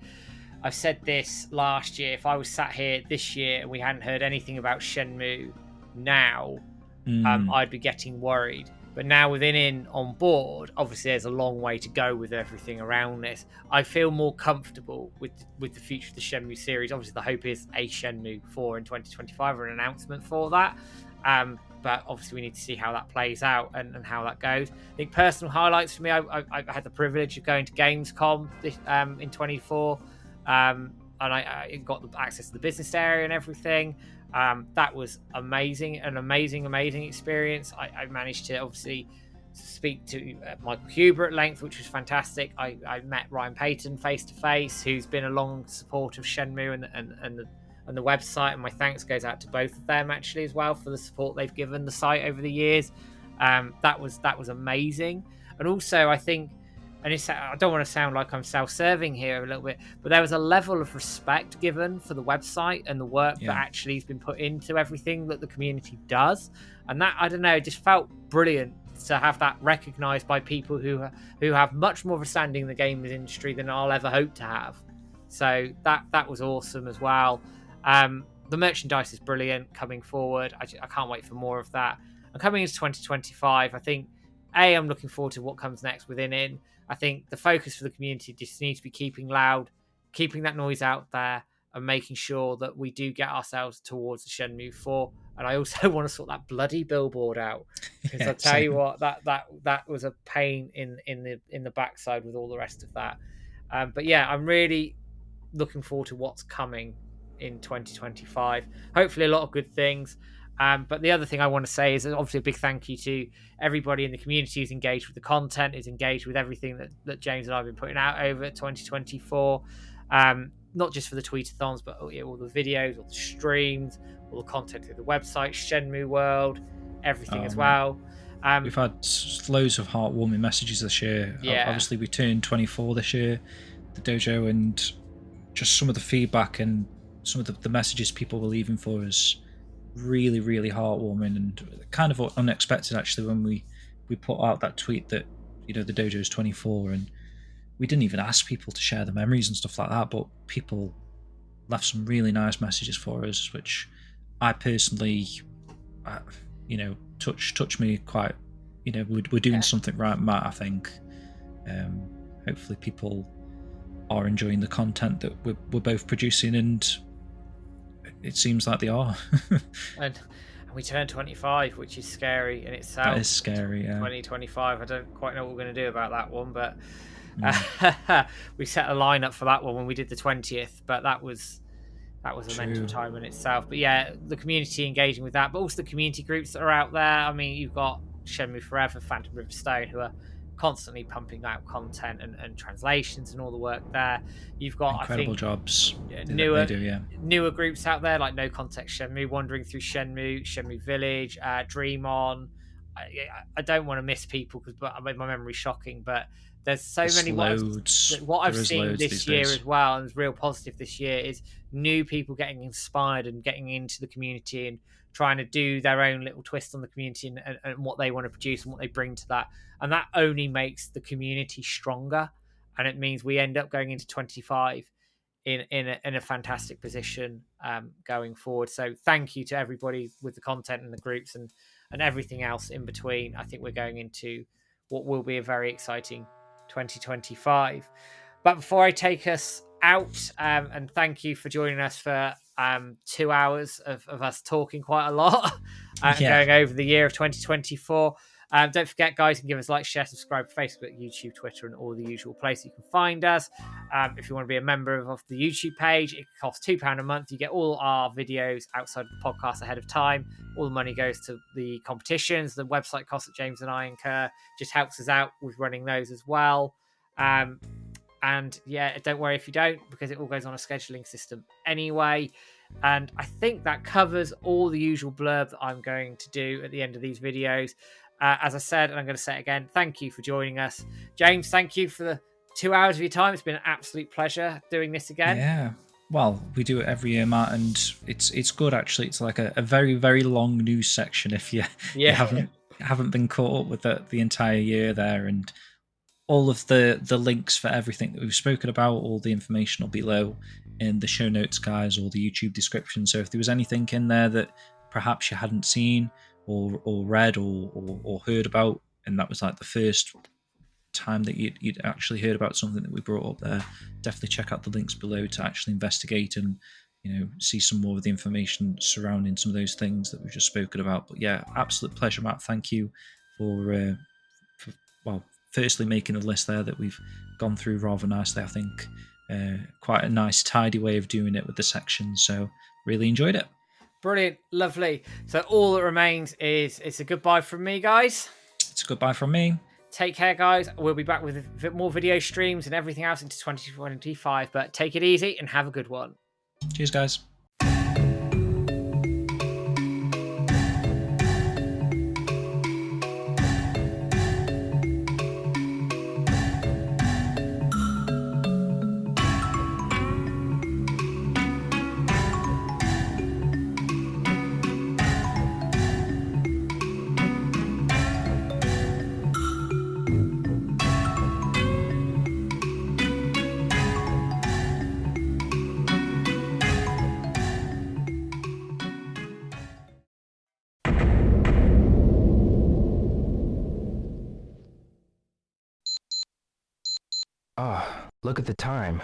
I've said this last year. If I was sat here this year and we hadn't heard anything about Shenmue now, I'd be getting worried. But now with ININ on board, obviously there's a long way to go with everything around this. I feel more comfortable with the future of the Shenmue series. Obviously the hope is a Shenmue 4 in 2025 or an announcement for that. But obviously we need to see how that plays out and how that goes. I think personal highlights for me, I had the privilege of going to Gamescom in 24, and I got the access to the business area and everything. That was amazing, an amazing experience. I managed to obviously speak to Michael Huber at length, which was fantastic. I met Ryan Payton face to face, who's been a long supporter of Shenmue and the website, and my thanks goes out to both of them actually as well for the support they've given the site over the years. That was amazing. And also I think, and I don't want to sound like I'm self-serving here a little bit, but there was a level of respect given for the website and the work that actually has been put into everything that the community does. And that, I don't know, just felt brilliant to have that recognised by people who have much more of a standing in the gaming industry than I'll ever hope to have. So that was awesome as well. The merchandise is brilliant coming forward. I can't wait for more of that. And coming into 2025, I think, I'm looking forward to what comes next within ININ. I think the focus for the community just needs to be keeping that noise out there, and making sure that we do get ourselves towards the Shenmue 4. And I also want to sort that bloody billboard out, because I'll tell you what, that was a pain in the backside with all the rest of that. But yeah, I'm really looking forward to what's coming in 2025. Hopefully a lot of good things. But the other thing I want to say is obviously a big thank you to everybody in the community who's engaged with the content, is engaged with everything that James and I have been putting out over 2024. Not just for the tweetathons, but all the videos, all the streams, all the content through the website, Shenmue World, everything as well. We've had loads of heartwarming messages this year. Yeah. Obviously, we turned 24 this year, the dojo, and just some of the feedback and some of the messages people were leaving for us, really, really heartwarming and kind of unexpected, actually, when we put out that tweet that, the dojo is 24, and we didn't even ask people to share the memories and stuff like that, but people left some really nice messages for us, which I personally, touch me quite. We're doing something right, Matt. I think. Hopefully, people are enjoying the content that we're both producing, and it seems like they are. and we turned 25, which is scary in itself. That is scary. Yeah. 2025. I don't quite know what we're going to do about that one, but we set a lineup for that one when we did the 20th. But that was a mental time in itself. But yeah, the community engaging with that, but also the community groups that are out there. I mean, you've got Shenmue Forever, Phantom Riverstone, who are constantly pumping out content and translations and all the work there. You've got incredible jobs. Newer groups out there like No Context Shenmue, Wandering Through Shenmue Village, Dream On. I don't want to miss people because my memory's shocking, but there's so many. What I've seen this year as well, and it's real positive this year, is new people getting inspired and getting into the community and trying to do their own little twist on the community and what they want to produce and what they bring to that. And that only makes the community stronger. And it means we end up going into 25 in a fantastic position going forward. So thank you to everybody with the content and the groups and everything else in between. I think we're going into what will be a very exciting 2025. But before I take us out, and thank you for joining us for 2 hours of us talking quite a lot going over the year of 2024. Don't forget, guys, you can give us a like, share, subscribe, Facebook, YouTube, Twitter, and all the usual places you can find us. If you want to be a member of the YouTube page, it costs £2 a month. You get all our videos outside of the podcast ahead of time. All the money goes to the competitions. The website costs that James and I incur just helps us out with running those as well. And yeah, don't worry if you don't, because it all goes on a scheduling system anyway. And I think that covers all the usual blurb that I'm going to do at the end of these videos. As I said, and I'm going to say it again, thank you for joining us. James, thank you for the 2 hours of your time. It's been an absolute pleasure doing this again. Yeah. Well, we do it every year, Matt, and it's good, actually. It's like a very, very long news section if you haven't been caught up with the entire year there. And all of the links for everything that we've spoken about, all the information will be below in the show notes, guys, or the YouTube description. So if there was anything in there that perhaps you hadn't seen or read or heard about, and that was like the first time that you'd actually heard about something that we brought up there, definitely check out the links below to actually investigate and see some more of the information surrounding some of those things that we've just spoken about. But yeah, absolute pleasure, Matt. Thank you for firstly making a list there that we've gone through rather nicely. I think quite a nice tidy way of doing it with the sections, so really enjoyed it. Brilliant, lovely. So all that remains is it's a goodbye from me, guys. It's a goodbye from me. Take care, guys. We'll be back with a bit more video streams and everything else into 2025, but take it easy and have a good one. Cheers, guys. Look at the time.